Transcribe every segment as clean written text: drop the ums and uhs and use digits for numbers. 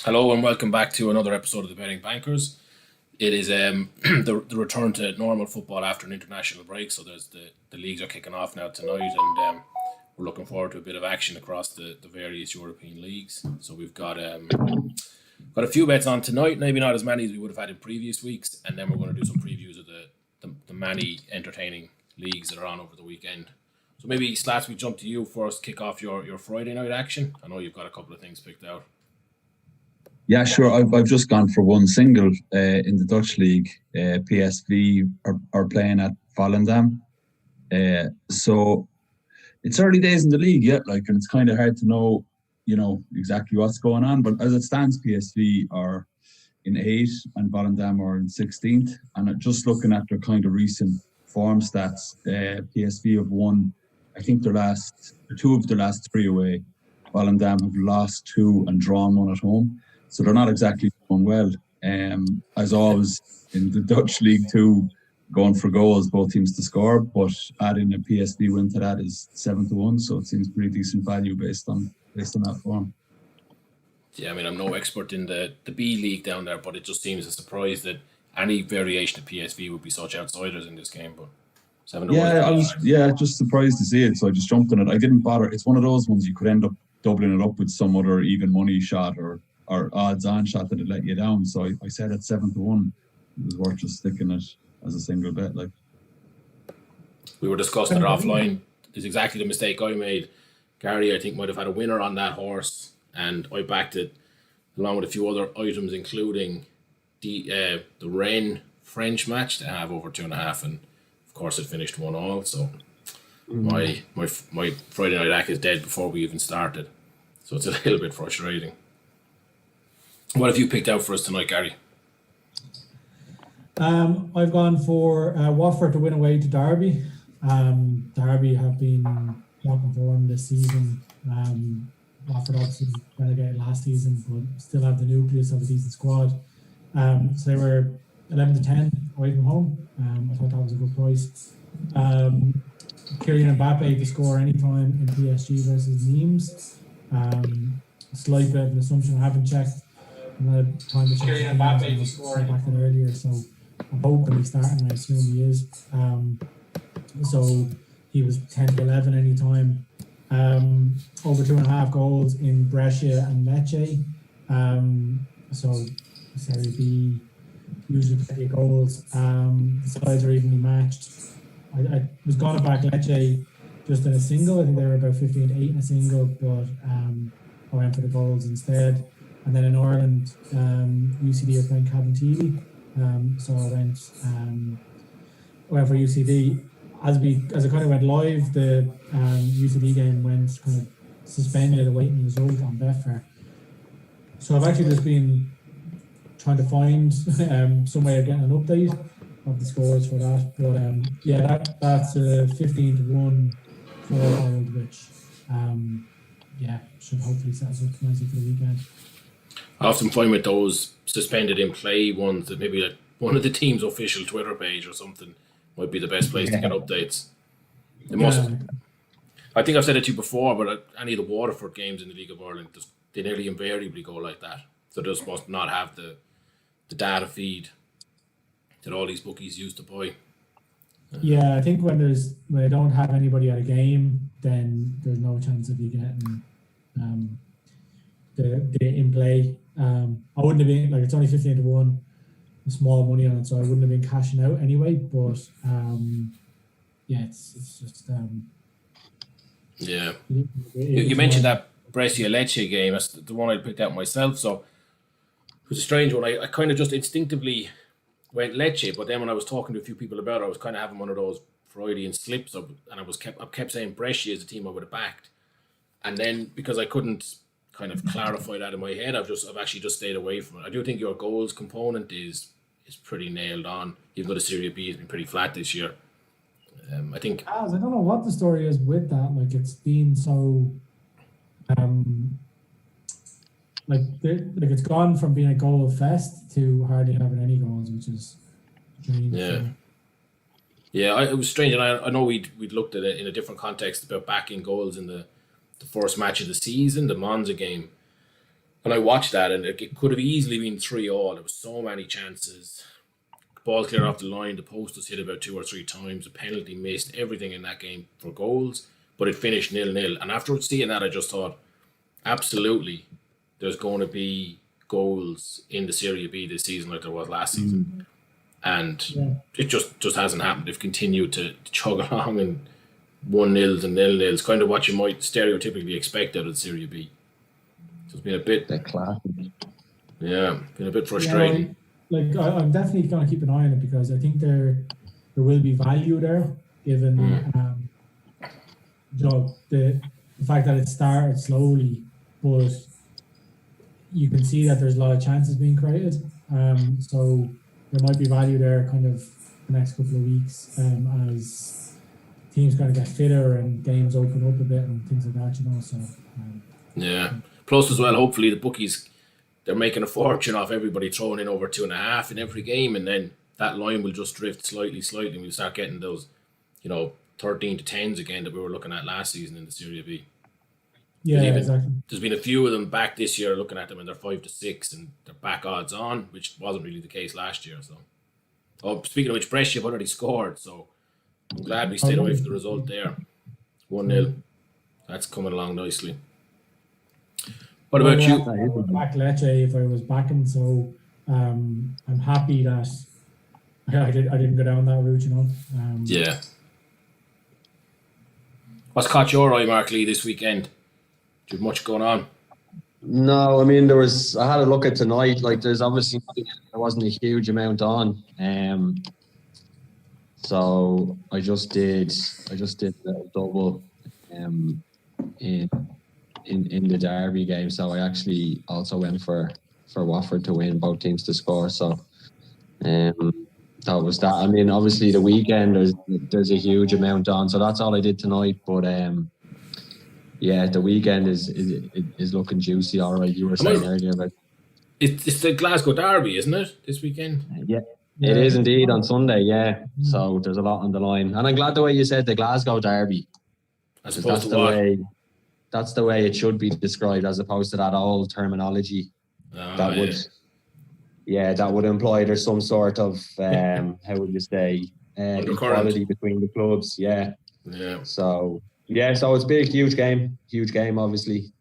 Hello and welcome back to another episode of the Betting Bankers. It is the return to normal football after an international break, so there's the leagues are kicking off now tonight, and we're looking forward to a bit of action across the various European leagues. So we've got a few bets on tonight, maybe not as many as we would have had in previous weeks, and then we're going to do some previews of the many entertaining leagues that are on over the weekend. So maybe, Slats, we jump to you first, kick off your Friday night action. I know you've got a couple of things picked out. Yeah, sure. I've just gone for one single in the Dutch league. PSV are playing at Volendam. So it's early days in the league yet, and it's kind of hard to know, exactly what's going on. But as it stands, PSV are in 8th and Volendam are in 16th. And just looking at their kind of recent form stats, PSV have won, I think, 2 of their last 3 away. Volendam have lost 2 and drawn 1 at home. So they're not exactly going well. As always, in the Dutch League 2, going for goals, both teams to score, but adding a PSV win to that is 7-1, so it seems pretty decent value based on that form. Yeah, I mean, I'm no expert in the B League down there, but it just seems a surprise that any variation of PSV would be such outsiders in this game. But 7-1. Yeah, I was just surprised to see it, so I just jumped on it. I didn't bother. It's one of those ones you could end up doubling it up with some other even money shot or odds-on shot that would let you down. So I said at 7-1, it was worth just sticking it as a single bet. We were discussing it offline. It's exactly the mistake I made. Gary, I think, might have had a winner on that horse, and I backed it along with a few other items, including the Rennes French match to have over 2.5, and of course it finished 1-1. So my Friday night act is dead before we even started. So it's a little bit frustrating. What have you picked out for us tonight, Gary? I've gone for Watford to win away to Derby. Derby have been knocking form this season. Watford obviously relegated last season, but still have the nucleus of a decent squad. So they were 11-10 away from home. I thought that was a good price. Kylian Mbappe to score anytime in PSG versus Nimes. A slight bit of an assumption, I haven't checked. Time to check Mbappe to score back in earlier, so I'm hoping he's starting. I assume he is. So he was 10-11 anytime. Over 2.5 goals in Brescia and Lecce. So Serie B usually plenty of goals. The sides are evenly matched. I was going to back Lecce just in a single. I think they were about 15-8 in a single, but I went for the goals instead. And then in Ireland, UCD are playing Cabinteely, so I went for UCD. As it kind of went live, the UCD game went kind of suspended, awaiting the result on Betfair. So I've actually just been trying to find some way of getting an update of the scores for that. But that's 15-1 for Ireland, which should hopefully set us up nicely for the weekend. I often find with those suspended in play ones that maybe one of the team's official Twitter page or something might be the best place to get updates. I think I've said it to you before, but any of the Waterford games in the League of Ireland, they nearly invariably go like that. So they just must not have the data feed that all these bookies use to buy. Yeah, I think when they don't have anybody at a game, then there's no chance of you getting the in play. I wouldn't have been it's only 15-1, small money on it, so I wouldn't have been cashing out anyway. But it's just You mentioned that Brescia Lecce game. That's the one I picked out myself. So it was a strange one. I kind of just instinctively went Lecce, but then when I was talking to a few people about it, I was kind of having one of those Freudian slips up, and I kept saying Brescia is the team I would have backed, and then because I couldn't kind of clarify that in my head, I've actually just stayed away from it. I do think your goals component is pretty nailed on, even though the Serie B has been pretty flat this year. I think I don't know what the story is with that. It's been so it's gone from being a goal fest to hardly having any goals, which is strange. It was strange, and I know we'd looked at it in a different context about backing goals in the the first match of the season, the Monza game. And I watched that, and it could have easily been 3-3. There was so many chances. Ball cleared off the line, the post was hit about 2 or 3 times, a penalty missed, everything in that game for goals, but it finished 0-0. And after seeing that, I just thought, absolutely, there's going to be goals in the Serie B this season like there was last season. And it just hasn't happened. They've continued to chug along and 1-0s and 0-0s, kind of what you might stereotypically expect out of the Serie B. So it's been a bit... been a bit frustrating. I'm definitely going to keep an eye on it because I think there will be value there, given the fact that it started slowly, but you can see that there's a lot of chances being created. So there might be value there kind of the next couple of weeks as teams kind of get fitter and games open up a bit and things like that, So plus as well, hopefully the bookies, they're making a fortune off everybody throwing in over 2.5 in every game, and then that line will just drift slightly, and we'll start getting those, 13 to 10s again that we were looking at last season in the Serie B. Yeah, exactly. There's been a few of them back this year looking at them, and they're 5 to 6, and they're back odds on, which wasn't really the case last year. So, speaking of which, Brescia have already scored, so I'm glad we stayed away from the result there. 1-0. That's coming along nicely. What about you? Back Lecce if I was backing, so I'm happy that I didn't go down that route, What's caught your eye, Mark Lee, this weekend? Do you have much going on? No, I mean I had a look at tonight. Like there wasn't a huge amount on. So I just did a double in the Derby game, so I actually also went for Watford to win, both teams to score. So that was that. I mean, obviously the weekend there's a huge amount on, so that's all I did tonight. But the weekend is looking juicy. All right, you were saying earlier about it's the Glasgow Derby, isn't it, this weekend? Yeah. It is indeed on Sunday. Yeah, so there's a lot on the line, and I'm glad the way you said the Glasgow Derby. As opposed to what? That's the way it should be described, as opposed to that old terminology that would imply there's some sort of how would you say equality between the clubs. Yeah. So it's big, huge game, obviously.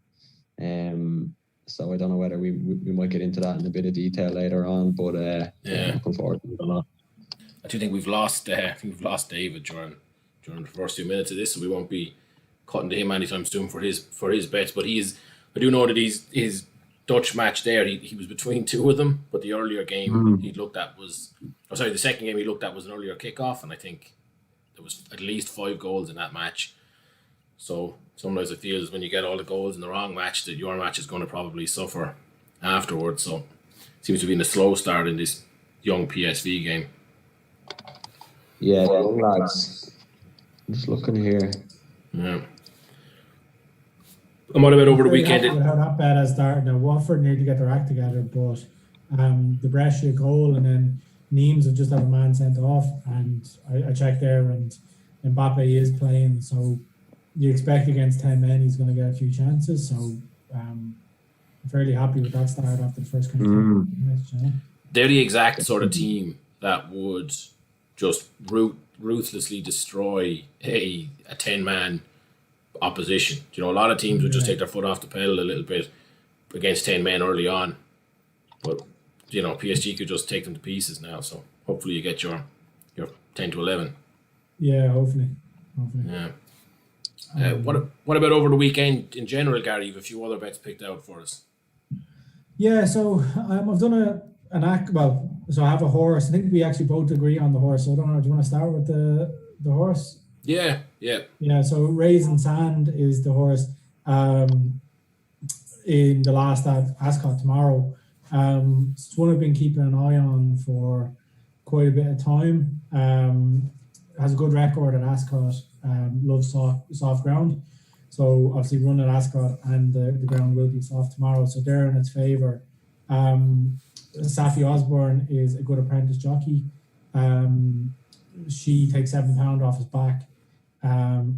So I don't know whether we might get into that in a bit of detail later on, but I'm looking forward to it a lot. I do think we've lost David during the first few minutes of this, so we won't be cutting to him anytime soon for his bets. But I do know that his Dutch match there, he was between two of them, but the earlier game the second game he looked at was an earlier kickoff, and I think there was at least 5 goals in that match. So sometimes it feels when you get all the goals in the wrong match that your match is going to probably suffer afterwards. So it seems to be in a slow start in this young PSV game. Yeah, the young lads. I'm just looking here. Yeah. And what about over the weekend? How that bad has started. Now Watford need to get their act together, but the Brescia goal and then Nimes have just had a man sent off, and I checked there, and Mbappe is playing, so you expect against 10 men he's going to get a few chances. So I'm fairly happy with that start after the first kind of minutes. They're the exact sort of team that would just ruthlessly destroy a 10-man opposition. A lot of teams would just take their foot off the pedal a little bit against 10 men early on, but PSG could just take them to pieces now. So hopefully you get your 10 to 11. Yeah, hopefully. Yeah. What about over the weekend in general, Gary? You have a few other bets picked out for us. Yeah, so I've done an act. Well, so I have a horse. I think we actually both agree on the horse. So I don't know. Do you want to start with the horse? Yeah. So Raisin Sand is the horse in the last at Ascot tomorrow. It's one I've been keeping an eye on for quite a bit of time. Has a good record at Ascot. Loves soft ground. So obviously run at Ascot, and the ground will be soft tomorrow. So they're in its favour. Safi Osborne is a good apprentice jockey. She takes £7 off his back.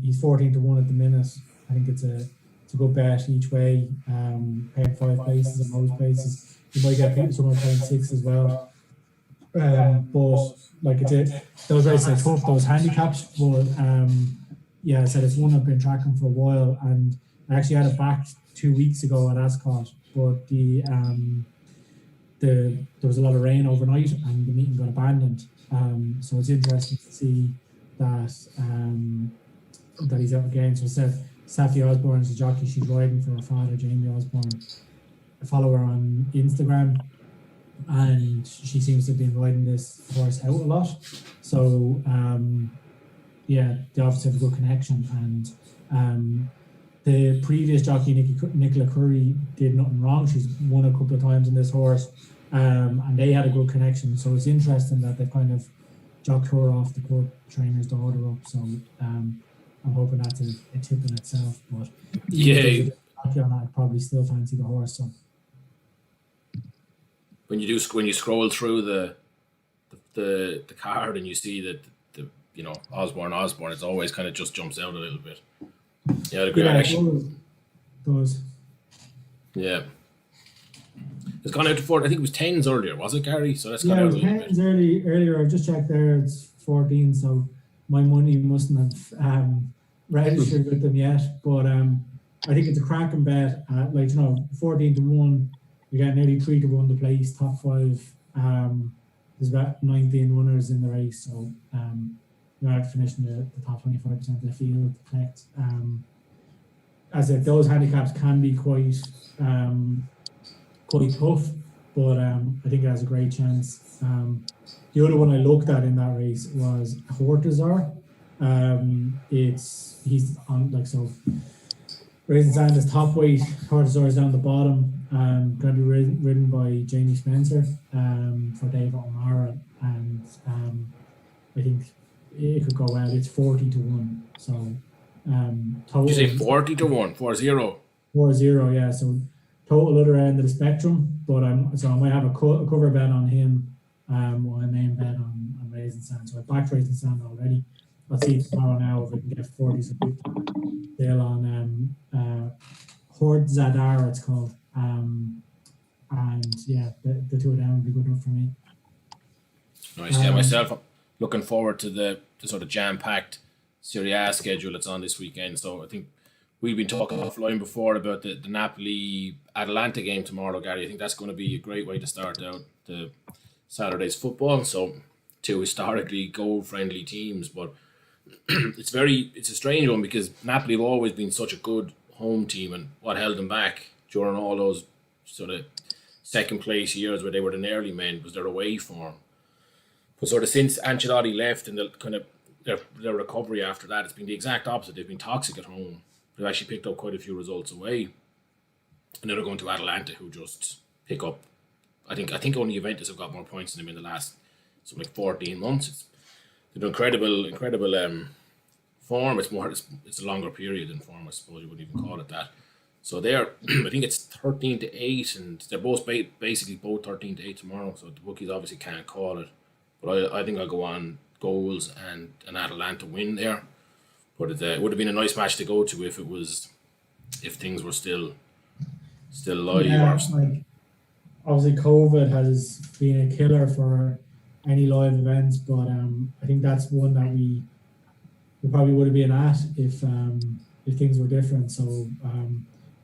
He's 14 to 1 at the minute. I think it's a it's a good bet each way. Paying 5 places in most places. You might get someone paying 6 as well. But like those races are tough, those handicaps. But yeah, I said it's one I've been tracking for a while, and I actually had it back 2 weeks ago at Ascot, but there was a lot of rain overnight and the meeting got abandoned. So it's interesting to see that that he's out again. So I said Safi Osborne is a jockey. She's riding for her father, Jamie Osborne. I follow her on Instagram, and she seems to have been riding this horse out a lot. So yeah, they obviously have a good connection. And the previous jockey, Nicola Curry, did nothing wrong. She's won a couple of times in this horse, and they had a good connection. So it's interesting that they've kind of jocked her off to put trainer's daughter up. So I'm hoping that's a tip in itself. But yeah, I'd probably still fancy the horse. So when you scroll through the card and you see that the Osborne, it's always kind of just jumps out a little bit. Yeah, I'd agree. Yeah, those. Yeah. It's gone out to 4. I think it was 10s earlier, was it, Gary? So that's gone out a little bit. 10s earlier. I've just checked there. It's 14. So my money mustn't have registered with them yet. But I think it's a cracking bet. 14 to 1. You get nearly 3 to 1 to place top 5. There's about 19 winners in the race. So you're out finishing the top 25% of the field to collect. As if those handicaps can be quite tough, but I think it has a great chance. The other one I looked at in that race was Hortazar. He's on Raisin Sand is top weight. Hortazar is down the bottom. Going to be ridden by Jamie Spencer for Dave O'Mara, and I think it could go well. It's 40 to 1. So total. Did you say 40 to 1? 4-0? 4-0, yeah. So total other end of the spectrum, but I might have a cover bet on him, or a main bet on Raisin Sand. So I backed Raisin Sand already. I'll see tomorrow now if I can get 40s a bit deal on Horde Zadar, it's called. And yeah, the two of them would be good enough for me. Nice. Yeah, myself, I'm looking forward to the sort of jam-packed Serie A schedule that's on this weekend. So I think we've been talking offline before about the Napoli-Atalanta game tomorrow, Gary. I think that's going to be a great way to start out the Saturday's football. So two historically goal-friendly teams, but it's a strange one because Napoli have always been such a good home team, and what held them back during all those sort of second place years where they were the nearly men was their away form. But sort of since Ancelotti left and the kind of their recovery after that, it's been the exact opposite. They've been toxic at home. They've actually picked up quite a few results away. And then they're going to Atalanta, who just pick up. I think only Juventus have got more points than them in the last 14 months. They've incredible form. It's a longer period than form, I suppose you wouldn't even call it that. So they're, I think it's 13 to 8, and they're both basically both 13 to 8 tomorrow. So the bookies obviously can't call it, but I think I'll go on goals and an Atalanta win there. But it would have been a nice match to go to if things were still live. Yeah, obviously COVID has been a killer for any live events, but I think that's one that we probably would have been at if things were different. So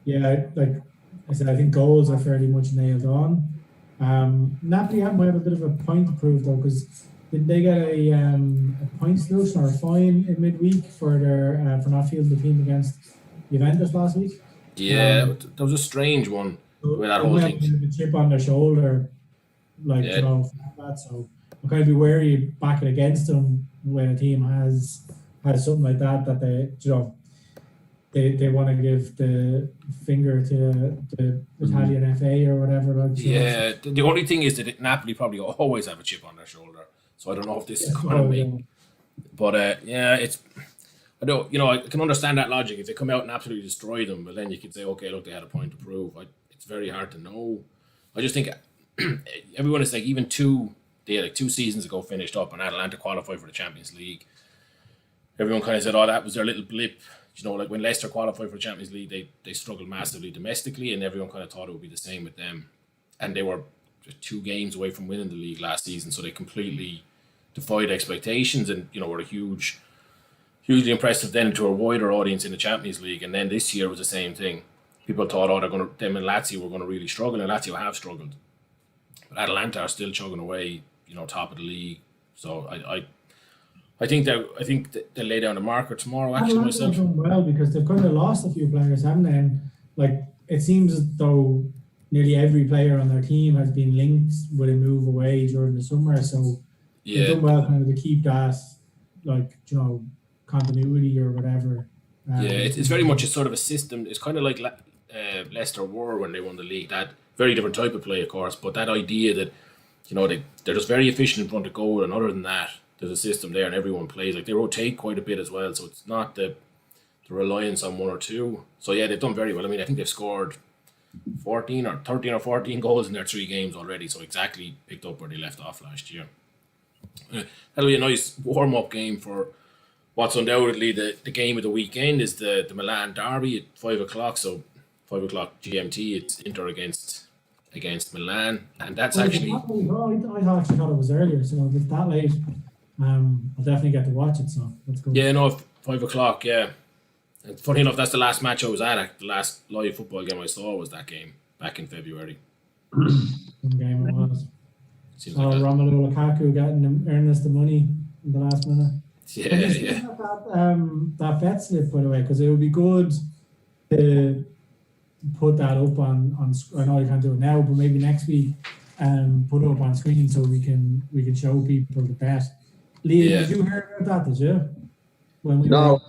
yeah, like I said, I think goals are fairly much nailed on. Napoli might have a bit of a point to prove though, because did they get a point solution or a fine in midweek for their for not fielding the team against Juventus last week? Yeah, that was a strange one with that whole thing. A chip on their shoulder, that. So I'm kind of be wary backing against them when a team has something like that they want to give the finger to the Italian FA or whatever. Yeah, the only thing is that Napoli probably always have a chip on their shoulder. So I don't know if this is going to make. But yeah, I don't. I can understand that logic. If they come out and absolutely destroy them, but then you could say, okay, look, they had a point to prove. It's very hard to know. I just think everyone is like, even 2 seasons ago finished up and Atalanta qualified for the Champions League. Everyone kind of said, oh, that was their little blip you know, like when Leicester qualified for the Champions League, they struggled massively domestically, and everyone kind of thought it would be the same with them. And they were just 2 games away from winning the league last season, so they completely defied expectations, and you know, were hugely impressive then to a wider audience in the Champions League. And then this year was the same thing. People thought, them and Lazio were going to really struggle, and Lazio have struggled. But Atalanta are still chugging away, you know, top of the league. So I think they'll lay down the marker tomorrow. Actually, myself. Well, because they've kind of lost a few players, haven't they? And like it seems as though nearly every player on their team has been linked with a move away during the summer. So they've done well kind of to keep that, like, you know, continuity or whatever. It's very much a sort of a system. It's kind of like Leicester were when they won the league. That very different type of play, of course, but that idea that, you know, they're just very efficient in front of goal, and other than that, there's a system there and everyone plays. Like, they rotate quite a bit as well, so it's not the reliance on 1 or 2. So yeah, they've done very well. I mean, I think they've scored 13 or 14 goals in their 3 games already, so exactly picked up where they left off last year. That'll be a nice warm-up game for what's undoubtedly the game of the weekend. Is the Milan derby at 5 o'clock, so 5 o'clock GMT. It's Inter against Milan, and that's actually... I actually thought it was earlier, so if it's that late, I'll definitely get to watch it, so let's go. Yeah, no, 5 o'clock, yeah. And funny enough, that's the last match I was at. The last live football game I saw was that game back in February. What game it was. Seems like Romelu Lukaku earning us the money in the last minute. Yeah. That bet slip, by the way, because it would be good to put that up on. I know you can't do it now, but maybe next week, put it up on screen so we can show people the bet. Liam, did you hear about that? Did you? No,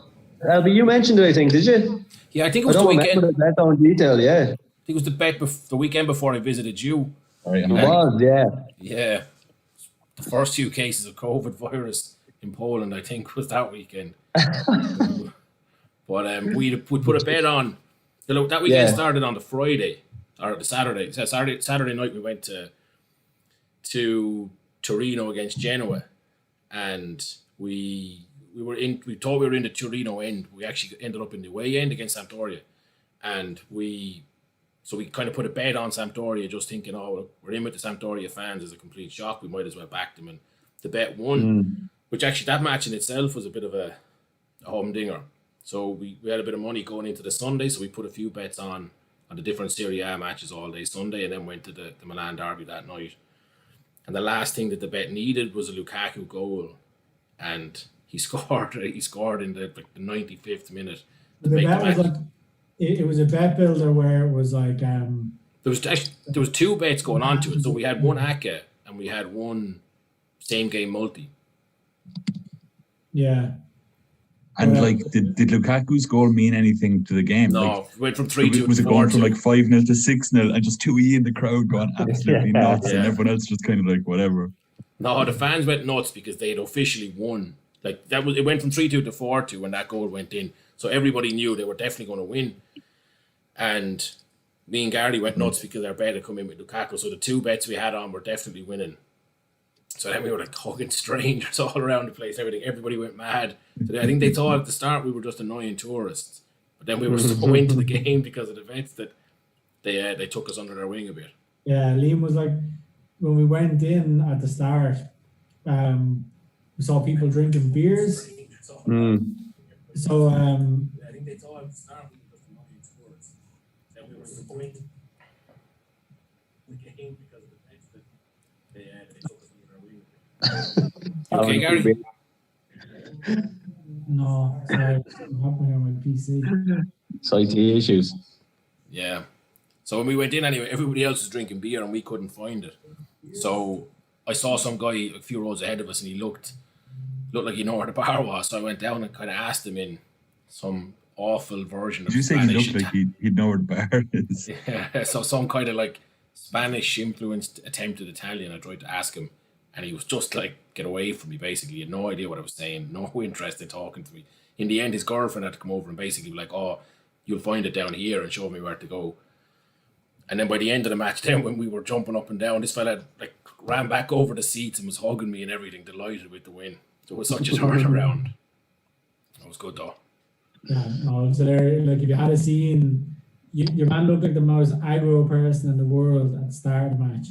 but you mentioned it, I think. Did you? Yeah, I think it was the weekend. That on detail, yeah. I think it was the bet the weekend before I visited you. It was, yeah. Yeah, the first 2 cases of COVID virus in Poland, I think, was that weekend. But we put a bet on. That weekend started on the Friday or the Saturday. So Saturday night we went to Torino against Genoa, and we thought we were in the Torino end. We actually ended up in the away end against Sampdoria, and we kind of put a bet on Sampdoria, just thinking, oh, we're in with the Sampdoria fans as a complete shock. We might as well back them, and the bet won. Which actually, that match in itself was a bit of a humdinger. So we had a bit of money going into the Sunday, so we put a few bets on the different Serie A matches all day Sunday, and then went to the Milan derby that night. And the last thing that the bet needed was a Lukaku goal, and he scored. He scored in the 95th minute. It was a bet builder where it was like there was 2 bets going on to it. So we had one ACA and we had one same game multi. Yeah. And did Lukaku's goal mean anything to the game? No, it went from 3-2. Was it going from 5-0 to 6-0 and just 2-E in the crowd going absolutely nuts, and everyone else just kind of like whatever? No, the fans went nuts because they had officially won. Like it went from 3-2 to 4-2 when that goal went in. So everybody knew they were definitely going to win. And me and Gary went nuts because our bet had come in with Lukaku. So the 2 bets we had on were definitely winning. So then we were like hugging strangers all around the place. Everybody went mad. So I think they thought at the start we were just annoying tourists. But then we were so into the game because of the bets that they took us under their wing a bit. Yeah, Liam was like, when we went in at the start, we saw people drinking beers. So I think they thought at the start we were just annoying tourists. Then we were so into the game because of the bets that they took us under their wing a bit. Okay, Gary. No, sorry, I'm happening on my PC. IT issues. Yeah. So when we went in anyway, everybody else was drinking beer and we couldn't find it. So I saw some guy a few rows ahead of us and he looked like he knew where the bar was. So I went down and kind of asked him in some awful version of Did you say Spanish. he looked like he'd know where the bar is? Yeah, so some kind of like Spanish influenced attempted Italian. I tried to ask him and he was just like, get away from me, basically. He had no idea what I was saying, no interest in talking to me. In the end, his girlfriend had to come over and basically be like, oh, you'll find it down here, and show me where to go. And then by the end of the match, then when we were jumping up and down, this fella like ran back over the seats and was hugging me and everything, delighted with the win. So it was such a turnaround. It was good though. Yeah, no, so there, like if you had a scene, your man looked like the most aggro person in the world at the start of the match,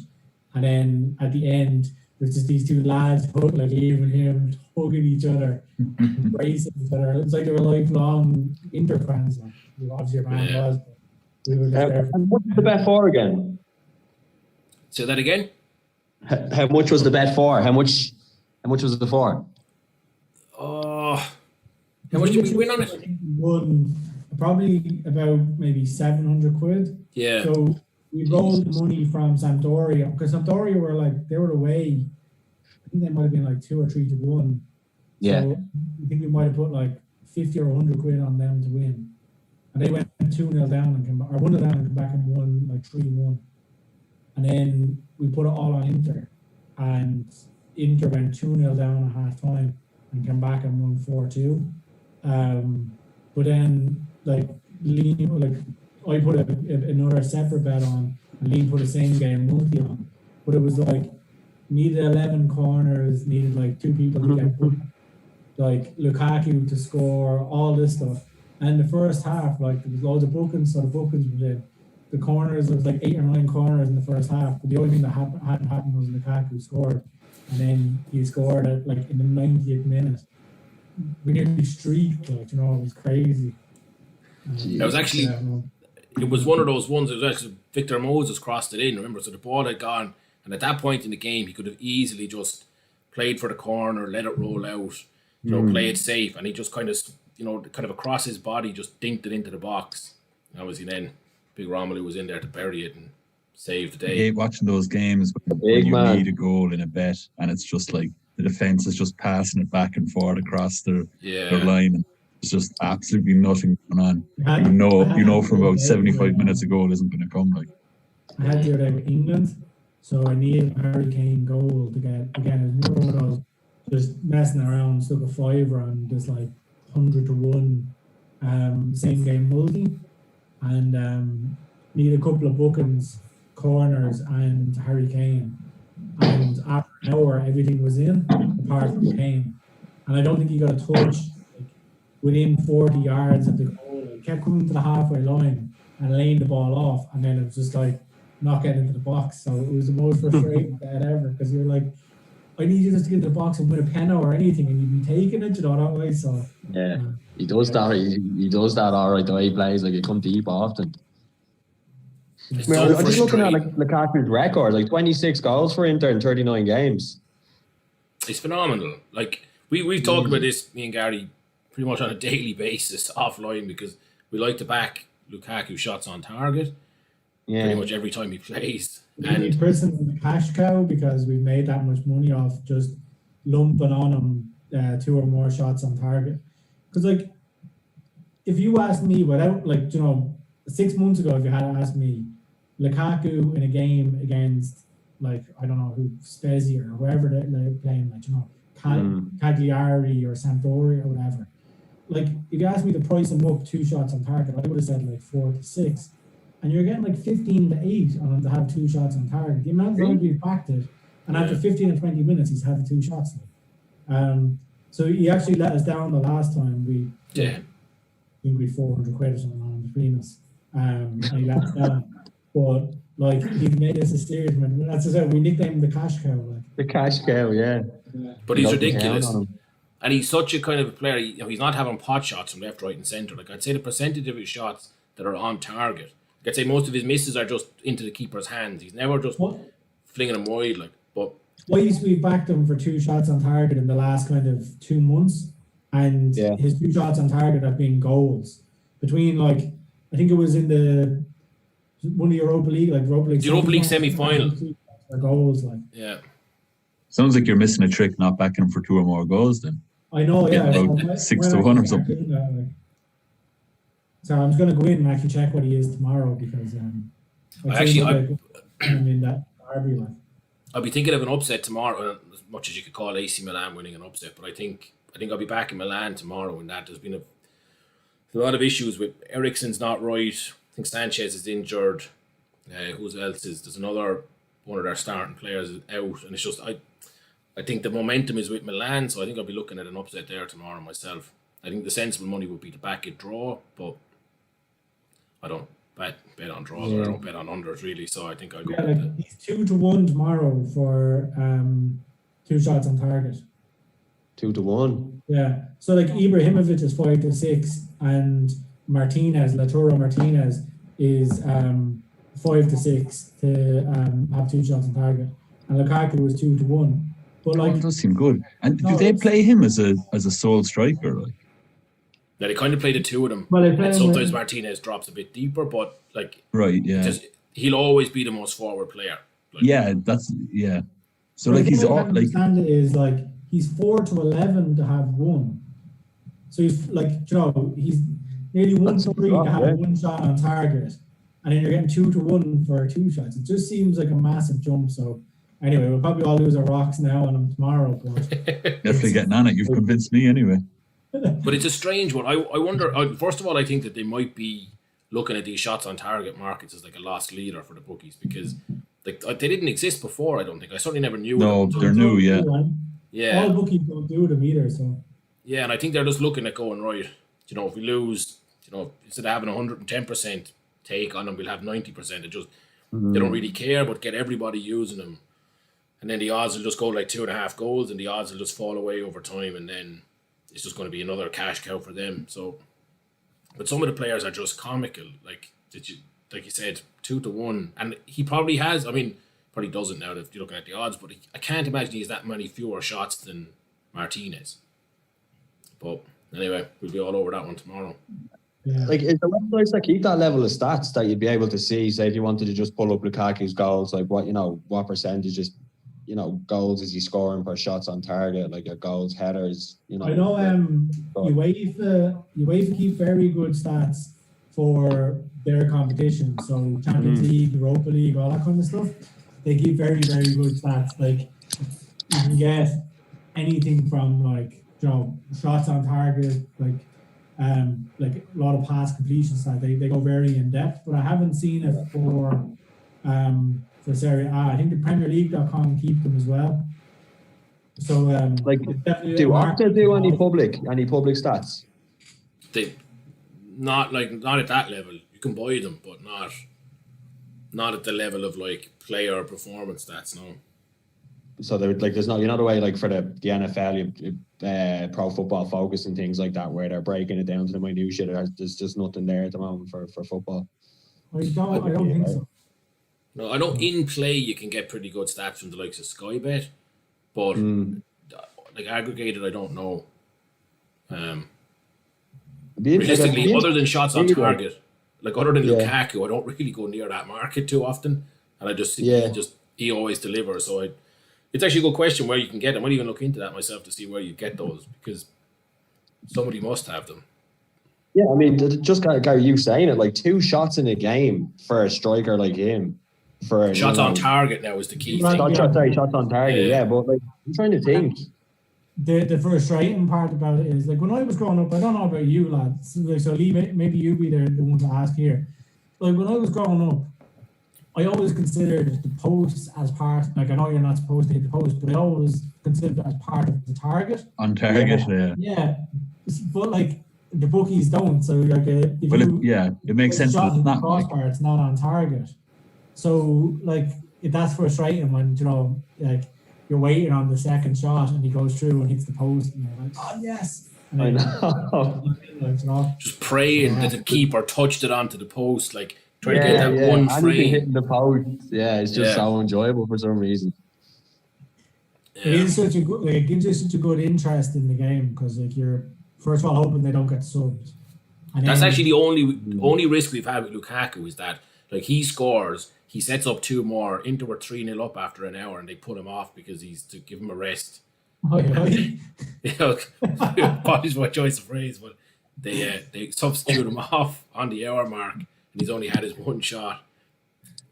and then at the end, there's just these two lads like leaving him, hugging each other, embracing each other. It was like they were lifelong Inter fans. Like, obviously, your man was, but we were just there. And what's the bet for again? Say that again. How much was the bet for? How much was it for? Oh, how much did we win on it? I think we won probably about maybe 700 quid. Yeah. So we rolled money from Sampdoria because Sampdoria were like, they were away. I think they might have been like 2 or 3 to 1. Yeah. So I think we might have put like 50 or 100 quid on them to win. And they went 2-0 down and came back, or 1-0 down and came back and won like 3-1. And then we put it all on Inter. And Inter went 2-0 down at half time and came back and won 4-2. But then like Liam, like I put another separate bet on, and Liam put a same game multi on. But it was like needed 11 corners, needed like 2 people to get like Lukaku to score, all this stuff. And the first half, like there was loads of bookings, so the bookings were in. The corners, there was like 8 or 9 corners in the first half, but the only thing that hadn't happened was Lukaku scored, and then he scored at like in the 90th minute. We nearly streaked, like, it was crazy. It was actually, it was one of those ones. It was actually Victor Moses crossed it in. Remember, so the ball had gone, and at that point in the game, he could have easily just played for the corner, let it roll out, play it safe, and he just kind of across his body, just dinked it into the box. And obviously then Big Romelu was in there to bury it and save the day. I hate watching those games when you need a goal in a bet, and it's just like the defense is just passing it back and forth across their line, and there's just absolutely nothing going on. You know from about 75 minutes a goal isn't going to come. Like, I had the other day with England, so I needed a Harry Kane goal to get again. It was one of those just messing around, stuck a fiver on this like 100 to 1 same game multi, and need a couple of bookings, corners, and Harry Kane. And after an hour, everything was in, apart from Kane. And I don't think he got a touch within 40 yards of the goal. He kept coming to the halfway line and laying the ball off, and then it was just like not getting into the box. So it was the most frustrating bet ever, because you're like, I need you just to get into the box and win a penalty or anything, and you'd be taking it, that way. So yeah, he does that. He does that all right. The way he plays, like, he come deep often. I'm just looking at like Lukaku's record, like 26 goals for Inter in 39 games. It's phenomenal. Like we've talked about this, me and Gary, pretty much on a daily basis offline, because we like to back Lukaku shots on target. Yeah, pretty much every time he plays. And personally, cash cow, because we've made that much money off just lumping on him 2 or more shots on target. Because like, if you asked me without 6 months ago, if you had asked me Lukaku in a game against, like, I don't know who, Spezia or whoever they're playing, Cagliari or Sampdoria or whatever. Like, if you asked me to price him up 2 shots on target, I would have said like 4 to 6. And you're getting like 15 to 8 on him to have 2 shots on target. The amount of time we've backed it, and after 15 and 20 minutes, he's had 2 shots. So he actually let us down the last time. I think we 400 quid or something on between us. And he let us down. But like, he made us a serious man. That's just how we nicknamed the cash cow. Like. The cash cow, yeah. But he's ridiculous. And he's such a kind of a player, he's not having pot shots from left, right, and centre. Like, I'd say the percentage of his shots that are on target, I'd say most of his misses are just into the keeper's hands. He's never just flinging them wide. We've backed him for 2 shots on target in the last kind of 2 months, and his 2 shots on target have been goals. Between I think it was in the one of the Europa League semi-final. Goals, Sounds like you're missing a trick not backing him for 2 or more goals then. I know, yeah. About 6 to 1 or something. So I'm just going to go in and actually check what he is tomorrow, because I'm in that derby. I'll be thinking of an upset tomorrow, as much as you could call AC Milan winning an upset. But I think I'll be back in Milan tomorrow, and that there's been a lot of issues with Eriksen's not right. I think Sanchez is injured. Who else is? There's another one of their starting players is out, and it's just I think the momentum is with Milan, so I think I'll be looking at an upset there tomorrow myself. I think the sensible money would be to back it draw, but I don't bet on draws. Or I don't bet on unders really. So I think I'll go. Like he's 2-1 tomorrow for 2 shots on target. 2-1. Yeah. So like Ibrahimovic is 5-6, and Lautaro Martinez is 5-6 to have 2 shots on target, and Lukaku was 2-1. But like, it does seem good. And do they play him as a sole striker? Like, yeah, they kind of play the two of them. Well, and sometimes Martinez drops a bit deeper, but like, right, yeah, he'll always be the most forward player. Like, So like he's all like. It is like he's 4-11 to have 1. So he's like, he's nearly 1-3 to have 1 shot on target, and then you're getting 2-1 for 2 shots. It just seems like a massive jump. So anyway, we'll probably all lose our rocks now on him tomorrow. But definitely getting on it. You've convinced me anyway. But it's a strange one. I wonder. First of all, I think that they might be looking at these shots on target markets as like a lost leader for the bookies, because like they didn't exist before. I don't think. I certainly never knew. No, they're new. Yeah. All bookies don't do them either. So yeah, and I think they're just looking at going right. If we lose, instead of having 110% take on them, we'll have 90%. It just they don't really care, but get everybody using them, and then the odds will just go like 2.5 goals, and the odds will just fall away over time, and then it's just going to be another cash cow for them. So, but some of the players are just comical. Like you said, 2-1, and he probably has. I mean, probably doesn't now if you're looking at the odds, but I can't imagine he has that many fewer shots than Martinez. But anyway, we'll be all over that one tomorrow. yeah. Like, is the websites that keep that level of stats that you'd be able to see, say if you wanted to just pull up Lukaku's goals, like what percentage is, goals is he scoring per shots on target, like your goals, headers, I know UEFA keep very good stats for their competition. So Champions League, Europa League, all that kind of stuff. They keep very, very good stats. Like you can get anything from shots on target, like a lot of pass completion stats. They go very in depth, but I haven't seen it for Serie A. I think the PremierLeague.com keep them as well. So do Arca do any public stats? They not at that level. You can buy them, but not at the level of like player performance stats. No. So there's not the way like for the NFL, Pro Football Focus and things like that, where they're breaking it down to the minutiae. There's just nothing there at the moment for football. I don't think so. No, I know in play you can get pretty good stats from the likes of Sky Bet, but like aggregated, I don't know. Realistically, other than shots on target, like other than Lukaku, I don't really go near that market too often, and I just see he always delivers. So it's actually a good question where you can get them. I might even look into that myself to see where you get those, because somebody must have them. Yeah, I mean, just Gary, you saying it, like 2 shots in a game for a striker like him. For shots on target now is the key thing. Shots on target, yeah. But like, I'm trying to think. The frustrating part about it is, like, when I was growing up, I don't know about you lads, like, so Lee, maybe you be the one to ask here. Like, when I was growing up, I always considered the post as part, like, I know you're not supposed to hit the post, but I always considered it as part of the target. On target, yeah. But like the bookies don't, so like it makes sense. But it's not crossbar, it's not on target. So like that's frustrating when like you're waiting on the second shot and he goes through and hits the post and you're like, oh yes. I know. Just praying that the keeper touched it onto the post, like trying to get that one frame. Hitting the post, it's just so enjoyable for some reason. It is such a good, like, it gives you such a good interest in the game because like you're first of all hoping they don't get subbed. And that's actually the only risk we've had with Lukaku is that like he scores, he sets up 2 more, Inter were 3-0 up after an hour and they put him off because he's to give him a rest. Apologies for my choice of phrase, but they substitute him off on the hour mark and he's only had his 1 shot.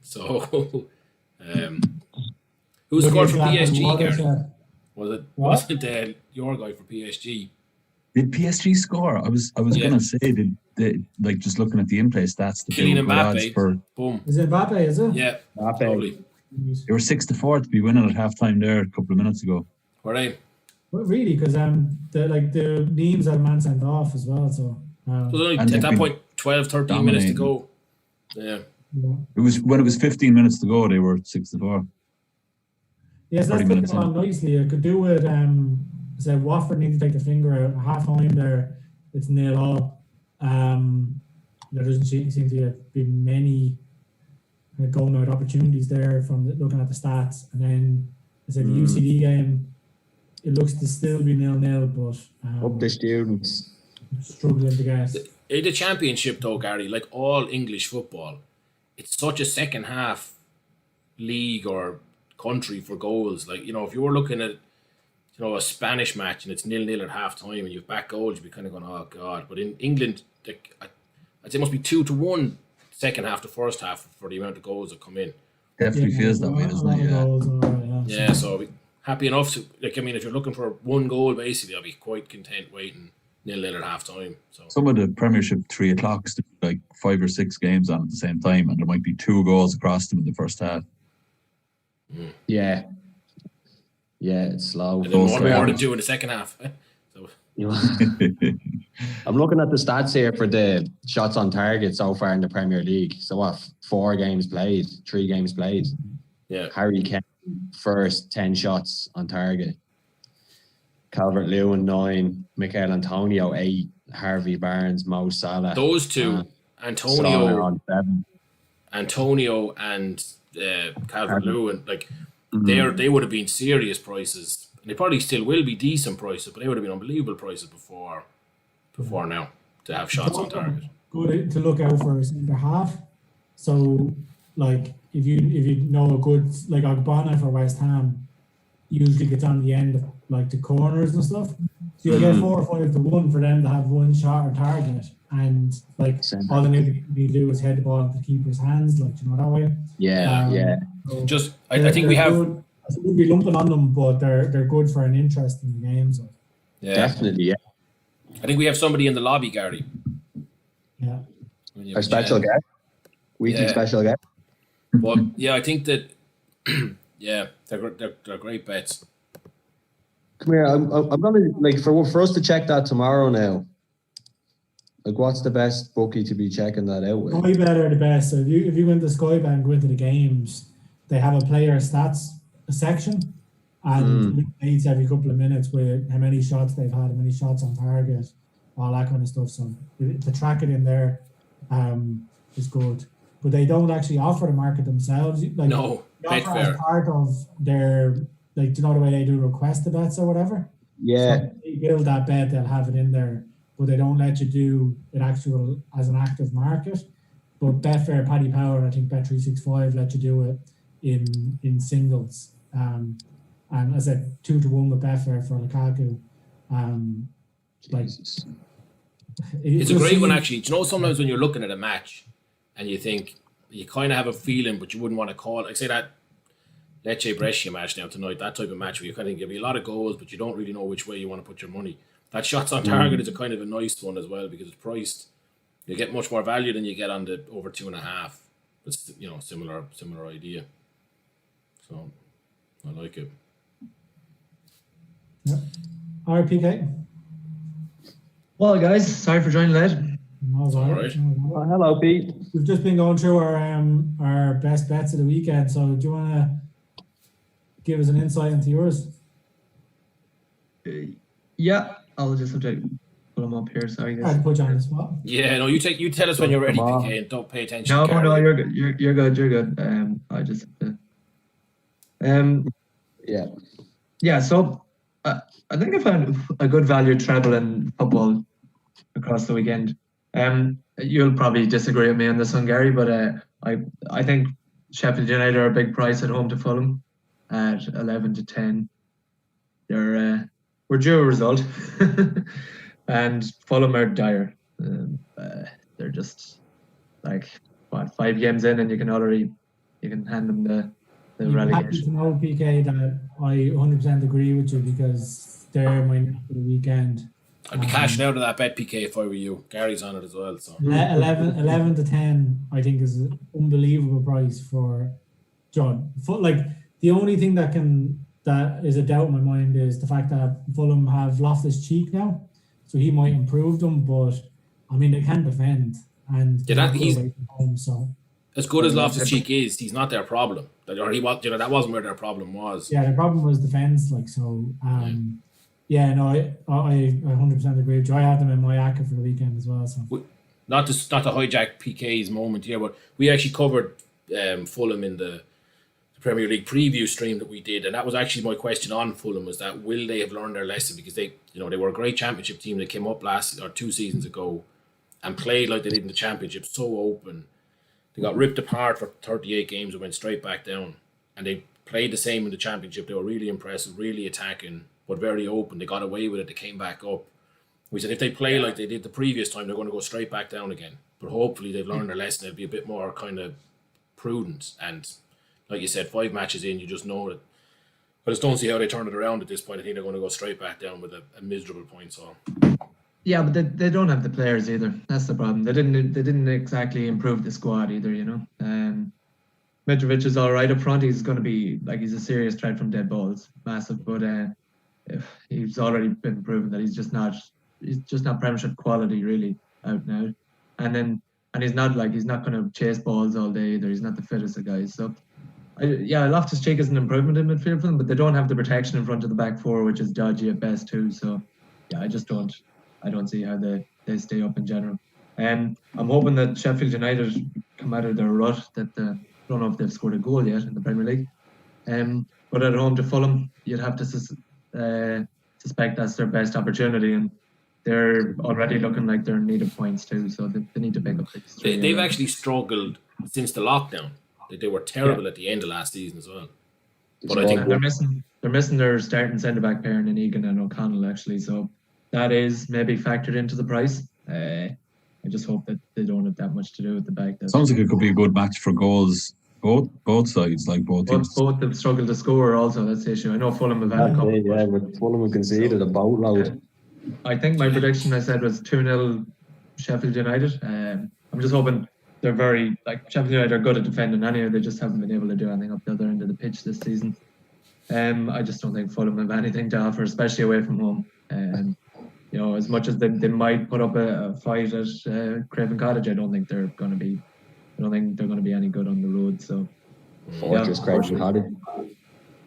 So who scored for PSG, Gary? Wasn't your guy for PSG? Did PSG score? I was gonna say did they, like, just looking at the in-play stats. Kylian Mbappe. Boom. Is it Mbappe? Is it? Yeah. Mbappe. They were 6-4 to be winning at halftime there a couple of minutes ago. Were they? Well, really, because the names that man sent off as well. So It was only And at they've that been point 12, 13 minutes to dominating. go. Yeah. yeah, It was when it was 15 minutes to go. They were 6-4. yes, 30 that's taken minutes in. along nicely. I could do with say Watford need to take the finger out. Half time there, it's 0-0. There doesn't seem to have been many goal out opportunities there from looking at the stats, and then I said the UCD game. It looks to still be 0-0, but Up the students. struggling to guess. In the championship, though, Gary, like all English football, it's such a second half league or country for goals. Like, if you were looking at, a Spanish match and it's 0-0 at half time and you've back goals, you'd be kind of going, oh, God. But in England, I'd say it must be 2-1 second half to first half for the amount of goals that come in. Definitely feels that way, doesn't it? Yeah, so I'll be happy enough to, if you're looking for one goal, basically, I'll be quite content waiting 0-0 at half time. So Some of the Premiership 3 o'clocks, like 5 or 6 games on at the same time, and there might be 2 goals across them in the first half. Yeah. Yeah, it's slow. and then more than 2 in the second half. So I'm looking at the stats here for the shots on target so far in the Premier League. So what? 4 games played, 3 games played. yeah, Harry Kane first 10 shots on target. Calvert-Lewin 9, Mikel Antonio 8, Harvey Barnes, Mo Salah. those two, Stoner on 7. Antonio and Calvert-Lewin, they would have been serious prices. And they probably still will be decent prices, but they would have been unbelievable prices before now to have shots on target. Good to look out for a centre half. So, like, if you know a good, like Ogbonna for West Ham, usually gets on the end of like the corners and stuff. So you'll get 4 or 5 to 1 for them to have one shot or target, and like all they need to do is head the ball into the keeper's hands, like that way. Yeah. So I think we have. Good. I wouldn't be lumping on them, but they're good for an interest in the game. So Yeah, Definitely, yeah. I think we have somebody in the lobby, Gary. yeah. Our special guest. Weekly special guest. But yeah, I think that they're great bets. Come here, I'm gonna for us to check that tomorrow now. Like, what's the best bookie to be checking that out with? Sky Bet are the best. So if you go into Sky Bet and go into the games, they have a player stats section, and it updates every couple of minutes with how many shots they've had, how many shots on target, all that kind of stuff. So to track it in there is good. But they don't actually offer the market themselves. Like, No, they offer as part of their, like, do you know the way they do request the bets or whatever? Yeah. So they build that bet, they'll have it in there, but they don't let you do it actual as an active market. But Betfair, Paddy Power, I think Bet365 let you do it in singles. And as I said, 2-1 with Betfair for Lukaku. It's a great one, actually. Do you know, sometimes when you're looking at a match and you think you kind of have a feeling, but you wouldn't want to call it. Like, say that Lecce Brescia match now tonight, that type of match where you kind of give you a lot of goals, but you don't really know which way you want to put your money. That shots on target is a kind of a nice one as well, because it's priced. You get much more value than you get on the over 2.5. It's, similar idea. So I like it. Yeah. All right, PK. Well, guys, sorry for joining late. No, it's all right. Well, hello, Pete. We've just been going through our best bets of the weekend. So do you want to give us an insight into yours? Yeah, I'll just have to put them up here. Sorry, I guys. can put you on the spot. Yeah, no, you tell us when you're ready, PK, and don't pay attention. No, to Gary. no, you're good. You're good. You're good. I just have to. Yeah. So I think I found a good value treble in football across the weekend. You'll probably disagree with me on this one, Gary, but I think Sheffield United are a big price at home to Fulham at 11-10. We're due a result, and Fulham are dire. They're just like 5 games in, and you can hand them the I'm happy relegation. to know, PK, that I 100% agree with you, because they're my nap for the weekend. I'd be cashing out of that bet, PK, if I were you. Gary's on it as well. So 11-10, I think, is an unbelievable price for John. Like, the only thing that can that is a doubt in my mind is the fact that Fulham have Loftus-Cheek now, so he might improve them. But I mean, they can defend, and he's away from home. So as good as Loftus-Cheek is, he's not their problem. Or he was, that wasn't where their problem was. Yeah, the problem was defense. Like so, yeah, no, I 100% agree with you. I had them in my ACA for the weekend as well. So not to hijack PK's moment here, but we actually covered Fulham in the Premier League preview stream that we did, and that was actually my question on Fulham, was that will they have learned their lesson, because they were a great championship team. They came up 2 seasons ago and played like they did in the championship, so open. They got ripped apart for 38 games and went straight back down, and they played the same in the championship. They were really impressive, really attacking, but very open. They got away with it. They came back up. We said if they play like they did the previous time, they're going to go straight back down again. But hopefully they've learned their lesson. They'll be a bit more kind of prudent. And like you said, 5 matches in, you just know it. I just don't see how they turn it around at this point. I think they're going to go straight back down with a miserable point. So. Yeah, but they don't have the players either. That's the problem. They didn't exactly improve the squad either. Mitrovic is all right up front. He's going to be he's a serious threat from dead balls, massive. But he's already been proven that he's just not Premiership quality really out now. And he's not going to chase balls all day either. He's not the fittest of guys. So Loftus-Cheek is an improvement in midfield for them, but they don't have the protection in front of the back four, which is dodgy at best too. So yeah, I don't see how they stay up in general. I'm hoping that Sheffield United come out of their rut. I don't know if they've scored a goal yet in the Premier League. But at home to Fulham, you'd have to suspect that's their best opportunity, and they're already looking like they're in need of points too. So they need to pick up these 3. They've actually struggled since the lockdown. They were terrible at the end of last season as well. But I think they're missing their starting centre back pair in Egan and O'Connell actually. So that is maybe factored into the price. I just hope that they don't have that much to do with the back. Sounds like it could be a good match for goals. Both sides, both teams. Both have struggled to score also, that's the issue. I know Fulham have had a couple. Yeah, but Fulham have conceded a boatload. I think my prediction I said was 2-0 Sheffield United. I'm just hoping they're very, Sheffield United are good at defending anyway. They just haven't been able to do anything up the other end of the pitch this season. I just don't think Fulham have anything to offer, especially away from home. As much as they might put up a fight at Craven Cottage, I don't think they're going to be any good on the road. So Fortress Craven Cottage.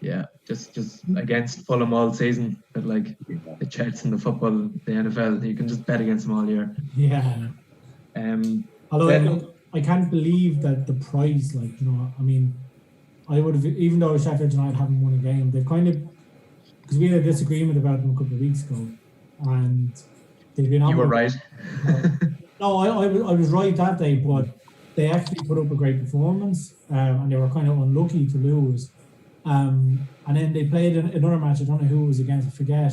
Yeah, just against Fulham all season. But the Jets in the football, the NFL, you can just bet against them all year. Yeah. Although I can't believe that the price, I would have, even though Sheffield United haven't won a game, they've kind of, because we had a disagreement about them a couple of weeks ago, and they've been on. You were right. No, I was right that day, but they actually put up a great performance, and they were kind of unlucky to lose. And then they played another match. I don't know who it was against, I forget.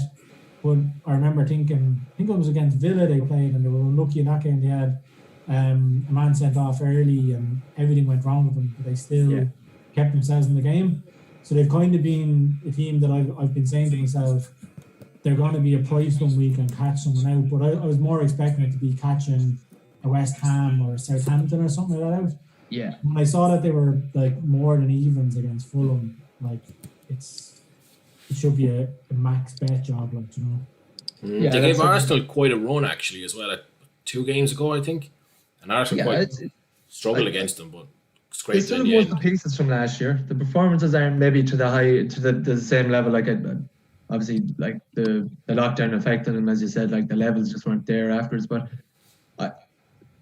But I remember thinking, I think it was against Villa they played, and they were unlucky in that game. They had a man sent off early, and everything went wrong with them, but they still kept themselves in the game. So they've kind of been a team that I've been saying to myself, they're going to be a price one week and catch someone out. But I was more expecting it to be catching a West Ham or Southampton or something like that out. Yeah. When I saw that they were more than evens against Fulham, it should be a max bet job, they gave Arsenal quite a run actually as well. 2 games ago, I think, and Arsenal struggled against them, but it's great. They still have most of the pieces from last year. The performances aren't maybe to the same level. Obviously, the lockdown affected them, as you said. The levels just weren't there afterwards. But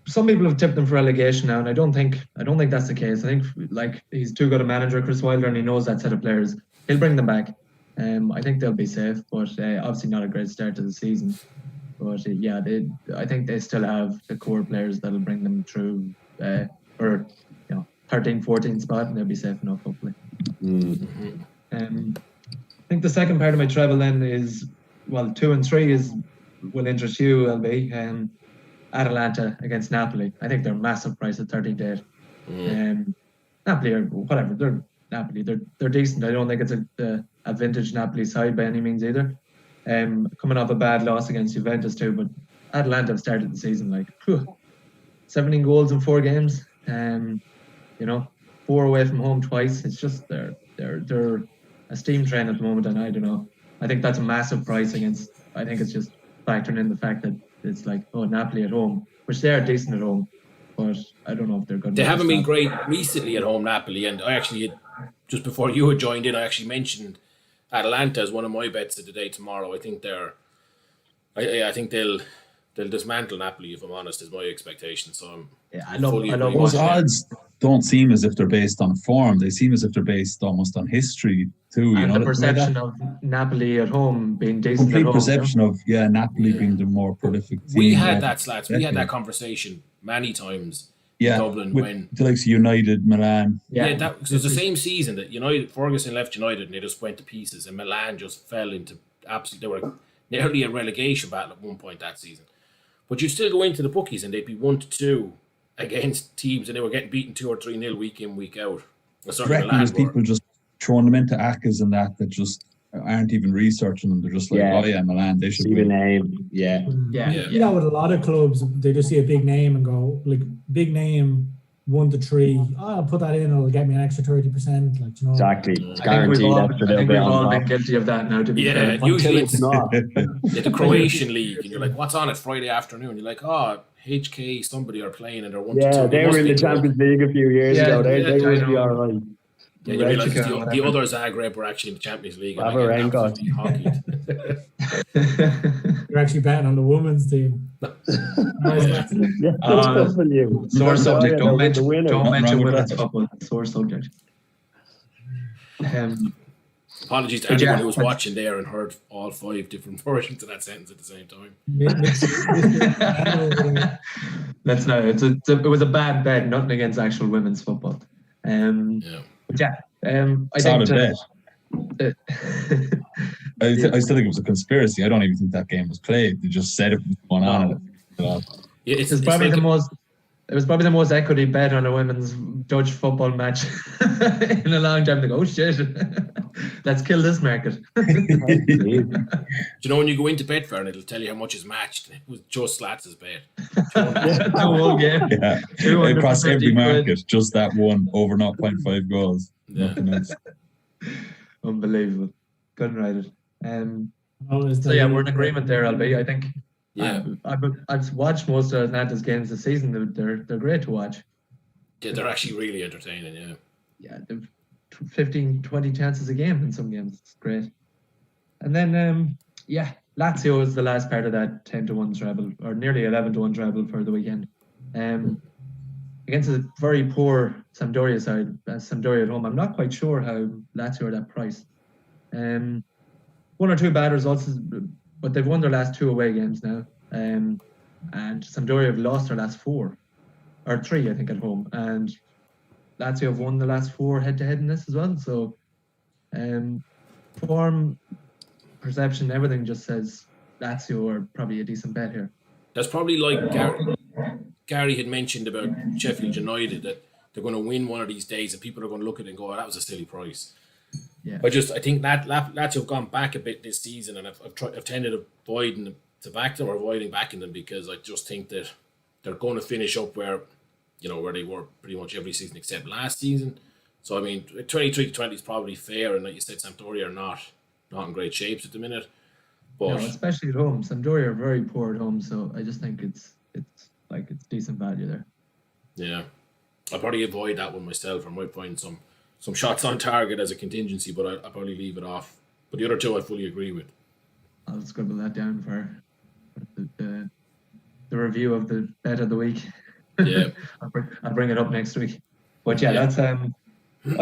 some people have tipped them for relegation now, and I don't think that's the case. I think he's too good a manager, Chris Wilder, and he knows that set of players. He'll bring them back. I think they'll be safe, but obviously not a great start to the season. But I think they still have the core players that'll bring them through for 13, 14 spot, and they'll be safe enough, hopefully. Mm-hmm. I think the second part of my travel then is 2 and 3 will interest you, LB. Atalanta against Napoli. I think they're a massive price at 13-8. Napoli or whatever, they're Napoli. They're decent. I don't think it's a vintage Napoli side by any means either. Coming off a bad loss against Juventus too, but Atalanta have started the season 17 goals in 4 games. 4 away from home twice. It's just they're a steam train at the moment, and I don't know. I think that's a massive price against. I think it's just factoring in the fact that it's like, oh, Napoli at home, which they are decent at home, but I don't know if they're good. They haven't been great recently at home, Napoli, and I actually, just before you had joined in, I actually mentioned Atalanta as one of my bets of the day tomorrow. I think I think they'll dismantle Napoli, if I'm honest, is my expectation. So I love those odds don't seem as if they're based on form. They seem as if they're based almost on history too. And the perception of Napoli at home being decent. Complete perception of Napoli being the more prolific team. We had that, Slats. We had that conversation many times in Dublin when the likes of United, Milan. That was the same season that Ferguson left United and they just went to pieces, and Milan just fell into absolute. They were nearly a relegation battle at one point that season. But you still go into the bookies and they'd be 1-2 against teams, and they were getting beaten 2 or 3-0 week in, week out. There's people just throwing them into ACCAs and that just aren't even researching them. They're just like, Milan, they should see the name. Yeah. With a lot of clubs, they just see a big name and go, like, big name, 1-3. I'll put that in, it'll get me an extra 30%. Like, Exactly. It's guaranteed. I think we've all been guilty of that now, to be fair. Usually it's not. The Croatian league, and you're like, what's on it Friday afternoon? You're like, HK, somebody are playing, and they're 1-2. Yeah, they were in the Champions League a few years ago. They would be all right. Yeah, you realise the other Zagreb were actually in the Champions League. You're actually betting on the women's team. Sore subject. Don't mention women's football. Sore subject. Apologies to anyone who was watching there and heard all 5 different versions of that sentence at the same time. Let's know. It was a bad bet. Nothing against actual women's football. I think I still think it was a conspiracy. I don't even think that game was played. They just said it was going on. It was probably the most equity bet on a women's Dutch football match in a long time. They go, oh shit, let's kill this market. Do you know when you go into Betfair and it'll tell you how much is matched? It was just Slats' bet. The whole game. Yeah. Across every market, just that one over 0.5 goals. Nothing else. Unbelievable. Couldn't write it. We're in agreement there, LB. I think. Yeah. I've watched most of Atlanta's games this season. They're great to watch. Yeah, they're actually really entertaining. Yeah, they've 15, 20 chances a game in some games. It's great. And then Lazio is the last part of that 10-1 treble, or nearly 11-1 treble for the weekend. Against a very poor Sampdoria side, Sampdoria at home. I'm not quite sure how Lazio are that price. 1 or 2 bad results, but they've won their last 2 away games now. And Sampdoria have lost their last 4, or 3, I think, at home. And Lazio have won the last 4 head-to-head in this as well. So form, perception, everything just says Lazio are probably a decent bet here. That's probably like Gary had mentioned about Sheffield United, that they're going to win one of these days and people are going to look at it and go, that was a silly price. Yeah. I think that Lazio have gone back a bit this season, and I've tended to avoiding backing them because I just think that they're going to finish up where they were pretty much every season except last season. So I mean, 23-20 is probably fair, and like you said, Sampdoria are not in great shapes at the minute. But especially at home, Sampdoria are very poor at home, so I just think it's decent value there. Yeah, I'll probably avoid that one myself. I might find some shots on target as a contingency, but I'll probably leave it off. But the other 2 I fully agree with. I'll scribble that down for the review of the bet of the week. Yeah, I'll bring it up next week. But that's I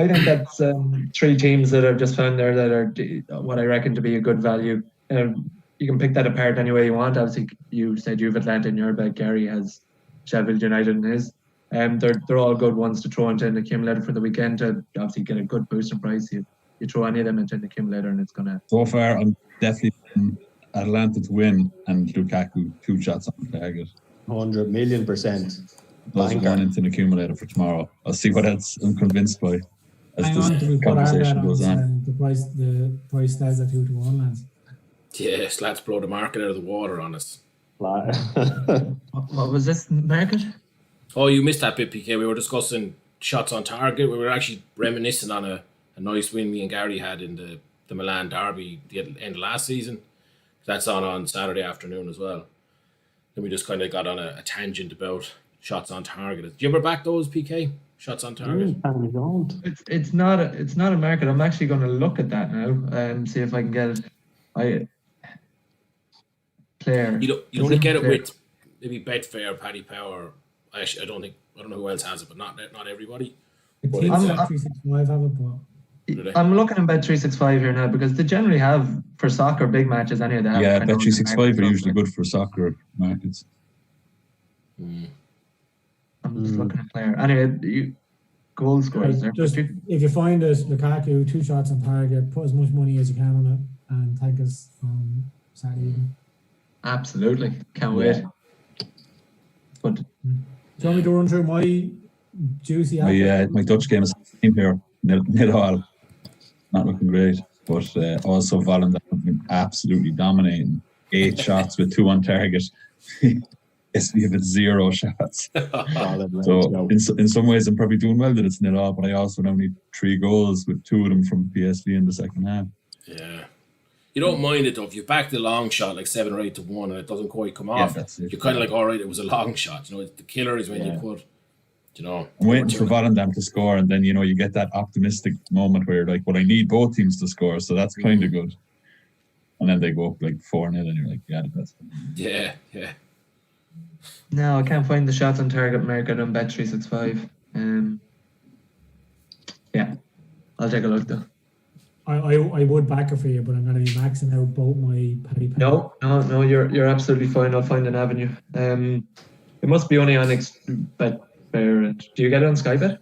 think that's 3 teams that I've just found there that are what I reckon to be a good value. You can pick that apart any way you want. Obviously, you said you have Atlanta in your bet. Gary has Sheffield United in his. They're all good ones to throw into an accumulator for the weekend to obviously get a good boost in price. You throw any of them into an accumulator and it's gonna. So far, I'm definitely Atlanta to win and Lukaku 2 shots on target. 100,000,000%. Those are going into an accumulator for tomorrow. I'll see what else I'm convinced by as this conversation goes on. The price stays at 2-1, lads. Yeah, Slats blow the market out of the water on us. What was this market? Oh, you missed that bit, PK. We were discussing shots on target. We were actually reminiscing on a nice win me and Gary had in the Milan derby the end of last season. That's on Saturday afternoon as well. Then we just kind of got on a tangent about shots on target. Do you ever back those, PK? Shots on target? It's not a market. I'm actually going to look at that now and see if I can get it. You only get it with maybe Betfair, Paddy Power. Actually, I don't know who else has it, but not everybody. I think Bet365 have it, but I'm looking at Bet365 here now because they generally have for soccer big matches. Anyway, they have Bet365 are usually good for soccer markets. I'm just looking at player. Anyway, goal scorers there. Just if you find us Lukaku 2 shots on target, put as much money as you can on it, and thank us on Saturday evening. Absolutely, can't wait. But do you want me to run through my juicy? My Dutch game is here 0-0. Not looking great, but also Volendam have been absolutely dominating. 8 shots with 2 on target. SB have 0 shots. So in some ways I'm probably doing well that it's 0-0, but I also now need 3 goals with 2 of them from PSV in the second half. Yeah. You don't mind it though. If you back the long shot like 7 or 8 to 1 and it doesn't quite come off, you're kind of like, all right, it was a long shot. The killer is when you put, I'm waiting for Volendam to score, and then you get that optimistic moment where you're like, well, I need both teams to score, so that's kind of good. And then they go up like 4-0, and you're like, yeah, the best. Yeah. No, I can't find the shots on target market on Bet365. Yeah, I'll take a look though. I would back it for you, but I'm going to be maxing out both my Paddy Power. No, you're absolutely fine. I'll find an avenue. It must be only on Betfair. Do you get it on Sky Bet?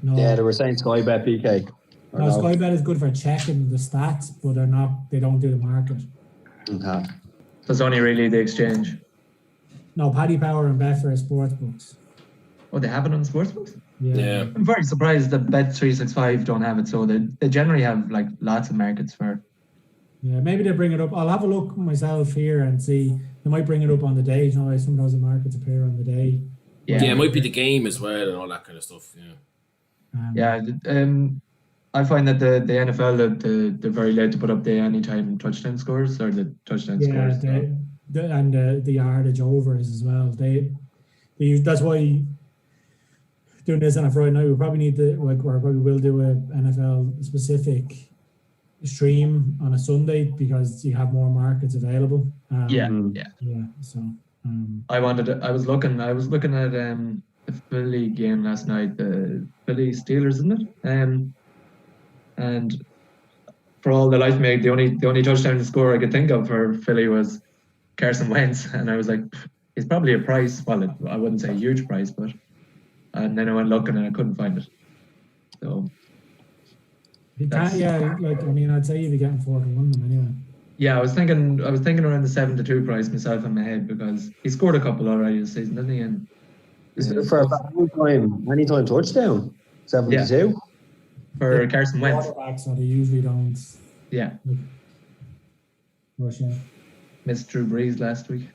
No. Yeah, they were saying Sky Bet, PK. No, Sky Bet is good for checking the stats, but they don't do the market. Okay. So it's only really the exchange. No, Paddy Power and Betfair sportsbooks. Oh, they have it on sportsbooks? Yeah. I'm very surprised that Bet365 don't have it, so they generally have like lots of markets for. Yeah, maybe they bring it up. I'll have a look myself here and see. They might bring it up on the day. Sometimes the markets appear on the day. Yeah, it might be the game as well and all that kind of stuff. Yeah. I find that the NFL they're very late to put up the anytime touchdown scores or the touchdown scores. And the yardage overs as well. They use, that's why doing this on a Friday night, we probably need to probably will do a NFL specific stream on a Sunday because you have more markets available. So I was looking at the Philly game last night, the Philly Steelers, isn't it? And for all the life of me, the only touchdown score I could think of for Philly was Carson Wentz, and I was like, he's probably a price. Well, I wouldn't say a huge price, but and then I went looking and I couldn't find it. So I'd say you'd be getting 4-1 them anyway. Yeah, I was thinking around the 7-2 price myself in my head because he scored a couple already this season, didn't he? And for anytime touchdown, 72 for Carson Wentz. Quarterbacks, so they usually don't. Yeah. Rush in. Missed Drew Brees last week.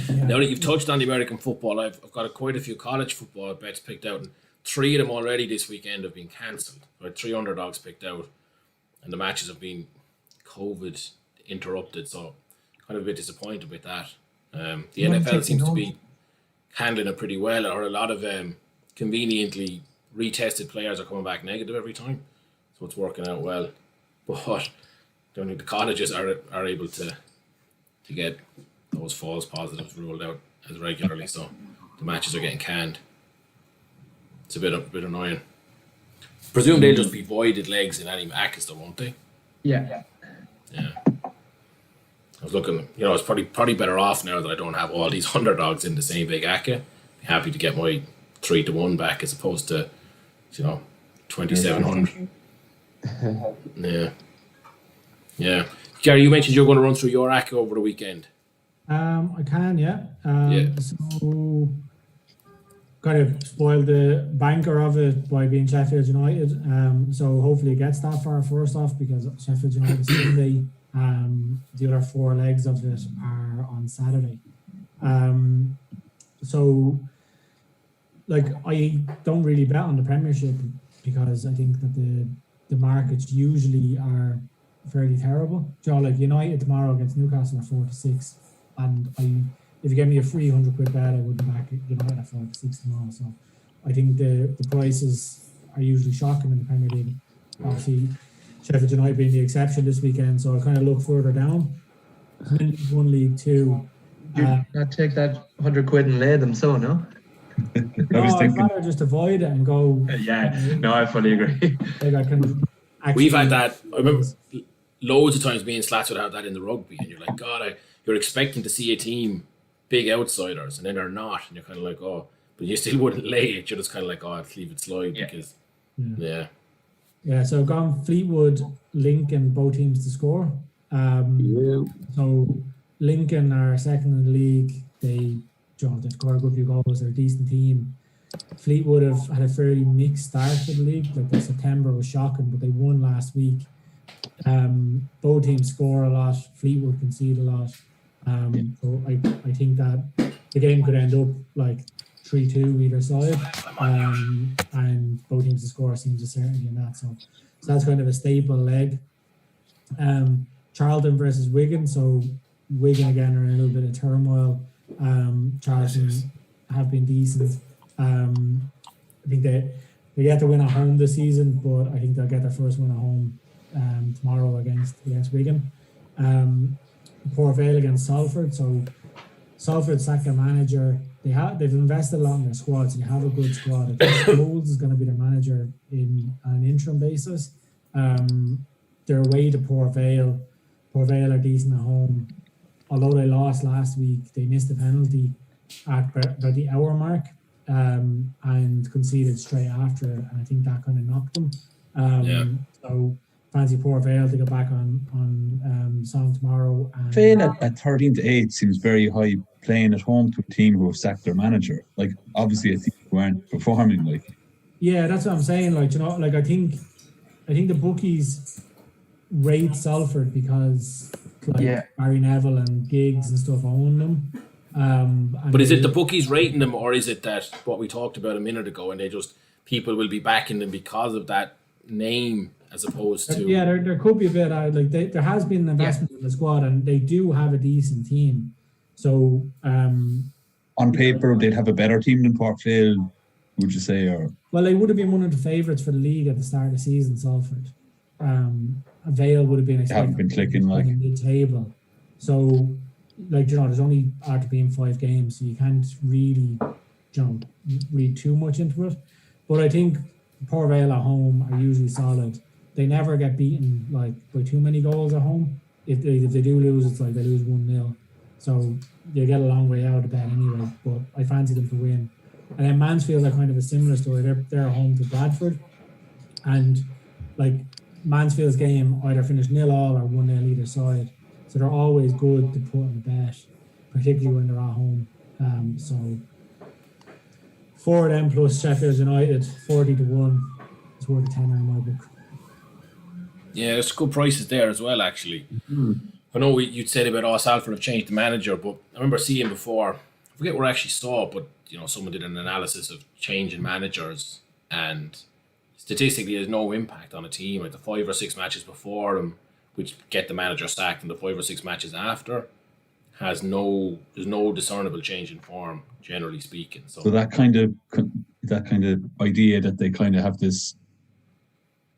Yeah. Now that you've touched on the American football, I've got quite a few college football bets picked out, and 3 of them already this weekend have been cancelled. 3 underdogs picked out, and the matches have been COVID interrupted, so kind of a bit disappointed with that. The NFL seems to be handling it pretty well, or a lot of conveniently retested players are coming back negative every time, so it's working out well. But I don't think the colleges are able to get those false positives ruled out as regularly, so the matches are getting canned. It's a bit annoying. Presume they'll just be voided legs in any matches, though, won't they? Yeah. I was looking, it's probably better off now that I don't have all these underdogs in the same big ACA. Be happy to get my 3-1 back as opposed to, 2,700. Yeah. Gary, you mentioned you're going to run through your ACA over the weekend. I can, yeah. So, kind of spoiled the banker of it by being Sheffield United. So hopefully it gets that far first off because Sheffield United Sunday. The other 4 legs of it are on Saturday. So, I don't really bet on the Premiership because I think that the markets usually are fairly terrible. So like United tomorrow against Newcastle are 4-6, and if you give me a free £100 bet, I wouldn't back United at 4-6 tomorrow. So I think the prices are usually shocking in the Premier League. Obviously, Sheffield United being the exception this weekend, so I kind of look further down. I'm in League One, League Two. You not take that £100 and lay them, so no. I'd rather just avoid it and go. Yeah, no, I fully agree. Like I can. We've had that. I remember loads of times me and Slats would have that in the rugby, and you're like, God, you're expecting to see a team big outsiders, and then they're not, and you're kind of like, oh, but you still wouldn't lay it. You're just kind of like, oh, I'll leave it slide because, Yeah, so I've gone Fleetwood, Lincoln, both teams to score. So Lincoln are second in the league. They've scored a good few goals. They're a decent team. Fleetwood have had a fairly mixed start to the league. Like their September was shocking, but they won last week. Both teams score a lot. Fleetwood concede a lot. So I think that the game could end up like 3-2 either side. And both teams to score seems a certainty in that. So that's kind of a staple leg. Charlton versus Wigan. So Wigan again are in a little bit of turmoil. Charlton have been decent. I think they get to win at home this season, but I think they'll get their first win at home tomorrow against Wigan. Port Vale against Salford. So Salford sacked their manager. They've invested a lot in their squad, so they have a good squad. I think Scholes is going to be their manager on an interim basis. They're away to Port Vale. Port Vale are decent at home. Although they lost last week, they missed a penalty at about the hour mark and conceded straight after it. And I think that kind of knocked them. So fancy Port Vale to go back on song tomorrow. Vale at 13-8 seems very high, playing at home to a team who have sacked their manager. Like obviously a team who aren't performing. Like yeah, that's what I'm saying. Like like I think the bookies rate Salford because Barry Neville and Giggs and stuff own them. But is it the bookies rating them, or is it that what we talked about a minute ago, and people will be backing them because of that name as opposed to there could be a bit there has been an investment in the squad, and they do have a decent team. So on paper they'd have a better team than Port Vale, would you say? Or well, they would have been one of the favourites for the league at the start of the season. Salford. Vale would have been haven't been clicking like mid-table. So there's only after being 5 games, so you can't really read too much into it. But I think Port Vale at home are usually solid. They never get beaten by too many goals at home. If they do lose, it's like they lose 1-0. So they get a long way out of that anyway. But I fancy them to win. And then Mansfield are kind of a similar story. They're at home to Bradford, and Mansfield's game either finished 0-0 or 1-0 either side. So they're always good to put in a bet, particularly when they're at home. So 4 of them plus Sheffield United, 40-1. It's worth a tenner in my book. Yeah, there's good prices there as well, actually. Mm-hmm. I know you'd said about Salford have changed the manager, but I remember seeing before, I forget where I actually saw it, but someone did an analysis of changing managers, and statistically there's no impact on a team. Like the 5 or 6 matches before them, which get the manager sacked, and the 5 or 6 matches after there's no discernible change in form, generally speaking. So that kind of idea that they kind of have this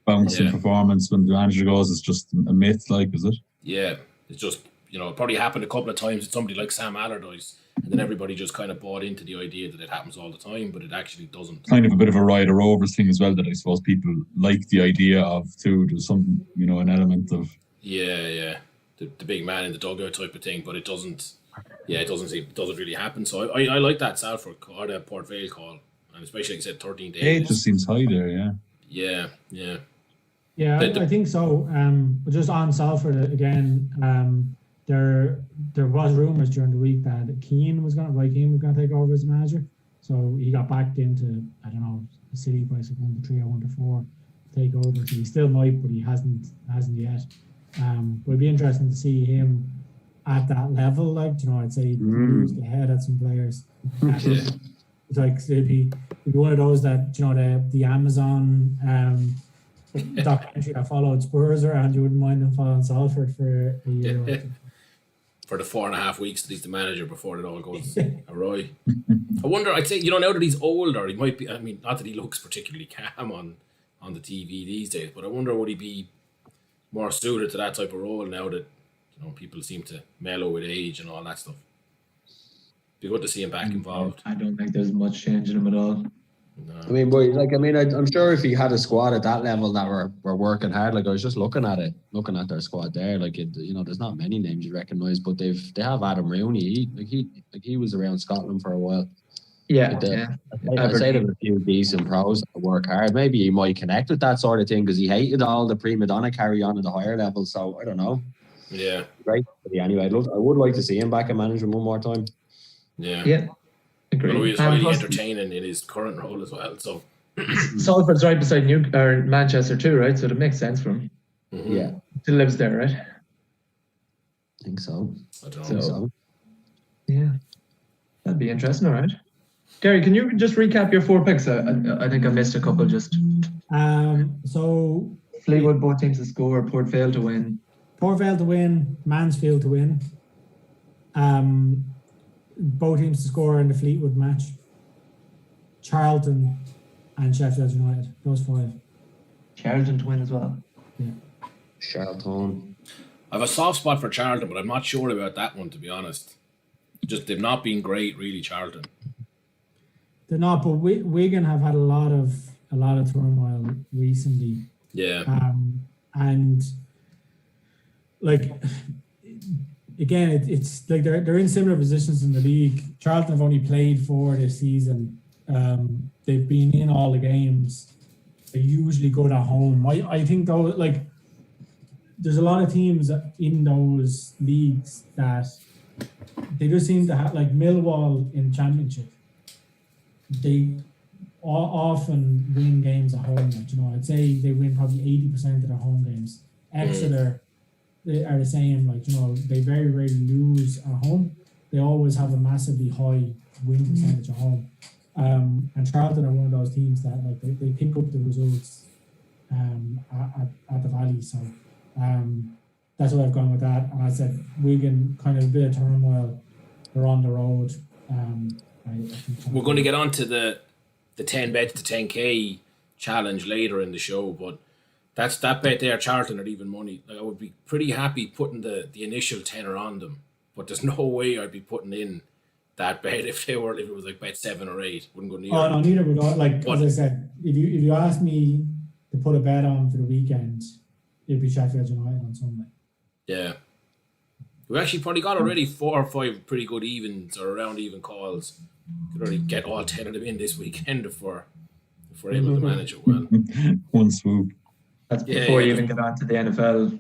bounce in performance when the manager goes is just a myth, is it? Yeah, it's just it probably happened a couple of times with somebody like Sam Allardyce, and then everybody just kind of bought into the idea that it happens all the time, but it actually doesn't. Kind of a bit of a Ryder Rovers thing as well, that I suppose people like the idea of too. There's some an element of the big man in the dugout type of thing, but it doesn't. Yeah, it doesn't really happen. So I like that Salford or the Port Vale call, and especially like I said, 13 days. It just seems high there, Yeah. Yeah, I think so. But just on Salford again, there was rumours during the week that Roy Keane was going to take over as manager. So he got backed into a silly price of 1-3 or 1-4 to take over. So he still might, but he hasn't yet. But it'd be interesting to see him at that level. I'd say he used the head at some players. It's like it'd be be one of those that, you know, the Amazon documentary that followed Spurs around, you wouldn't mind them following Salford for a year or two. For the 4.5 weeks that he's the manager before it all goes awry. I wonder, I'd say, you know, now that he's older, he might be, I mean, not that he looks particularly calm on the TV these days, but I wonder would he be more suited to that type of role now that, you know, people seem to mellow with age and all that stuff. Be good to see him back involved. I don't think there's much change in him at all. No. I mean, boy, like, I mean, I'm sure if he had a squad at that level that were working hard, like I was just looking at their squad there, like you know, there's not many names you recognise, but they have Adam Rooney. He was around Scotland for a while. Yeah, I'd say there's a few decent pros that work hard. Maybe he might connect with that sort of thing because he hated all the prima donna carry on at the higher level. So I don't know. Yeah. Great. Anyway, I would like to see him back in management one more time. Yeah. Yeah. Agreed. Well, he was highly entertaining in his current role as well. So Salford's right beside Manchester too, right? So it makes sense for him. Mm-hmm. Yeah. He lives there, right? I think so. I don't know. So yeah. That'd be interesting, all right. Gary, can you just recap your 4 picks? I think I missed a couple just. So Fleetwood, both teams to score, Port Vale to win. Port Vale to win, Mansfield to win. Both teams to score in the Fleetwood match. Charlton and Sheffield United, those 5. Charlton to win as well. Yeah. Charlton. I have a soft spot for Charlton, but I'm not sure about that one, to be honest. Just they've not been great, really, Charlton. They're not, but Wigan have had a lot of turmoil recently. Yeah. And like again, it's like they're in similar positions in the league. Charlton have only played 4 this season. They've been in all the games. They're usually good at home. I think though, like there's a lot of teams in those leagues that they just seem to have, like Millwall in Championship. They often win games at home. Like, you know, I'd say they win probably 80% of their home games. Exeter they are the same. Like, you know, they very rarely lose at home. They always have a massively high win percentage at home. And Charlton are one of those teams that like they pick up the results at the Valley. So that's what I've gone with that. And I said Wigan, kind of a bit of turmoil. They're on the road. We're going to get on to the 10 bets to 10k challenge later in the show, but that bet there, Charlton are even money. Like, I would be pretty happy putting the initial tenner on them, but there's no way I'd be putting in that bet if it was like bet 7 or 8. Wouldn't go near. Oh no, neither would I. Like, as I said, if you ask me to put a bet on for the weekend, it'd be Sheffield United on Sunday. Yeah. We've actually probably got already 4 or 5 pretty good evens or around even calls. Could already get all 10 of them in this weekend if we're able to manage it well. One swoop. That's before you even get on to the NFL.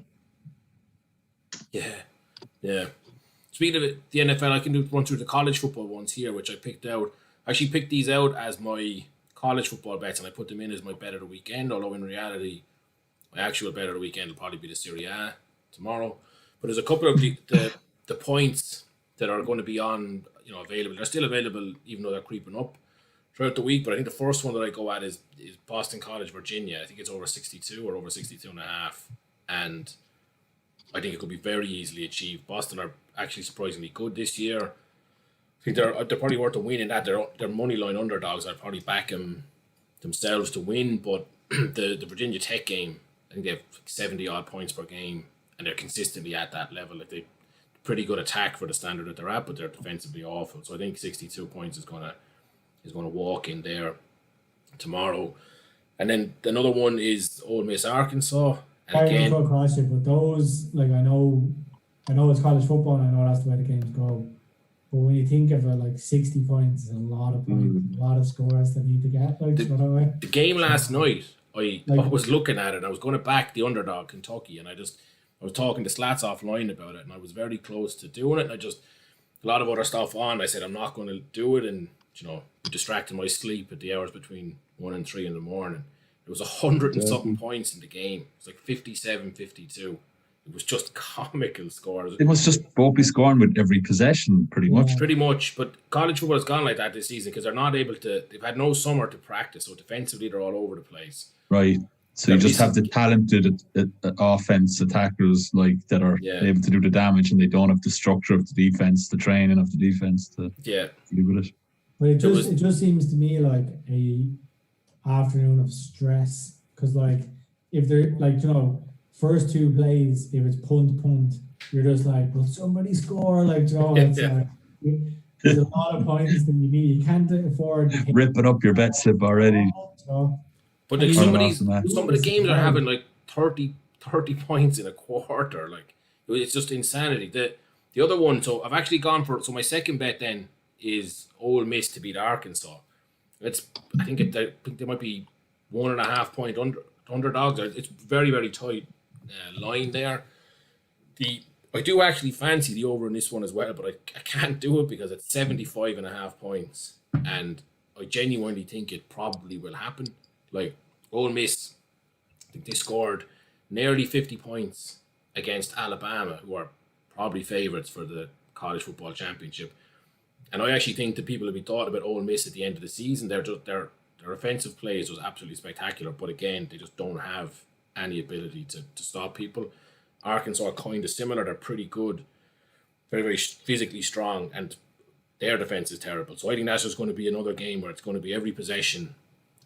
Yeah. Speaking of the NFL, I can run through the college football ones here, which I picked out. I actually picked these out as my college football bets, and I put them in as my bet of the weekend, although in reality, my actual bet of the weekend will probably be the Serie A tomorrow. But there's a couple of the points that are going to be on, you know, available. They're still available, even though they're creeping up throughout the week. But I think the first one that I go at is Boston College, Virginia. I think it's over 62 or over 62.5. And I think it could be very easily achieved. Boston are actually surprisingly good this year. I think they're probably worth a win in that. They're money line underdogs. I'd probably back them themselves to win. But the Virginia Tech game, I think they have 70 odd points per game, and they're consistently at that level. Like, they pretty good attack for the standard that they're at, but they're defensively awful. So I think 62 points is gonna walk in there tomorrow. And then another one is Ole Miss Arkansas. And again, but those, like, I know it's college football and I know that's the way the games go. But when you think of it, like 60 points is a lot of points, a lot of scores that need to get. Like, the game last night, I was looking at it. I was going to back the underdog Kentucky, and I was talking to Slats offline about it, and I was very close to doing it. And a lot of other stuff on. I said I'm not going to do it, and distracting my sleep at the hours between 1 and 3 in the morning. There was 100 and something points in the game. It's like 57-52. It was just comical scores. It was just both be scoring with every possession, pretty much. Pretty much, but college football has gone like that this season because they're not able to. They've had no summer to practice, so defensively they're all over the place. Right. So you just have the talented offense attackers that are able to do the damage, and they don't have the structure of the defense, the training of the defense to do with it. But it just seems to me like a afternoon of stress because if they're first two plays, if it's punt, you're just like, will somebody score? There's a lot of points that you need. You can't afford ripping up your bet slip already. But some of the games are having 30 points in a quarter. It's just insanity. The other one, so I've actually gone for, so my second bet then is Ole Miss to beat Arkansas. I think they might be 1.5 point underdogs. It's very, very tight line there. I do actually fancy the over in this one as well, but I can't do it because it's 75.5 points, and I genuinely think it probably will happen. Ole Miss, I think they scored nearly 50 points against Alabama, who are probably favourites for the college football championship. And I actually think the people will be thought about Ole Miss at the end of the season. Their offensive plays was absolutely spectacular, but again, they just don't have any ability to stop people. Arkansas are kind of similar. They're pretty good, very, very physically strong, and their defense is terrible. So I think that's just going to be another game where it's going to be every possession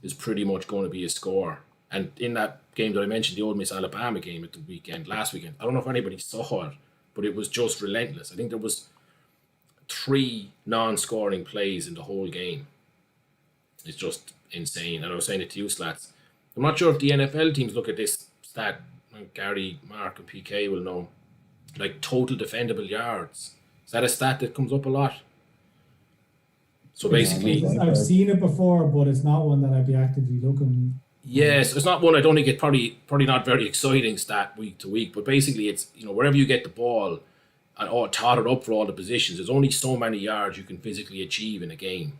is pretty much going to be a score. And in that game that I mentioned, the Ole Miss Alabama game at the last weekend, I don't know if anybody saw it, but it was just relentless. I think there was 3 non-scoring plays in the whole game. It's just insane. And I was saying it to you, Slats. I'm not sure if the NFL teams look at this stat. Gary, Mark, and PK will know. Total defendable yards. Is that a stat that comes up a lot? So basically, I've seen it before, but it's not one that I'd be actively looking. Yes, it's not one. I don't think it's probably not very exciting stat week to week. But basically, it's wherever you get the ball and all totted up for all the positions, there's only so many yards you can physically achieve in a game.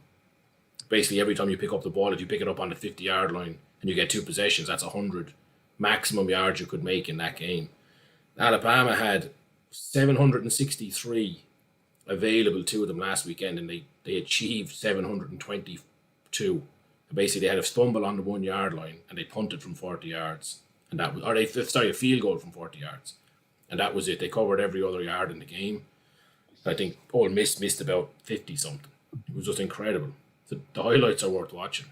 Basically, every time you pick up the ball, if you pick it up on the 50-yard line and you get 2 possessions, that's 100 maximum yards you could make in that game. Alabama had 763 available to them last weekend, and they achieved 722. Basically, they had a fumble on the 1-yard line, and they punted from 40 yards, and that was, a field goal from 40 yards, and that was it. They covered every other yard in the game. I think Ole Miss missed about 50 something. It was just incredible. The highlights are worth watching.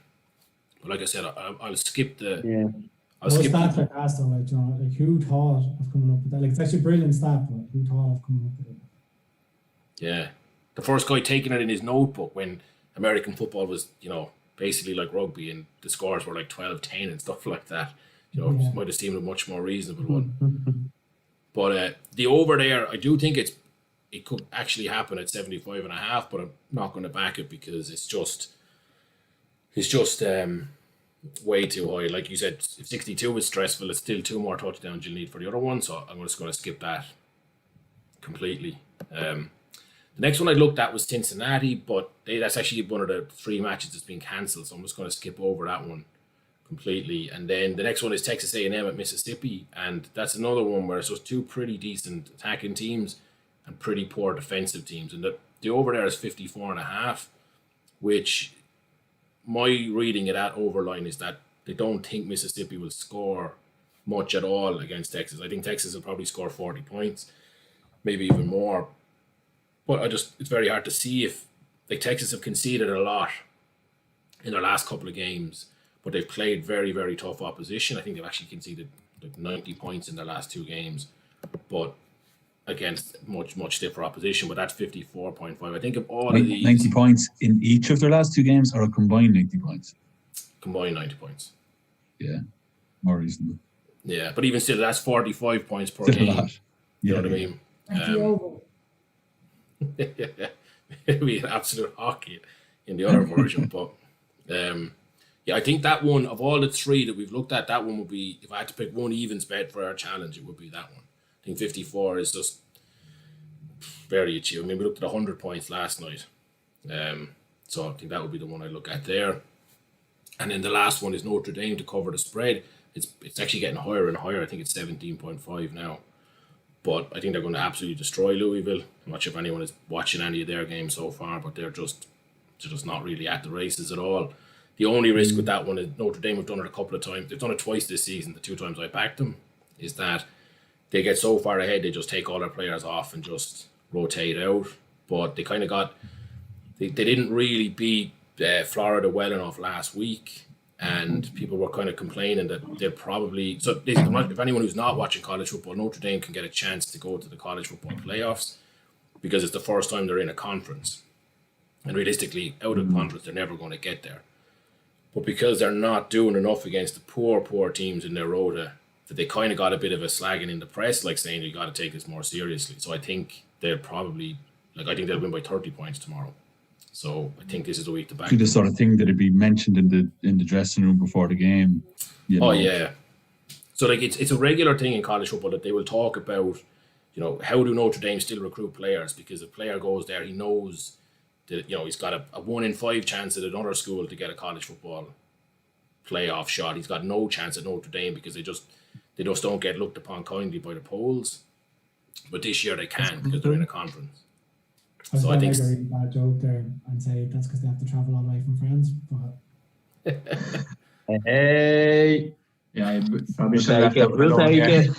But like I said, I'll skip the. Yeah. Stats like that, though, who thought of coming up with that? It's actually a brilliant stat, but who thought of coming up with it? Yeah, the first guy taking it in his notebook when American football was, basically like rugby, and the scores were 12-10 and stuff like that. It might have seemed a much more reasonable one. But the over there, I do think it could actually happen at 75.5, but I'm not going to back it because it's just way too high. Like you said, if 62 is stressful, it's still 2 more touchdowns you'll need for the other one, so I'm just going to skip that completely. The next one I looked at was Cincinnati, but that's actually one of the 3 matches that's been cancelled, so I'm just going to skip over that one completely. And then the next one is Texas A&M at Mississippi, and that's another one where it's just 2 pretty decent attacking teams and pretty poor defensive teams. And the over there is 54.5, which my reading of that overline is that they don't think Mississippi will score much at all against Texas. I think Texas will probably score 40 points, maybe even more. But it's very hard to see if Texas have conceded a lot in their last couple of games, but they've played very, very tough opposition. I think they've actually conceded 90 points in their last 2 games, but against much, much stiffer opposition. But that's 54.5. I think of all of these, 90 points in each of their last 2 games, or a combined 90 points? Combined 90 points. Yeah, more reasonable. Yeah, but even still, that's 45 points per game. You know what I mean? It'll be an absolute hockey in the other version, but I think that one of all the 3 that we've looked at, that one would be, if I had to pick one evens bet for our challenge, it would be that one. I think 54 is just very achievable. I mean, we looked at 100 points last night, so I think that would be the one I look at there. And then the last one is Notre Dame to cover the spread. It's actually getting higher and higher. I think it's 17.5 now. but I think they're going to absolutely destroy Louisville. I'm not sure if anyone is watching any of their games so far, but they're just not really at the races at all. The only risk with that one is Notre Dame have done it a couple of times. They've done it twice this season. The 2 times I backed them is that they get so far ahead they just take all their players off and just rotate out. But they kind of got they didn't really beat Florida well enough last week, and people were kind of complaining that they're probably if anyone who's not watching college football, Notre Dame can get a chance to go to the college football playoffs because it's the first time they're in a conference, and realistically out of conference they're never going to get there. But because they're not doing enough against the poor teams in their rota, that they kind of got a bit of a slagging in the press, like saying you got to take this more seriously. So I think they'll probably, I think they'll win by 30 points tomorrow. So I think this is the week to back. The sort of thing that would be mentioned in the dressing room before the game. Oh yeah. So it's a regular thing in college football that they will talk about. How do Notre Dame still recruit players? Because if a player goes there, he knows that he's got a 1 in 5 chance at another school to get a college football playoff shot. He's got no chance at Notre Dame because they just don't get looked upon kindly by the polls. But this year they can because they're in a conference. So I think make a really bad joke there and say that's because they have to travel all the way from France. But hey, yeah, probably we'll take it.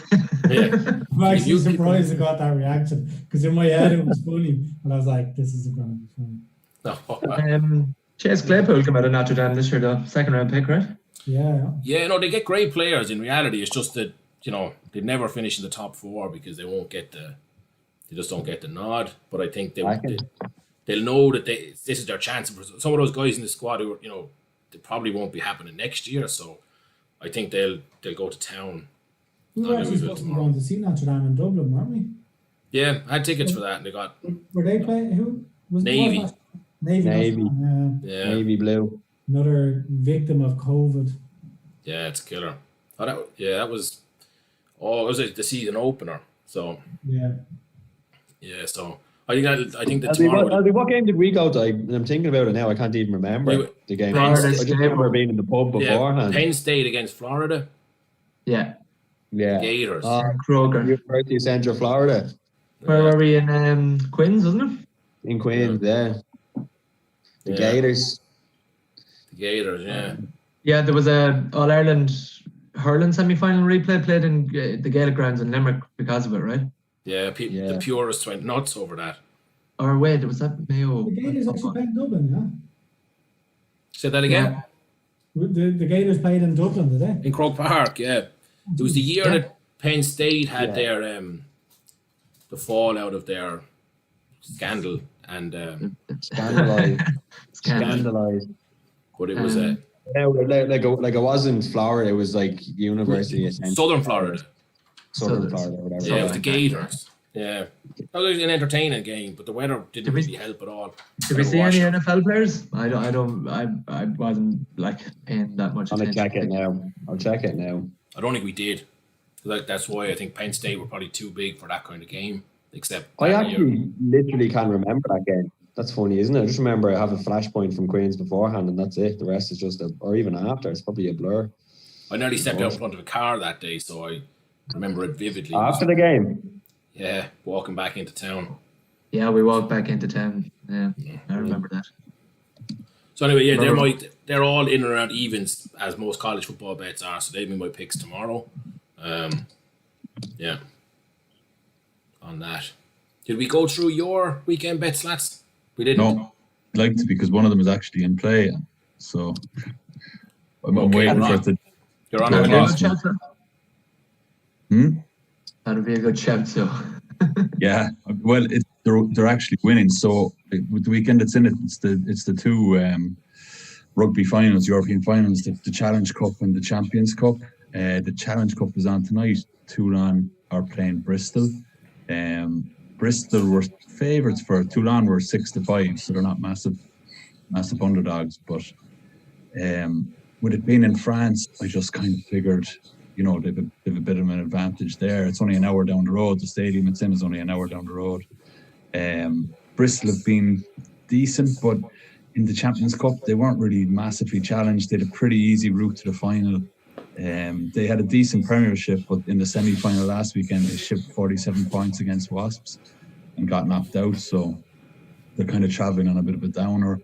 Yeah. I'm actually surprised I got that reaction because in my head it was funny, and I was like, "This is going to be funny." Chase Claypool came out of Notre Dame this year, though. 2nd round pick, right? Yeah. Yeah, no, they get great players. In reality, it's just that they never finish in the top 4 because they just don't get the nod. But I think they'll know that this is their chance. Some of those guys in the squad who they probably won't be happening next year. So I think they'll go to town. We were actually supposed to be going to see Notre Dame in Dublin, weren't we? Yeah, I had tickets for that, and they got. Were they playing? Who was Navy? Navy. Yeah. Navy blue. Another victim of COVID. Yeah, it's a killer. That was. Oh, it was the season opener. So. Yeah, so I think that tomorrow. What game did we go to? I'm thinking about it now. I can't even remember the game. I just remember being in the pub beforehand. Penn State against Florida. Yeah. Gators. Kroger. University of Central Florida. Where were we in Queens, wasn't it? In Queens, yeah. The Gators. The Gators, yeah. Yeah, there was a All Ireland hurling semi-final replay played in the Gaelic grounds in Limerick because of it, right? Yeah, the purists went nuts over that. Or wait, was that Mayo? The Gators actually played in Dublin, yeah. Say that again. Yeah. The Gators played in Dublin, did they? In Croke Park, yeah. It was the year that Penn State had their the fallout of their scandal and scandalized. But it was like it wasn't Florida. It was like University of Southern Florida. Southern Florida, whatever. Yeah, it was the Gators. Yeah, that was an entertaining game, but the weather didn't really help at all. Did we see any NFL players? I wasn't paying that much attention. I'll check it now. I don't think we did. That's why I think Penn State were probably too big for that kind of game. Except I actually literally can't remember that game. That's funny, isn't it? I just remember I have a flashpoint from Queens beforehand, and that's it. The rest is just or even after, it's probably a blur. I nearly stepped out in front of a car that day, so I remember it vividly. After the game? Yeah, walking back into town. Yeah, we walked back into town. Yeah. I remember that. So anyway, they're all in and around evens, as most college football bets are. So they'll be my picks tomorrow. On that. Did we go through your weekend bets, lads? We didn't. No, I'd like to because one of them is actually in play. So I'm waiting for it to. You're on a good chance. That'll be a good chance, so. Yeah, well, they're actually winning. So with the weekend it's in it, it's the two rugby finals, European finals, the Challenge Cup and the Champions Cup. The Challenge Cup is on tonight. Toulon are playing Bristol. Bristol were favourites for Toulon were 6-5, so they're not massive underdogs. But with it being in France, I just kind of figured, they've a bit of an advantage there. It's only an hour down the road. The stadium it's in is only an hour down the road. Bristol have been decent, but in the Champions Cup they weren't really massively challenged. They had a pretty easy route to the final. They had a decent Premiership, but in the semi-final last weekend, they shipped 47 points against Wasps and got knocked out. So they're kind of traveling on a bit of a downer.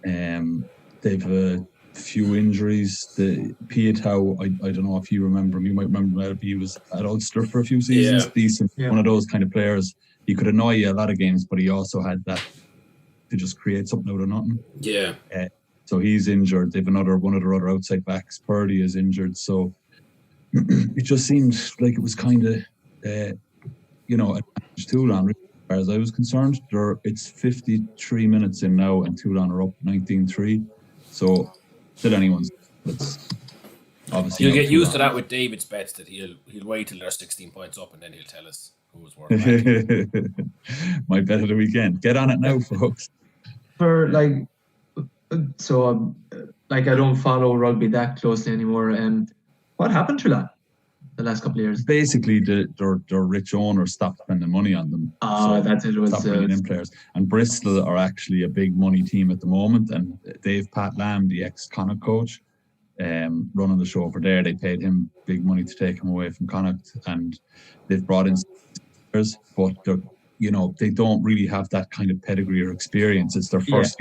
They've a few injuries. The Pietau, I don't know if you remember him. You might remember him. He was at Ulster for a few seasons. Yeah. Decent. Yeah. One of those kind of players. He could annoy you a lot of games, but he also had that to just create something out of nothing. Yeah. So he's injured. They've one of their other outside backs, Purdy, is injured. So it just seemed like it was kind of, a Toulon, as far as I was concerned. It's 53 minutes in now, and Toulon are up 19-3. So still anyone's. It's obviously you'll get used to that with David's bets, that he'll wait till they're 16 points up and then he'll tell us who was worth. My bet of the weekend. Get on it now, folks. For I don't follow rugby that closely anymore. What happened to that the last couple of years? Basically, their rich owners stopped spending money on them. That's it. Stopped bringing in players. And Bristol are actually a big money team at the moment. And they've Pat Lamb, the ex-Connacht coach, running the show over there. They paid him big money to take him away from Connacht, and they've brought in players, but they don't really have that kind of pedigree or experience. It's their first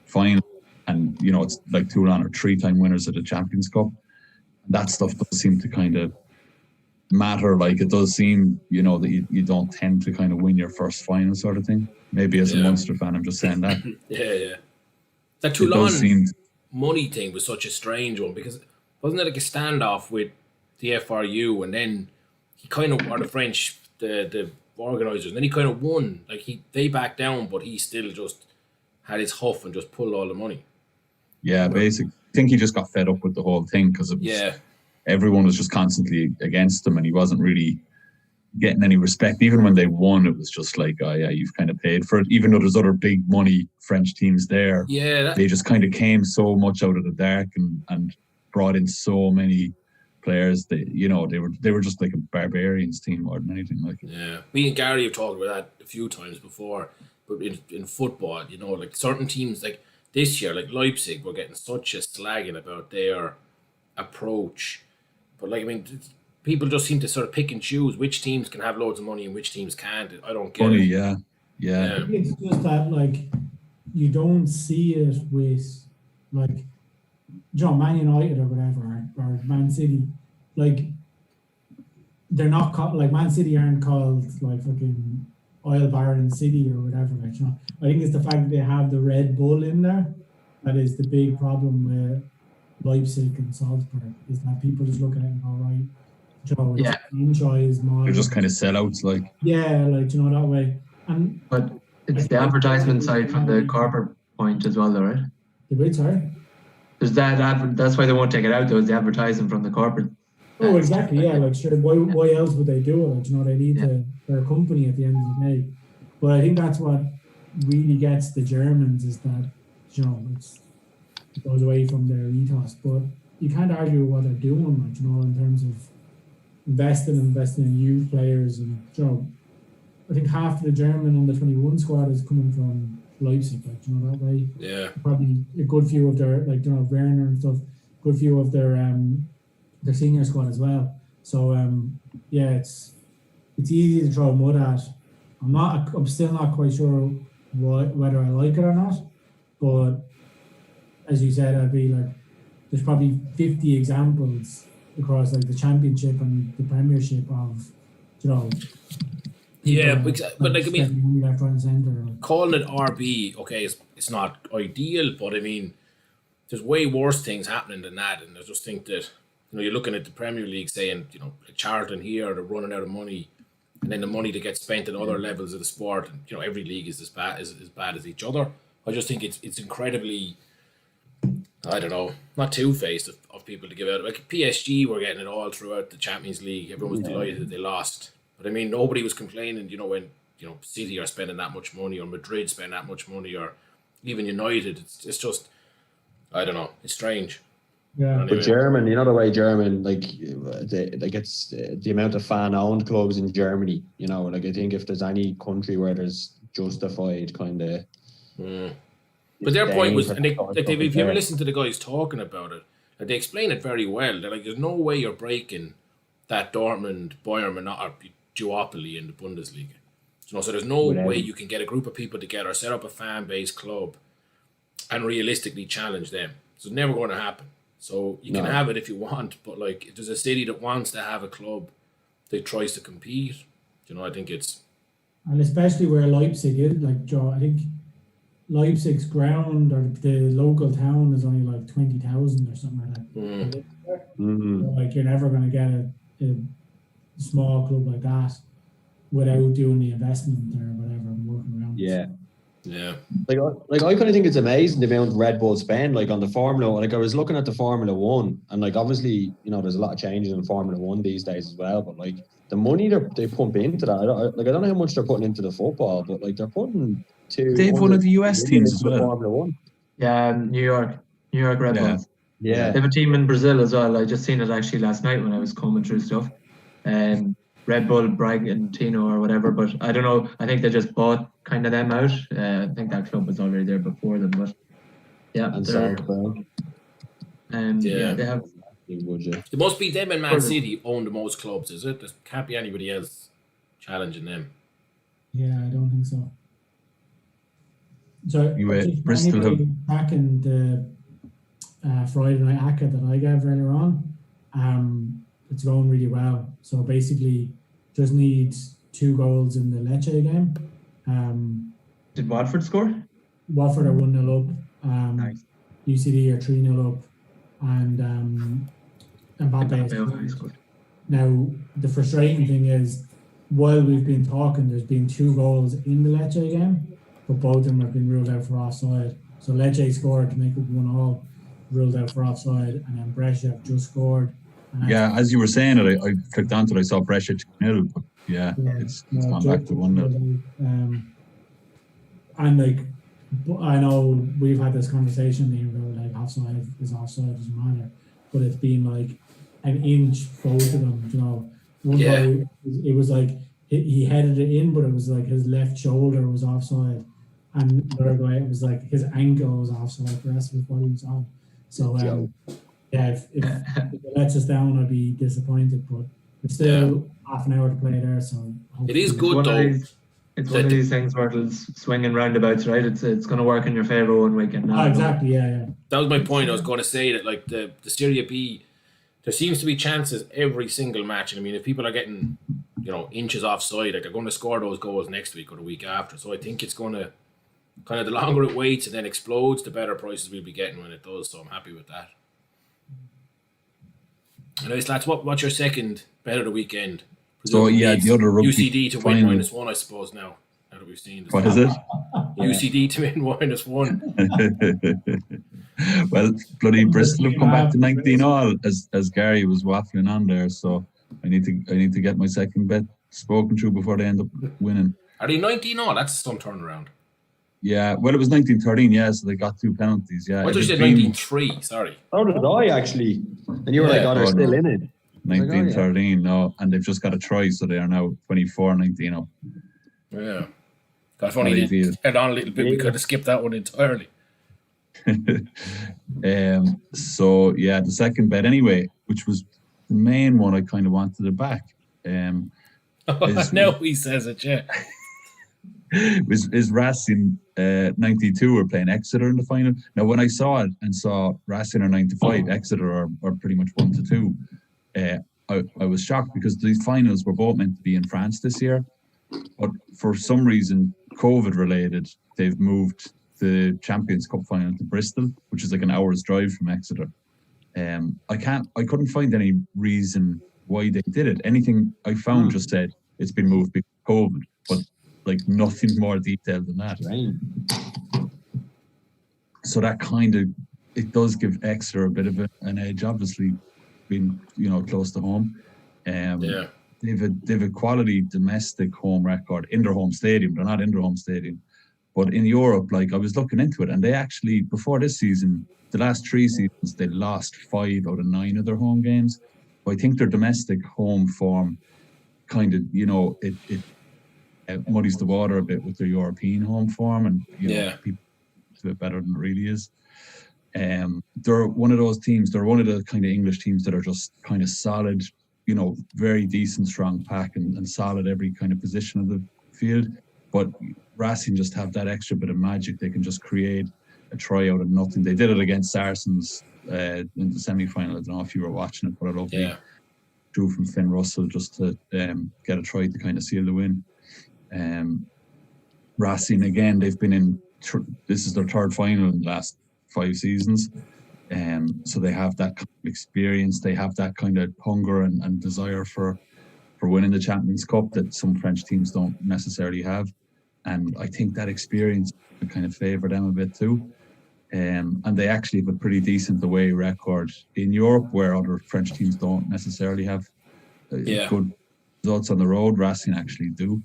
final, and it's like Toulon are 3-time winners of the Champions Cup. That stuff does seem to kind of matter. Like, it does seem, that you don't tend to kind of win your first final sort of thing. Maybe as a Munster fan, I'm just saying that. Yeah. That Toulon money thing was such a strange one, because wasn't it like a standoff with the FRU, and then he kind of, or the French, the organisers, and then he kind of won. Like, they backed down, but he still just had his huff and just pulled all the money. Yeah, basically. I think he just got fed up with the whole thing, because everyone was just constantly against him, and he wasn't really getting any respect. Even when they won, it was just like, oh yeah, you've kind of paid for it. Even though there's other big money French teams there, they just kind of came so much out of the dark and brought in so many players. They were just like a barbarians team more than anything. Like, me and Gary have talked about that a few times before. But in football, like certain teams, like this year, like Leipzig, were getting such a slagging about their approach. But people just seem to sort of pick and choose which teams can have loads of money and which teams can't. I don't get it. Yeah. I think it's just that, you don't see it with, Man United or whatever, or Man City. They're not called, Man City aren't called, fucking Oil Baron City or whatever. I think it's the fact that they have the Red Bull in there that is the big problem with Leipzig and Salzburg, is that people just look at it and go, right, franchise model. They're just kind of sellouts, that way. But it's the advertisement side from the corporate point as well, though, right? The bit, sorry? There's that's why they won't take it out, though, is the advertising from the corporate. Oh, exactly, yeah. Sure, why else would they do it? They need their company at the end of the day. But I think that's what really gets the Germans, is that, it goes away from their ethos. But you can't argue what they're doing, in terms of investing in youth players. And, I think half of the German under-21 squad is coming from Leipzig, that way. Yeah. Probably a good few of their, Werner and stuff, good few of their senior squad as well. So, it's easy to throw mud at. I'm still not quite sure whether I like it or not, but as you said, I'd be there's probably 50 examples across the Championship and the Premiership of, but left, right, and centre. Calling it RB, okay, it's not ideal, but there's way worse things happening than that, and I just think that you're looking at the Premier League saying, Charlton here, they're running out of money, and then the money that gets spent in other levels of the sport, and every league is as bad as each other. I just think it's incredibly, I don't know, not two-faced of people to give out. PSG were getting it all throughout the Champions League. Everyone was delighted that they lost. But nobody was complaining, when City are spending that much money, or Madrid spend that much money, or even United. It's just, I don't know, it's strange. Yeah. But German, the way German, it's the amount of fan-owned clubs in Germany, I think if there's any country where there's justified kind of... But their point was, and if you ever listen to the guys talking about it, And they explain it very well. They're like, there's no way you're breaking that Dortmund Bayern duopoly in the Bundesliga. So there's no way you can get a group of people together, set up a fan base club, and realistically challenge them. It's never going to happen. So you can have it if you want, but like if there's a city that wants to have a club that tries to compete, I think it's. And especially where Leipzig is, like Joe, I think Leipzig's ground or the local town is only like 20,000 or something like that. So like you're never going to get a small club like that without doing the investment or whatever and working around. Yeah. Yeah. Like I kind of think it's amazing the amount Red Bull spend like on the Formula. Like I was looking at the Formula One, and like obviously there's a lot of changes in Formula One these days as well. But like the money they pump into that, I don't know how much they're putting into the football, but like they're putting to. They have one of the US teams as well. Formula One. Yeah, New York Red Bulls. Yeah. They have a team in Brazil as well. I just seen it actually last night when I was combing through stuff. Red Bull Bragantino or whatever, but I don't know. I think they just bought kind of them out. I think that club was already there before them, but yeah, And they have. It must be them and Man City own the most clubs, is it? There can't be anybody else challenging them. Yeah, I don't think so. So Bristol have back in the Friday night ACCA that I gave earlier on. It's going really well. So basically, just need 2 goals in the Lecce game. Did Watford score? Watford are 1-0 up. Nice. UCD are 3-0 up, and Mbappe scored. Now the frustrating thing is, while we've been talking, there's been 2 goals in the Lecce game, but both of them have been ruled out for offside. So Lecce scored to make it 1-1, ruled out for offside, and then Brescia have just scored. Yeah, as you were saying it, I clicked onto it. I saw Brescia 2-0, but it's gone back to 1-0. And like, I know we've had this conversation about like offside, doesn't matter, but it's been like an inch both of them. One guy, it was like he headed it in, but it was like his left shoulder was offside, and the other guy, it was like his ankle was offside. The rest of his body was on. So. If it lets us down, I'd be disappointed, but it's still half an hour to play there, so it is good though. It's one of these things where it'll swing in roundabouts, right? It's going to work in your favour one weekend. Exactly, yeah. That was my point. I was going to say that like the Serie B, there seems to be chances every single match. And I mean, if people are getting inches offside, like they're going to score those goals next week or the week after. So I think it's going to kind of, the longer it waits and then explodes, the better prices we'll be getting when it does. So I'm happy with that. Anyways, lads, what's your second bet of the weekend? Presumably the other rugby UCD to win -1, I suppose. Now that we've seen this. What is it? UCD to win -1. Well, bloody Bristol have come back to 19-all as Gary was waffling on there. So I need to get my second bet spoken through before they end up winning. Are they 19-all? That's some turnaround. Yeah, well, it was 19-13, so they got 2 penalties, yeah. I thought you said 19-3, sorry. How did I actually? And you were like, they're still in it. 19-13, no, and they've just got a try, so they are now 24-19. Yeah. God, if only they head on a little bit, we could have skipped that one entirely. So, the second bet anyway, which was the main one I kind of wanted it back. Now he says it, yeah. is Racing 92 are playing Exeter in the final. Now, when I saw it and saw Racing are 9-5, Exeter are pretty much 1-2, I was shocked because these finals were both meant to be in France this year, but for some reason, COVID related, they've moved the Champions Cup final to Bristol, which is like an hour's drive from Exeter. I couldn't find any reason why they did it. Anything I found just said it's been moved because of COVID, but like nothing more detailed than that. Right. So that kind of, it does give Exeter a bit of an edge, obviously being close to home. They've a quality domestic home record in their home stadium. They're not in their home stadium, but in Europe, like I was looking into it, and they actually before this season, the last 3 seasons, they lost 5 out of 9 of their home games. But I think their domestic home form kind of it muddies the water a bit with their European home form, and people do it better than it really is. They're one of those teams. They're one of the kind of English teams that are just kind of solid, very decent, strong pack and solid every kind of position of the field. But Racing just have that extra bit of magic. They can just create a try out of nothing. They did it against Saracens in the semi-final. I don't know if you were watching it, but I love drew from Finn Russell just to get a try to kind of seal the win. Racing, again, they've been in, this is their third final in the last 5 seasons. So they have that kind of experience. They have that kind of hunger and desire for winning the Champions Cup that some French teams don't necessarily have. And I think that experience would kind of favour them a bit too. And they actually have a pretty decent away record in Europe, where other French teams don't necessarily have good results on the road. Racing actually do.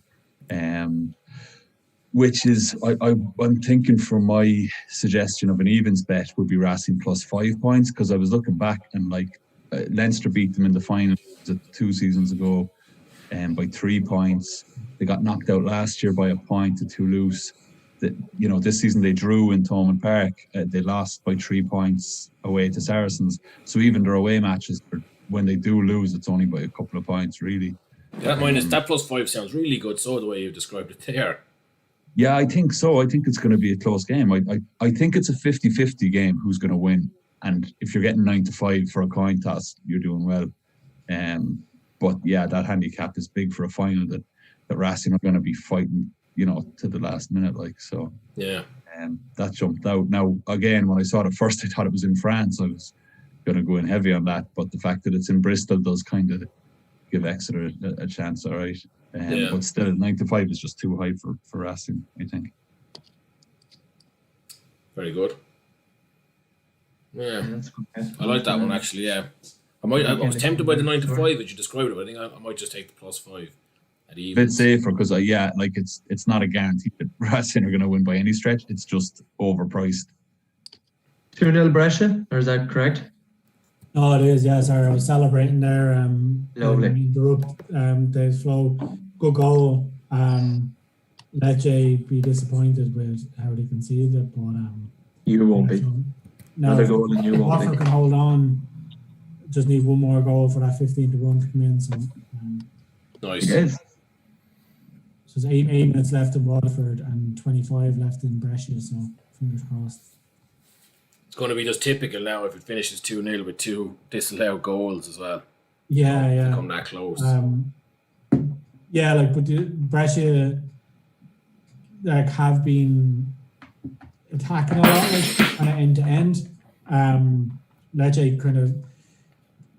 Which is, I'm thinking for my suggestion of an evens bet would be Racing plus 5 points, because I was looking back and Leinster beat them in the final 2 seasons ago by 3 points. They got knocked out last year by a point to Toulouse. This season they drew in Thomond Park. They lost by 3 points away to Saracens. So even their away matches, when they do lose, it's only by a couple of points, really. That plus 5 sounds really good. So the way you described it there. Yeah, I think so. I think it's going to be a close game. I think it's a 50-50 game who's going to win. And if you're getting 9-5 for a coin toss, you're doing well. But yeah, that handicap is big for a final that Racing are going to be fighting, to the last minute. So. Yeah. That jumped out. Now, again, when I saw it first, I thought it was in France. I was going to go in heavy on that. But the fact that it's in Bristol does kind of give Exeter a chance, all right. But still, 9-5 is just too high for Racing, I think. Very good. Yeah, I like that one actually. Yeah, I was tempted by the 9-5 as you described it. But I think I might just take the plus 5 at even. A bit safer because it's not a guarantee that Racing are going to win by any stretch. It's just overpriced. 2-0 Brescia, or is that correct? Oh, it is. Yeah, sorry, I was celebrating there. Lovely. Dave's flow. Good goal. Lecce be disappointed with how they conceded it, but you won't be. Another goal and you won't Watford be. can hold on. Just need one more goal for that 15-1 to come in. So nice. Yes. So there's 8 minutes left in Watford and 25 left in Brescia. So fingers crossed. It's going to be just typical now if it finishes 2-0 with 2 disallowed goals as well. Yeah. Come that close. But Brescia have been attacking a lot, kind of end to end. Lecce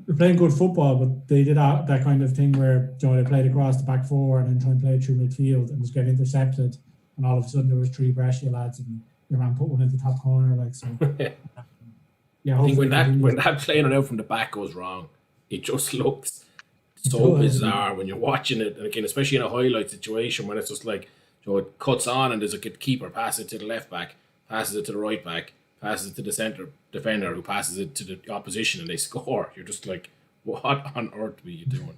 they're playing good football, but they did that kind of thing where they played across the back four and then try and play it through midfield and just get intercepted, and all of a sudden there was 3 Brescia lads and your man put one in the top corner so. I think when that playing it out from the back goes wrong, it just looks so bizarre when you're watching it, and again, especially in a highlight situation when it's just it cuts on and there's a keeper passes it to the left back, passes it to the right back, passes it to the centre defender who passes it to the opposition and they score. You're just like, what on earth were you doing?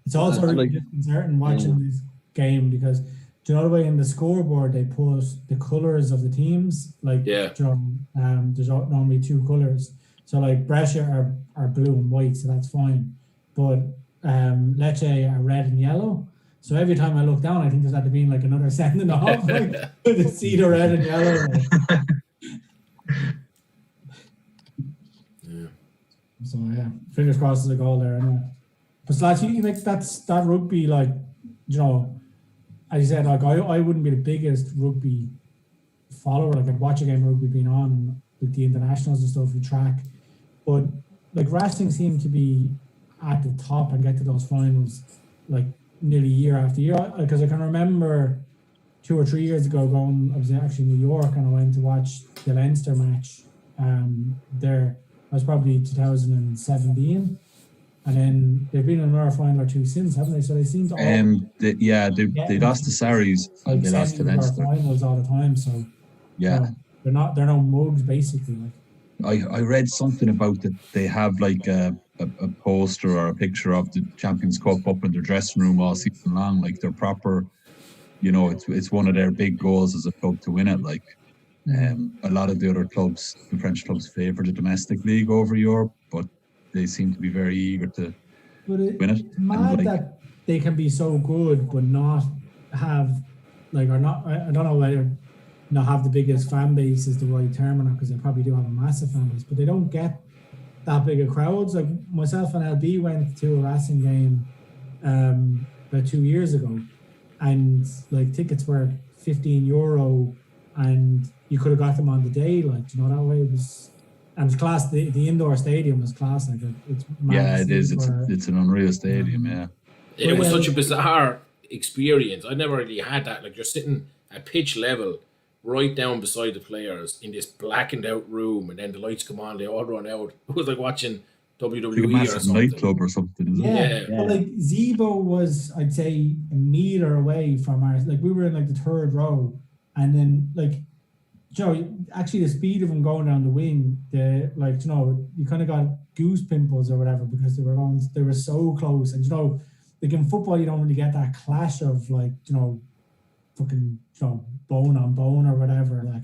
It's also really disconcerting watching this game because do you know the way in the scoreboard they put the colours of the teams? There's normally 2 colours. So Brescia are blue and white, so that's fine. But Lecce are red and yellow. So every time I look down, I think there's had to be another sending off to see the red and yellow. So fingers crossed there's a goal there. Anyway. But lads, you make that rugby as you said, I wouldn't be the biggest rugby follower. I'd watch a game of rugby being on with the internationals and stuff we track. But Racing seem to be at the top and get to those finals nearly year after year. Because I can remember 2 or 3 years ago I was actually in New York and I went to watch the Leinster match there. It was probably 2017. And then they've been in another final or 2 since, haven't they? So they seem to all they lost to Saris and they lost to Leinster. Finals all the time, so they're no mugs basically. I read something about that they have a poster or a picture of the Champions Cup up in their dressing room all season long. They're proper, it's one of their big goals as a club to win it. A lot of the other clubs, the French clubs, favour the domestic league over Europe, but they seem to be very eager to win it. It's mad that they can be so good, but not have or not. I don't know whether not have the biggest fan base is the right term or not, because they probably do have a massive fan base, but they don't get that big of crowds. Like myself and LB went to a Racing game about 2 years ago, and like tickets were €15, and you could have got them on the day, that way. It was, and it's class. The indoor stadium is class. Like it's it is. It's an unreal stadium. Yeah. It was such a bizarre experience. I never really had that. Like you're sitting at pitch level, right down beside the players in this blackened out room, and then the lights come on, they all run out. It was like watching WWE like or something. Nightclub or something. Isn't it? But like Zebo was, I'd say, a meter away from ours. Like we were in like the third row, and then like actually the speed of them going down the wing, you kind of got goose pimples or whatever, because they were so close. And like in football, you don't really get that clash of fucking bone on bone or whatever. Like,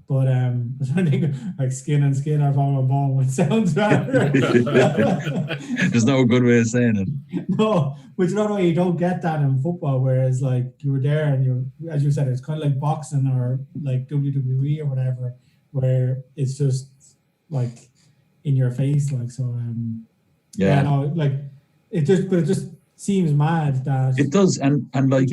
but I was trying to think like skin and skin or bone on bone, which sounds better. There's no good way of saying it. No, but you don't get that in football. Whereas like you were there and as you said, it's kind of like boxing or like WWE or whatever, where it's just like in your face, like so. It just seems mad that it does, and like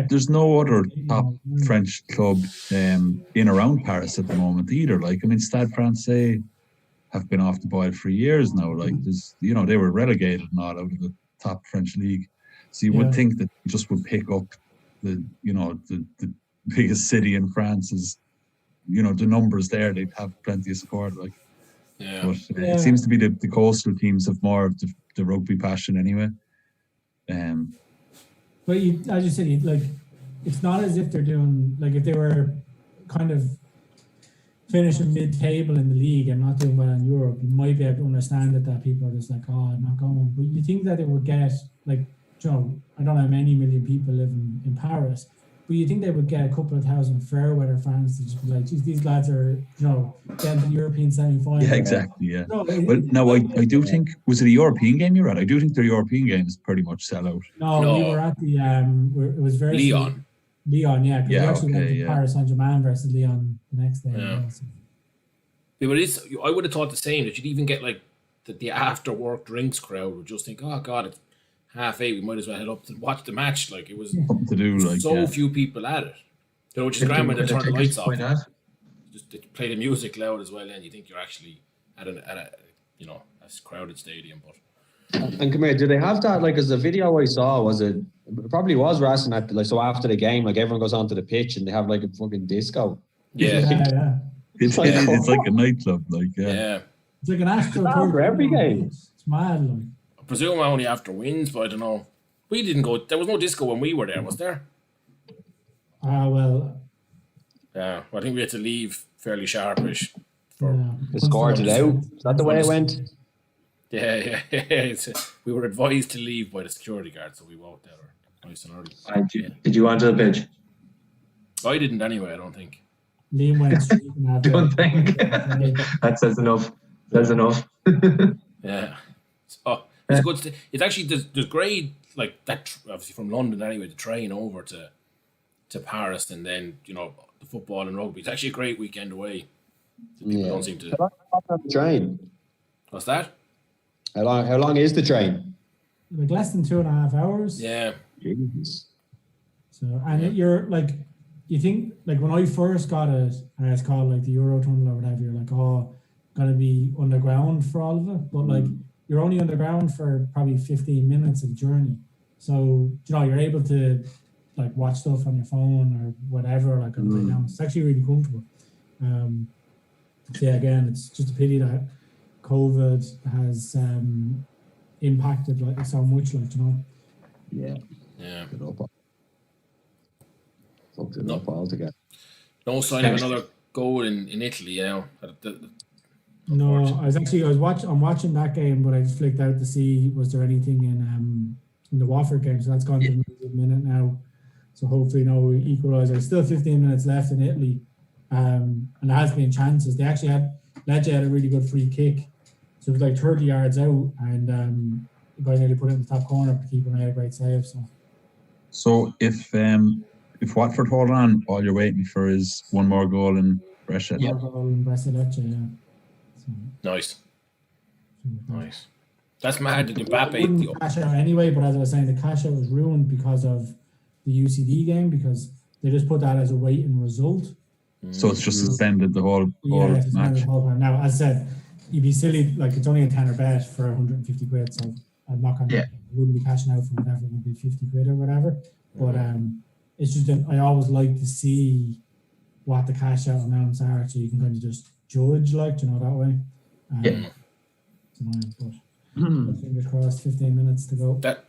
there's no other top French club in around Paris at the moment either. Like I mean, Stade Francais have been off the boil for years now. Like there's they were relegated and all out of the top French league, so you would think that they just would pick up the biggest city in France is the numbers there. They'd have plenty of support. Like, but it seems to be the coastal teams have more of the rugby passion anyway. But as you said, it's not as if they're doing like if they were kind of finishing mid-table in the league and not doing well in Europe, you might be able to understand that people are just like, I'm not going. But you think that they would get I don't know how many million people live in Paris, but you think they would get a couple of thousand fair weather fans to just be like, geez, these lads are getting to the European semi-final. Yeah, exactly. Yeah. I do think, was it a European game you're at? I do think the European games pretty much sell out. No, we were at the it was very Lyon, yeah, because we actually went to Paris Saint-Germain versus Lyon the next day. Yeah. But I would have thought the same, that you'd even get like the after work drinks crowd would just think, oh God, it's 8:30, we might as well head up to watch the match. Like it was something to do. Few people at it. Which is grand when they turn the lights off. Just they play the music loud as well, and you think you're actually at a crowded stadium. But and come here, do they have that? Like, as the video I saw, it probably was Racing at so after the game, like everyone goes onto the pitch and they have like a fucking disco. Yeah. It's like a nightclub, It's like an Astro tour for every game. It's mad, like. I presume only after wins, but I don't know. We didn't go. There was no disco when we were there, was there? Well. Yeah, I think we had to leave fairly sharpish. They scored it out. Is that the way it went? Yeah. We were advised to leave by the security guard, so we walked out nice and early. Did you want to the pitch? I didn't anyway, I don't think. Liam went straight. Don't think. That says enough. Yeah. So, it's good. It's actually there's great like that. Obviously from London anyway, the train over to Paris, and then the football and rugby. It's actually a great weekend away. People don't seem to. How long is the train? What's that? How long is the train? Like less than 2.5 hours. Yeah. Jesus. So you're like, you think like when I first got it, and it's called like the Eurotunnel or whatever, you're like, gonna be underground for all of it, but like. You're only underground for probably 15 minutes of journey. So, you're able to like watch stuff on your phone or whatever, like on the way down. It's actually really comfortable. Again, it's just a pity that COVID has impacted like so much, like, Yeah. Fucked it up altogether. No sign of another goal in Italy, No, I'm watching that game, but I just flicked out to see was there anything in the Watford game. So that's gone to the minute now. So hopefully no equaliser. Still 15 minutes left in Italy. and there has been chances. They actually had Lecce had a really good free kick, so it was like 30 yards out, and the guy nearly put it in the top corner, but keeper made a great save. So if Watford hold on, all you're waiting for is one more goal in Brescia. Yeah, Lecce, yeah. Nice. That's mad. Did Mbappe wouldn't cash out anyway, but as I was saying, the cash out was ruined because of the UCD game, because they just put that as a waiting result. So it's just suspended the whole match. The whole time. Now, as I said, you'd be silly, like it's only a tenner bet for 150 quid, so I'm not gonna wouldn't be cashing out for whatever would be 50 quid or whatever. But it's just that I always like to see what the cash out amounts are, so you can kind of just judge, like, that way. It's annoying, but fingers crossed. 15 minutes to go. That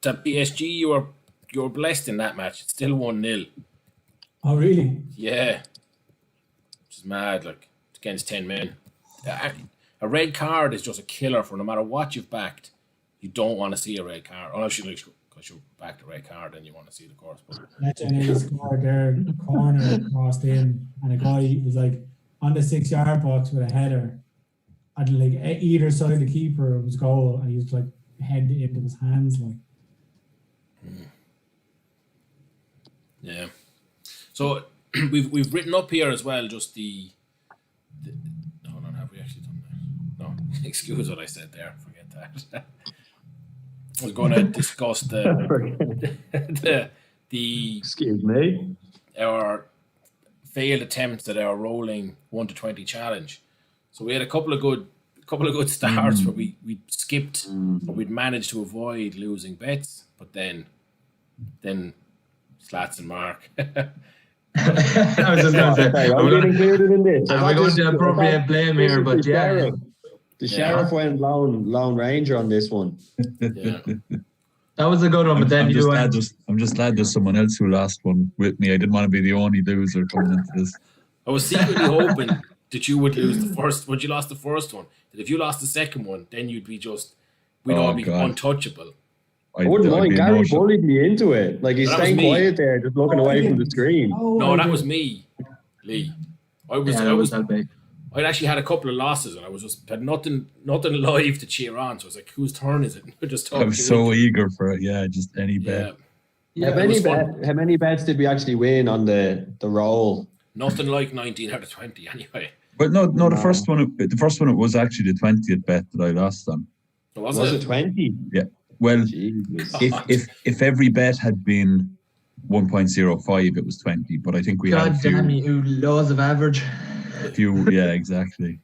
PSG, you were blessed in that match. It's still 1-0. Oh really? Yeah, which is mad. Like, against 10 men, a red card is just a killer for no matter what you've backed. You don't want to see a red card unless because you backed a red card and you want to see the course. Lecce scored there, corner crossed in, and a guy was like on the 6-yard box with a header. And like either side of the keeper was goal, and he was like head into his hands, like. Yeah. So we've written up here as well. Just the hold on, have we actually done that? No, excuse what I said there. Forget that. I was going to discuss the excuse me, our failed attempts at our rolling 1 to 20 challenge. So we had a couple of good starts where we skipped, but we'd managed to avoid losing bets. But then Slats and Mark. I was just going to say, I'm getting included in this. We're going to appropriate blame here, but yeah. The Sheriff went Lone Ranger on this one. Yeah. That was a good one, but then I'm just glad there's someone else who lost one with me. I didn't want to be the only loser coming into this. I was secretly hoping that you would lose the first when you lost the first one. That if you lost the second one, then you'd be we'd all be untouchable. I wouldn't mind. Gary bullied me into it. Like, he's staying quiet there, just looking away from the screen. No, that was me, Lee. I'd actually had a couple of losses, and I had nothing live to cheer on. So I was like, "Whose turn is it?" I was so eager for it. Yeah, just any bet. Yeah, how many bets did we actually win on the roll? Nothing like 19 out of 20, anyway. But no. The first one it was actually the 20th bet that I lost on. Was it 20? Yeah. Well, if every bet had been 1.05, it was 20. But I think we had a few. God damn you, laws of average. Yeah, exactly.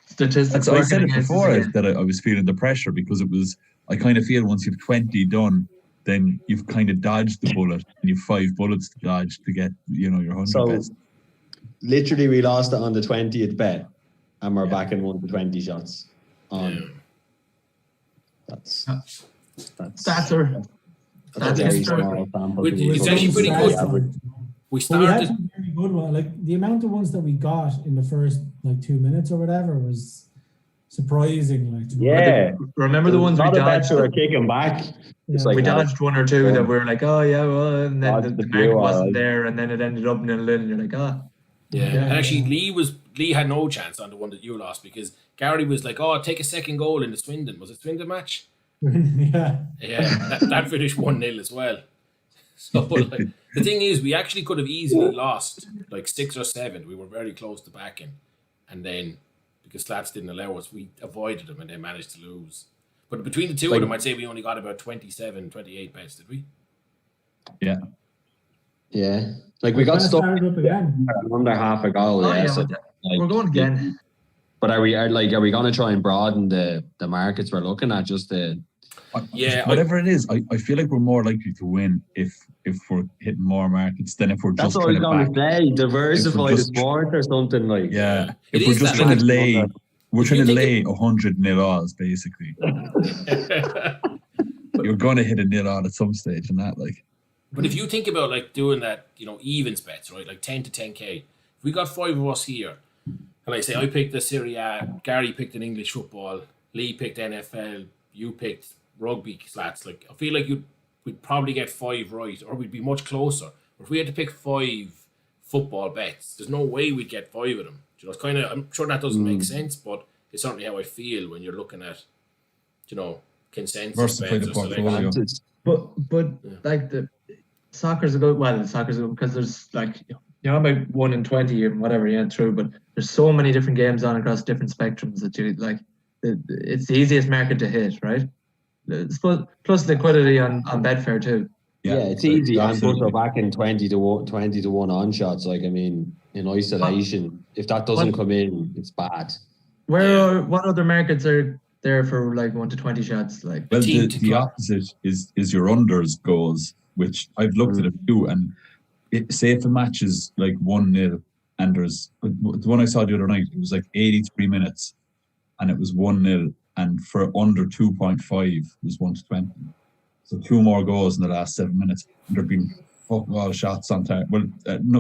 Statistics. I said it before that I was feeling the pressure because it was. I kind of feel once you've 20 done, then you've kind of dodged the bullet, and you've 5 bullets to dodge to get your 100 bets. Literally, we lost it on the 20th bet, and we're back in 1 to 20 shots. That's a very small sample. It's actually pretty good. We had some very good ones. Like, the amount of ones that we got in the first 2 minutes or whatever was surprising. Like, remember the ones we dodged? Were kicking back. Yeah. Like, we dodged one or two that were like, oh yeah, well, and then the market wasn't there, and then it ended up 0-0, and you're like, oh. Yeah. And actually, Lee had no chance on the one that you lost because Gary was like, oh, take a second goal in the Swindon. Was it Swindon match? Yeah. That finished 1-0 as well. So the thing is, we actually could have easily lost 6 or 7. We were very close to backing, and then because Slats didn't allow us, we avoided them and they managed to lose. But between the two of them, I'd say we only got about 27, 28 bets, did we? Yeah. Yeah. We got stuck under half a goal. We're going again. But are we going to try and broaden the markets we're looking at? Just whatever it is, I feel like we're more likely to win if we're hitting more markets than if we're just. That's what I was going to say. Diversify the sport or something like. Yeah, if we're just trying to lay, we're trying to lay 100 nil odds basically. You're going to hit a nil odd at some stage, and that But if you think about doing that, evens bets, right? 10 to 10k. If we got 5 of us here, and I say I picked the Serie A, Gary picked an English football, Lee picked NFL, you picked rugby, Slats. I feel like we'd probably get 5 right, or we'd be much closer. But if we had to pick 5 football bets. There's no way we'd get 5 of them. You know, it's kind of. I'm sure that doesn't make sense, but it's certainly how I feel when you're looking at, you know, consensus bets or selections. But like the soccer's a good. Well, soccer's a good because there's like you're about 1 in 20 and whatever. Yeah, true. But there's so many different games on across different spectrums that you like. It's the easiest market to hit, right? Plus liquidity on Betfair too. Yeah, it's easy. And plus we're back in 20 to 1 on shots. Like, I mean, in isolation, if that doesn't come in, it's bad. What other markets are there for like 1 to 20 shots? Like, well, the opposite is your unders goals, which I've looked at a few, and say if a match is like 1-0, and there's the one I saw the other night, it was like 83 minutes, and it was 1-0, and for under 2.5 was 1 to 20. So 2 more goals in the last 7 minutes. And there've been all shots on time. Well,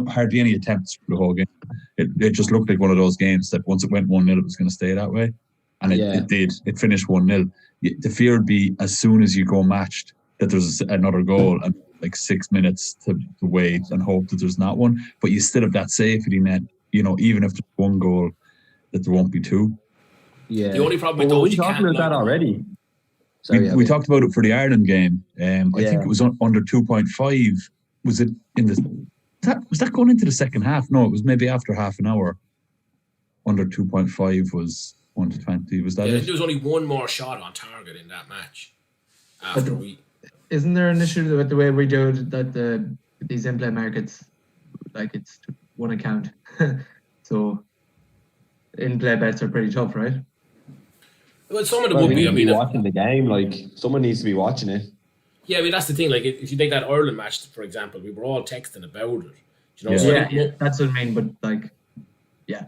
hardly any attempts for the whole game. It just looked like one of those games that once it went 1-0, it was going to stay that way. And it did. It finished 1-0. The fear would be as soon as you go matched that there's another goal and like 6 minutes to wait and hope that there's not one. But you still have that safety net, you know, even if there's 1 goal, that there won't be 2. Yeah. The only problem with those, we talked about that already. We talked about it for the Ireland game. I think it was under 2.5. Was it in the? Was that going into the second half? No, it was maybe after half an hour. Under 2.5 was 1 to 20. Was that it? There was only 1 more shot on target in that match. Isn't there an issue with the way we do it, that these in-play markets, like it's 1 account, so in-play bets are pretty tough, right? Well, some of them would be. I mean, watching the game, like someone needs to be watching it. Yeah, I mean that's the thing. Like if you take that Ireland match, for example, we were all texting about it. You know, that's what I mean. But like, yeah.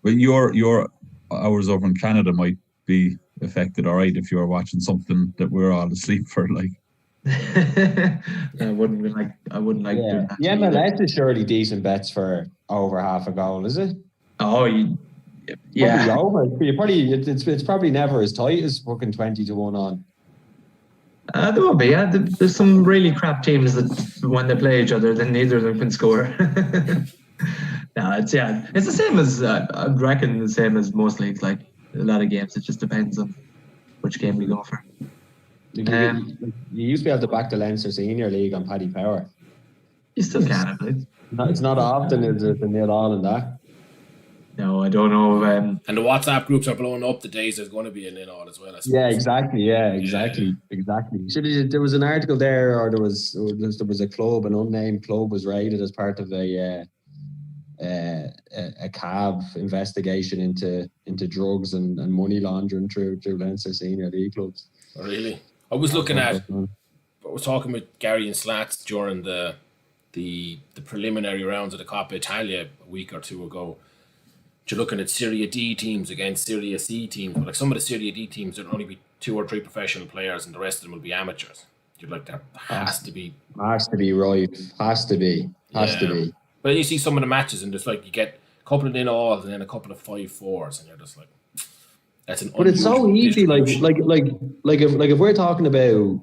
But your hours over in Canada might be affected, all right, if you're watching something that we're all asleep for. Like, I wouldn't like doing that. Yeah, MLS is surely decent bets for over half a goal, is it? Oh, It's probably never as tight as fucking 20 to 1 on. There will be. Yeah, there's some really crap teams that when they play each other, then neither of them can score. No, it's the same as I reckon the same as most leagues. Like a lot of games, it just depends on which game you go for. You used to be able to back the Leinster Senior League on Paddy Power. You still can, I believe. It's not often is it the nil all in that. No, I don't know. And the WhatsApp groups are blowing up the days there's going to be a nil all as well. Yeah, exactly. So there was an article there, or there was a club, an unnamed club, was raided as part of a CAB investigation into drugs and money laundering through Leinster Senior League clubs. Oh, really? I was looking at. I was talking with Gary and Slats during the preliminary rounds of the Coppa Italia a week or 2 ago. You're looking at Serie D teams against Serie C teams. But like some of the Serie D teams, there'll only be 2 or 3 professional players, and the rest of them will be amateurs. You're like, that has to be right. Has to be. But then you see some of the matches, and there's like you get a couple of nil-alls and then a couple of 5-4s, and you're just like, that's an. But it's so easy. Like if we're talking about,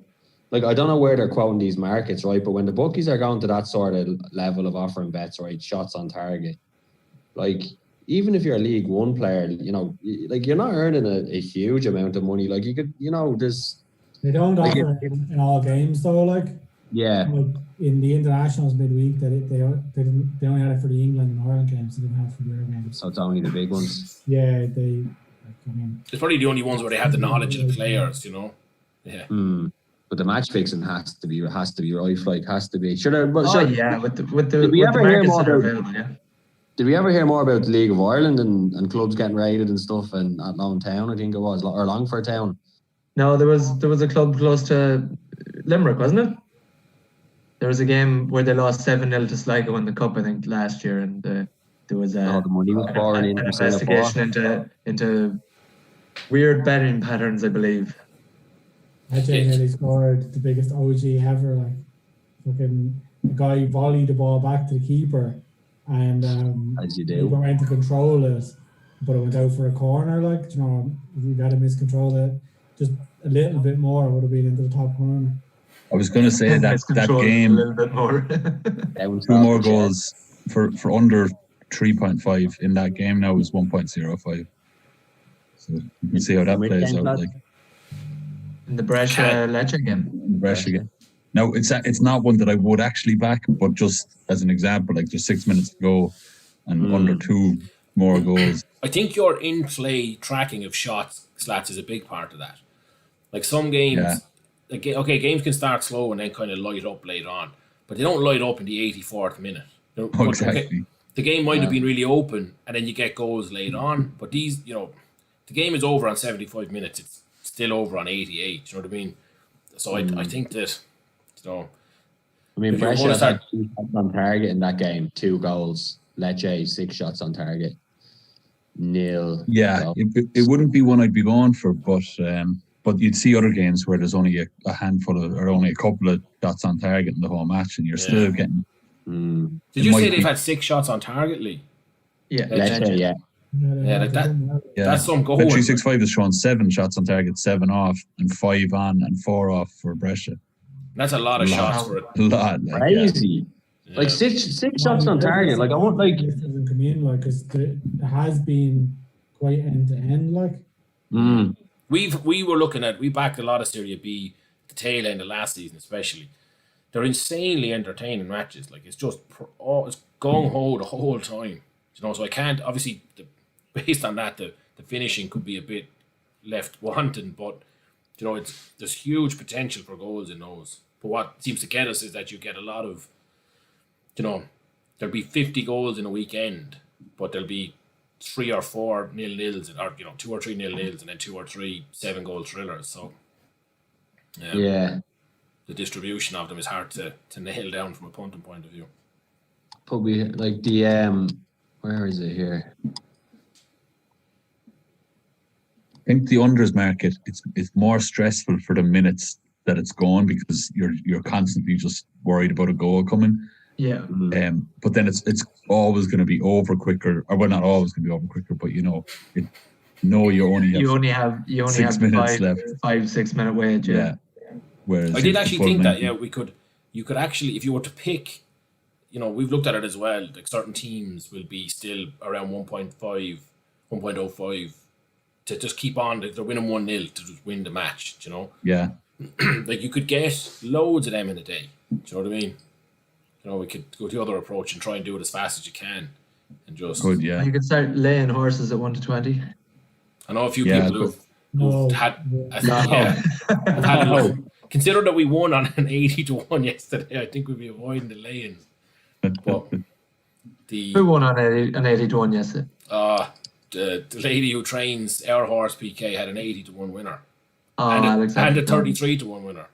like, I don't know where they're quoting these markets, right? But when the bookies are going to that sort of level of offering bets, right, shots on target, like, even if you're a League One player, you know, like, you're not earning a huge amount of money. Like, you could, you know, there's... They don't offer in all games, though, like... Yeah. Like in the internationals midweek, they only had it for the England and Ireland games. They didn't have it for the other games. So it's only the big ones. Yeah, it's probably the only ones where they have the knowledge of the players, you know. Yeah. But the match fixing has to be right. Like, has to be. Did we ever hear more about the League of Ireland and clubs getting raided and stuff, and at Lone Town, I think it was, or Longford Town? No, there was a club close to Limerick, wasn't it? There was a game where they lost 7-0 to Sligo in the Cup, I think, last year, and there was the money was pouring an investigation into weird betting patterns, I believe. Ajay nearly scored the biggest OG ever. Like, fucking the guy volleyed the ball back to the keeper, and as you do, he went to control it, but it went out for a corner. Like, you know, if you had to miscontrol it just a little bit more, it would have been into the top corner. I was going to say that Miscontrolled a game, little bit more. two more goals for under 3.5 in that game now is 1.05. So you can see how that plays out. Like in the Brescia Lecce game. Brescia game. Now it's not one that I would actually back, but just as an example, like there's 6 minutes to go and under 2 more goals. I think your in-play tracking of shots slats is a big part of that. Like some games, games can start slow and then kind of light up later on, but they don't light up in the 84th minute. Exactly. The game might have been really open and then you get goals later on, but these, the game is over on 75 minutes. It's still over on 88. You know what I mean? So I think that, I mean, Brescia had 2 shots on target in that game, 2 goals. Lecce 6 shots on target, 0. Yeah, it wouldn't be one I'd be going for, but you'd see other games where there's only a handful of, or only a couple of shots on target in the whole match, and you're still getting. Did you say they've had 6 shots on target, Lee? Yeah, Lecce, yeah. That's some goal. 365 is showing 7 shots on target, 7 off, and 5 on and 4 off for Brescia. That's a lot of shots for it. A lot, crazy. Yeah. Like six shots on target. Like I want like doesn't come in like because it has been quite end to end. Like we backed a lot of Serie B the tail end of last season, especially. They're insanely entertaining matches. Like it's just it's gung ho the whole time. So I can't obviously based on that the finishing could be a bit left wanting, but there's huge potential for goals in those. But what seems to get us is that you get a lot of, there'll be 50 goals in a weekend, but there'll be 3 or 4 nil-nils, or 2 or 3 nil-nils, and then 2 or 3 7-goal thrillers. So, the distribution of them is hard to nail down from a punting point of view. Probably like the where is it here? I think the unders market it's more stressful for the minutes that it's going because you're constantly just worried about a goal coming. Yeah. But then it's always going to be over quicker, or well, not always going to be over quicker, but you only have 6 minutes left. 5-6 minute wage. Yeah. Whereas I did actually think that you could actually, if you were to pick, we've looked at it as well. Like certain teams will be still around 1.5, 1.05 to just keep on. Like they're winning 1-0 to just win the match. Yeah. Like you could get loads of them in a day. Do you know what I mean? We could go the other approach and try and do it as fast as you can, and just. Good, yeah. You could start laying horses at 1 to 20. I know a few people who've had. Consider that we won on an 80-1 yesterday. I think we'd be avoiding the lay-in. But who won on 80-1 yesterday? The lady who trains our horse PK had an 80-1 winner. And a 33-1 winner.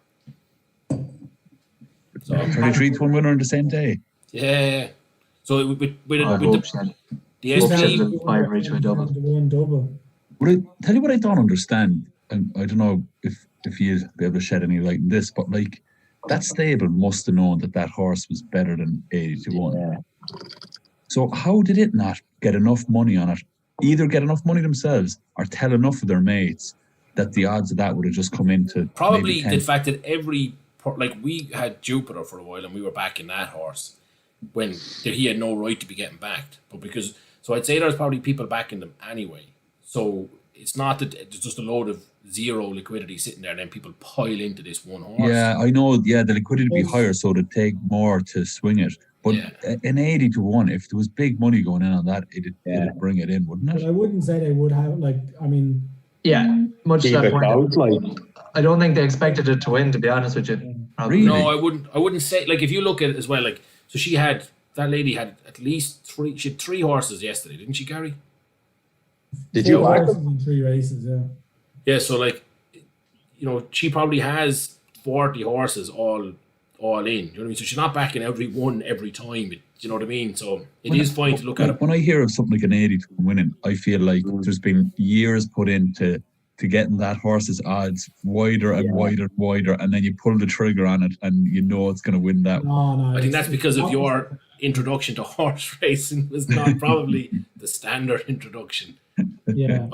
So 33-1 winner on the same day. Yeah. So with the SP 5 reach with double. But I tell you what I don't understand, and I don't know if you'd be able to shed any light on this, but like that stable must have known that horse was better than 80-1. Yeah. So how did it not get enough money on it? Either get enough money themselves or tell enough of their mates that the odds of that would have just come into probably the fact that we had Jupiter for a while and we were backing that horse when he had no right to be getting backed, but so I'd say there's probably people backing them anyway. So it's not that there's just a load of zero liquidity sitting there and then people pile into this one horse. Yeah, I know. Yeah, the liquidity would be higher, so it'd take more to swing it. But an 80-1, if there was big money going in on that, it'd bring it in, wouldn't it? But I wouldn't say they would have, yeah, much to that point. Out, I don't think they expected it to win, to be honest with you. Really? No, I wouldn't say, like, if you look at it as well, like, so that lady had at least 3 horses yesterday, didn't she, Gary? Did you back horses in 3 races, yeah. Yeah, so like, she probably has 40 horses all in. You know what I mean? So she's not backing every one every time. You know what I mean? So it is fine to look at it. When I hear of something like an 80-1 winning, I feel like there's been years put into getting that horse's odds wider and wider and wider, and then you pull the trigger on it and it's going to win that. No, I think that's because of your introduction to horse racing was not probably the standard introduction. Yeah.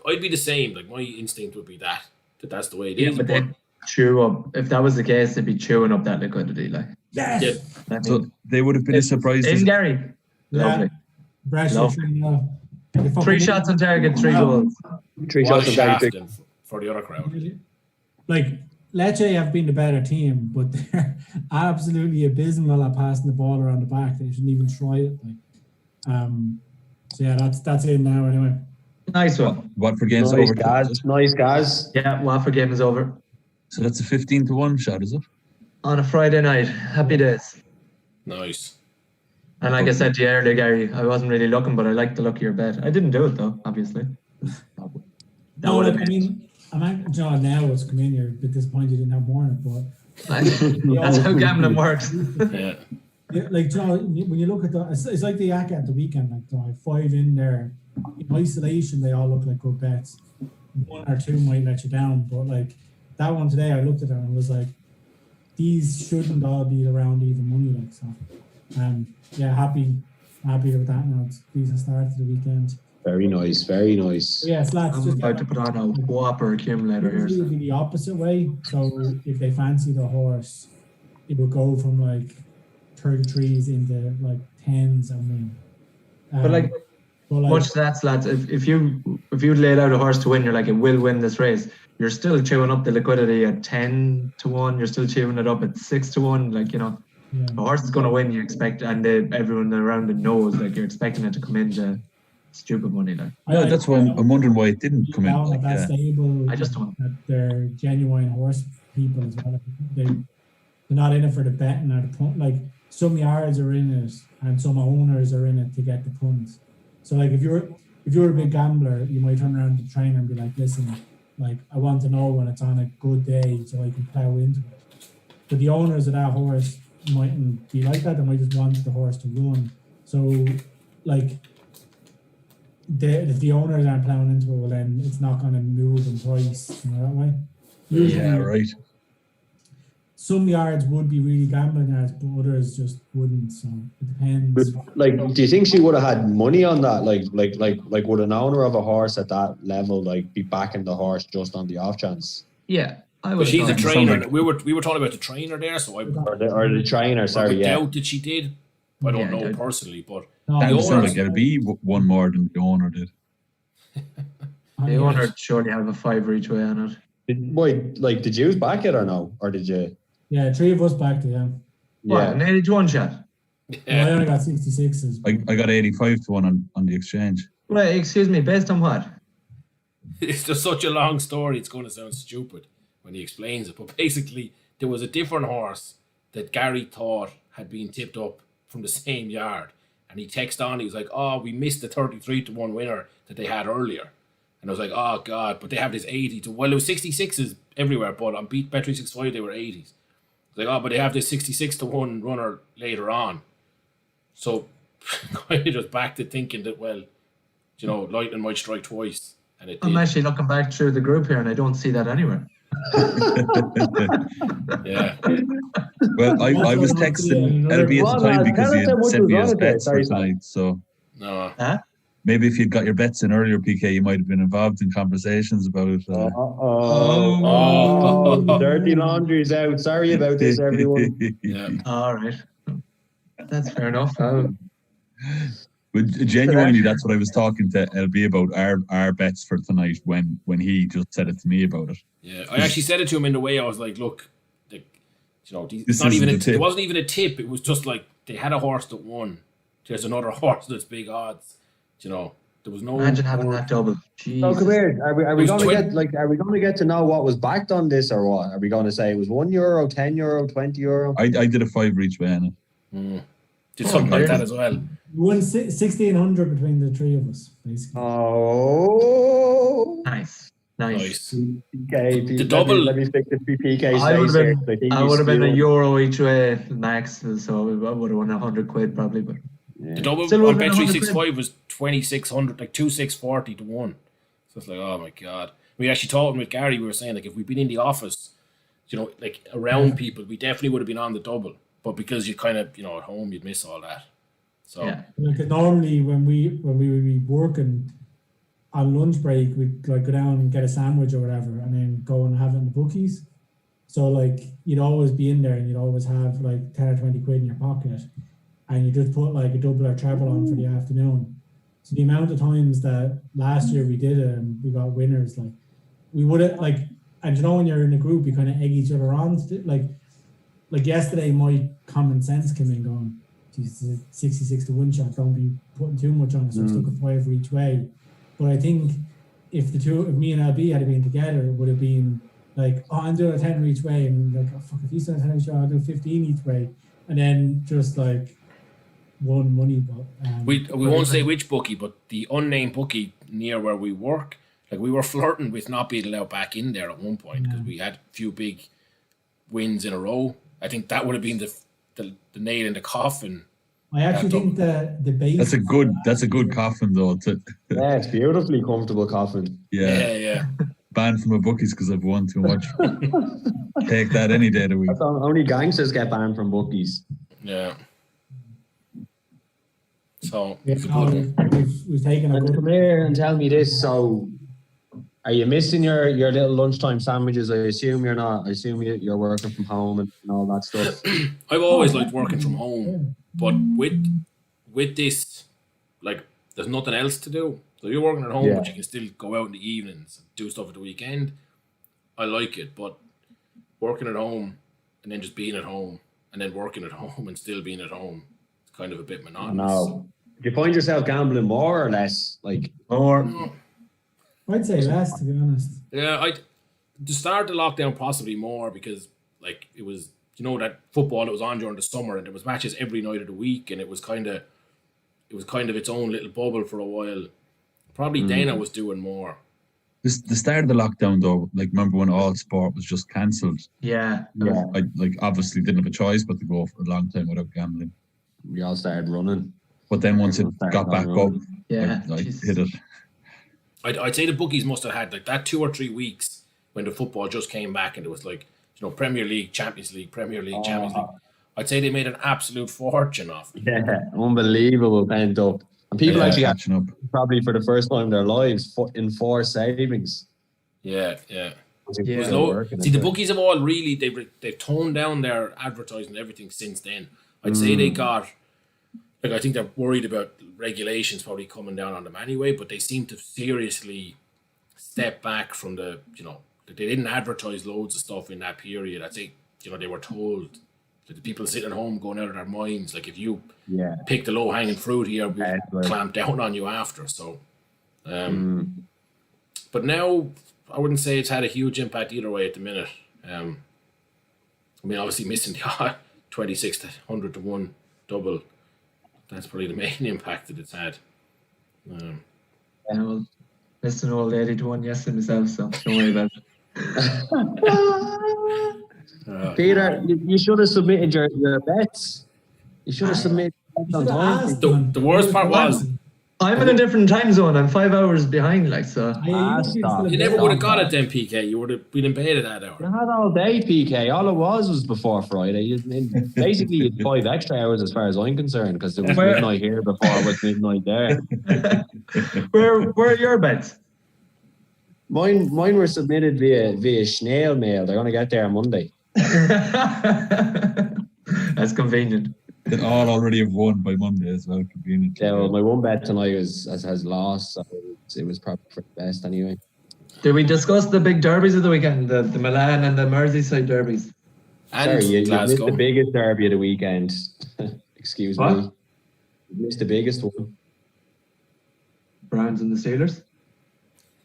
I'd be the same. Like my instinct would be that's the way it is. But chew up. If that was the case, they'd be chewing up that liquidity. Like, Yes. Yeah. I mean, So they would have been as surprised in as Gary. Lovely. Brescia Lovely. 3-0. 3 shots on target, 3 goals. 3 What a shots on target. shafting for the other crowd. Like, Lecce have been the better team, but they're absolutely abysmal at passing the ball around the back. They shouldn't even try it. Like, so yeah, that's it now anyway. Nice one. Watford game's Nice over. guys. Nice guys. Yeah, Watford game is over. So that's a 15-1 shot, is it? On a Friday night. Happy days. Nice. And like I said to you earlier, Gary, I wasn't really looking, but I like the look of your bet. I didn't do it though, obviously. No, like, I mean, John, now it's come in here, a bit disappointed you didn't have more in it, but That's how gambling works. Yeah. yeah, like John, when you look at it's like the Yak at the weekend, like John, 5 in there. In isolation, they all look like good bets. 1 or 2 might let you down, but like that one today, I looked at it and was like, these shouldn't all be around even money, like so. Yeah, happy with that now. It's a decent start to the weekend. Very nice. Very nice. Yeah, lads, I'm just about to put on a whopper accumulator here. usually it would be the opposite way. So if they fancy the horse, it would go from like 33s into like 10s and win. But like, much stats, lads. If you laid out a horse to win, you're like, it will win this race. You're still chewing up the liquidity at 10-1. You're still chewing it up at 6-1. Like, you know, the horse is going to win. You expect, and everyone around it knows. Like, you're expecting it to come into stupid money. Like, Yeah, that's why I'm wondering why it didn't come in. Like, that stable. I just don't. That they're genuine horse people as well. They're not in it for the betting or the punt. Like, some yards are in it, and some owners are in it to get the punts. So like if you're a big gambler, you might turn around to the trainer and be like, listen, like I want to know when it's on a good day so I can plow into it. But the owners of that horse mightn't be like that. They might just want the horse to run. So like if the owners aren't plowing into it, well then it's not going to move in price, you know, that way. Usually, yeah, right. some yards would be really gambling yards, but others just wouldn't. So it depends. Like, do you think she would have had money on that? Like, would an owner of a horse at that level like be backing the horse just on the off chance? Yeah, I But would. she's a trainer. We were talking about the trainer there, so I Or the trainer, I sorry, would yeah. doubt that she did. I don't know I- personally, but No, That the would sound owners- like it'll be one more than the owner did. The owner surely have a 5 each way on it. Did you back it or no? Or did you? Yeah, 3 of us backed it, yeah. What, an 81 shot? Well, I only got 66s. I got 85-1 on the exchange. Wait, excuse me, based on what? it's just such a long story. It's going to sound stupid when he explains it. But basically, there was a different horse that Gary thought had been tipped up from the same yard, and he texted on. He was like, "Oh, we missed the 33-1 winner that they had earlier." And I was like, "Oh God!" But they have this 80 well, it was 66s everywhere, but on Bet365 they were 80s. Like, oh, but they have this 66-1 runner later on. So kind of just back to thinking that, well, you know, lightning might strike twice, and it did. I'm actually looking back through the group here and I don't see that anywhere. Yeah. Well, I was texting LB at the time because he had sent me his bets for tonight. So No. Huh? maybe if you'd got your bets in earlier, PK, you might have been involved in conversations about it. Oh. Dirty laundry's out. Sorry about this, everyone. Yeah. All right. That's fair enough. But genuinely, that's what I was talking to LB about, our bets for tonight when he just said it to me about it. Yeah. I actually said it to him in the way I was like, look, you know, This it's not even isn't a tip. it wasn't even a tip. It was just like they had a horse that won. There's another horse that's big odds. You know, there was no. Imagine having that double. Jesus. So come here. Are we was going to twin- get are we going to get to know what was backed on this or what? Are we going to say it was €1, €10, €20? I did a 5 each way on it. Did something like that as well. We won 1,600 between the 3 of us, basically. Oh, Nice. Nice. PK. The double- Let me stick the PK. I would have been a euro each way max, so I would have won £100 probably. But The double Still on would've been Bet365 was 2,600, like 2,640 to 1. So it's like, oh my God. We actually talking with Gary, we were saying, like, if we'd been in the office, you know, like around people, we definitely would have been on the double. But because you kind of, you know, at home, you'd miss all that. So, yeah, Like normally when we would be working on lunch break, we'd like go down and get a sandwich or whatever, and then go and have it in the bookies. So like you'd always be in there and you'd always have like 10 or 20 quid in your pocket, and you just put like a double or treble on for the afternoon. So the amount of times that last year we did it and we got winners, like we would have like, and you know when you're in a group you kind of egg each other on. Like yesterday, my common sense came in going, geez, 66 to 1 shot, don't be putting too much on it, so I stuck a 5 for each way. But I think if me and LB had been together, it would have been like, oh, I'm doing a 10 each way, and like, oh fuck, if he's doing a 10 each way, I'll do 15 each way, and then just like won money. But we won't say which bookie, but the unnamed bookie near where we work, like we were flirting with not being allowed back in there at one point because we had a few big wins in a row. I think that would have been the nail in the coffin. I actually think the base. That's a good coffin though. Yeah, it's beautifully comfortable coffin. Yeah. Banned from my bookies because I've won too much. Take that any day of the week. Only gangsters get banned from bookies. Yeah. So we've taken a good. Come here and tell me this. So, are you missing your little lunchtime sandwiches? I assume you're not. I assume you're working from home and all that stuff. I've always liked working from home, but with this, like, there's nothing else to do. So you're working at home, but you can still go out in the evenings, do stuff at the weekend. I like it, but working at home and then just being at home and then working at home and still being at home, it's kind of a bit monotonous. No. Do you find yourself gambling more or less? Like more? I'd say less, to be honest. Yeah, to start the lockdown possibly more because like it was, that football that was on during the summer and there was matches every night of the week and it was kind of its own little bubble for a while. Probably Dana was doing more. The start of the lockdown though, like remember when all sport was just cancelled? Yeah. I obviously didn't have a choice but to go for a long time without gambling. We all started running. But then once it got back up, I hit it. I'd say the bookies must have had like that 2 or 3 weeks when the football just came back and it was like, Premier League, Champions League, Premier League, Champions League. I'd say they made an absolute fortune off it. Yeah, unbelievable pent up. And people actually catching up. Probably for the first time in their lives in 4 savings. Yeah. See, the bookies have all really they've toned down their advertising and everything since then. I'd say they got I think they're worried about regulations probably coming down on them anyway, but they seem to seriously step back from the they didn't advertise loads of stuff in that period. I think they were told that the people sitting at home going out of their minds, like if you pick the low hanging fruit here, we'll clamp down on you after. So but now I wouldn't say it's had a huge impact either way at the minute. Obviously missing the 26 to 100 to 1 double. That's probably the main impact that it's had. Missed an old 80 to 1 yesterday myself, so don't worry about it. Peter, you should have submitted your bets. You should have submitted on time. The worst part was I'm in a different time zone. I'm 5 hours behind, so. You never would have got it then, PK. You would have been in bed at that hour. You had all day, PK. All it was before Friday. Basically, you had 5 extra hours as far as I'm concerned, because there was midnight here before it was midnight there. Where are your bets? Mine were submitted via snail mail. They're going to get there on Monday. That's convenient. They all already have won by Monday as well. Convenient. Yeah, well, my one bet tonight has lost, so it was probably for the best anyway. Did we discuss the big derbies of the weekend, the Milan and the Merseyside derbies? And sorry, you missed Glasgow. the biggest derby of the weekend. Excuse me. You missed the biggest one. Browns and the Steelers?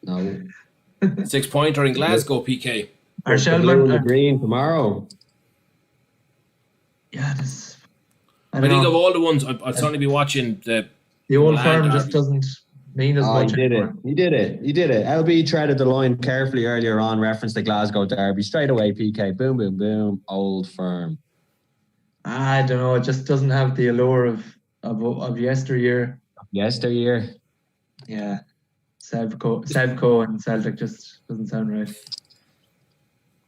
No. 6-pointer in Glasgow, PK. Are The blue and the green tomorrow. Yeah, I think of all the ones, I'd certainly be watching the old Milan firm derby. just doesn't mean as much. He did it. LB treaded the line carefully earlier on, referenced the Glasgow derby. Straight away, PK. Boom, boom, boom. Old firm. I don't know. It just doesn't have the allure of yesteryear. Yesteryear. Yeah. Sevco and Celtic just doesn't sound right.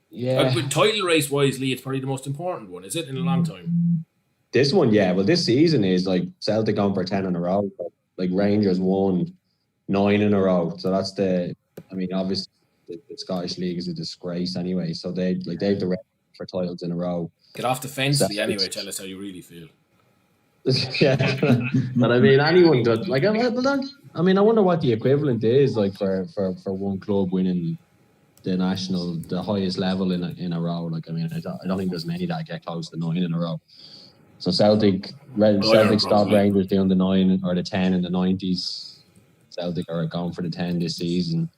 Yeah. Title race wise, Lee, it's probably the most important one, is it, in a long time? This one, yeah. Well, this season is like Celtic on for 10 in a row. But like Rangers won 9 in a row. So that's obviously the Scottish League is a disgrace anyway. So they've the record for titles in a row. Get off the fence, anyway. Tell us how you really feel. Yeah, but I mean, anyone does. Like, I mean, I wonder what the equivalent is like for one club winning the highest level in a row. Like, I mean, I don't think there's many that get close to 9 in a row. So Celtic stopped Rangers doing the 9 or the 10 in the 90s. Celtic are going for the 10 this season.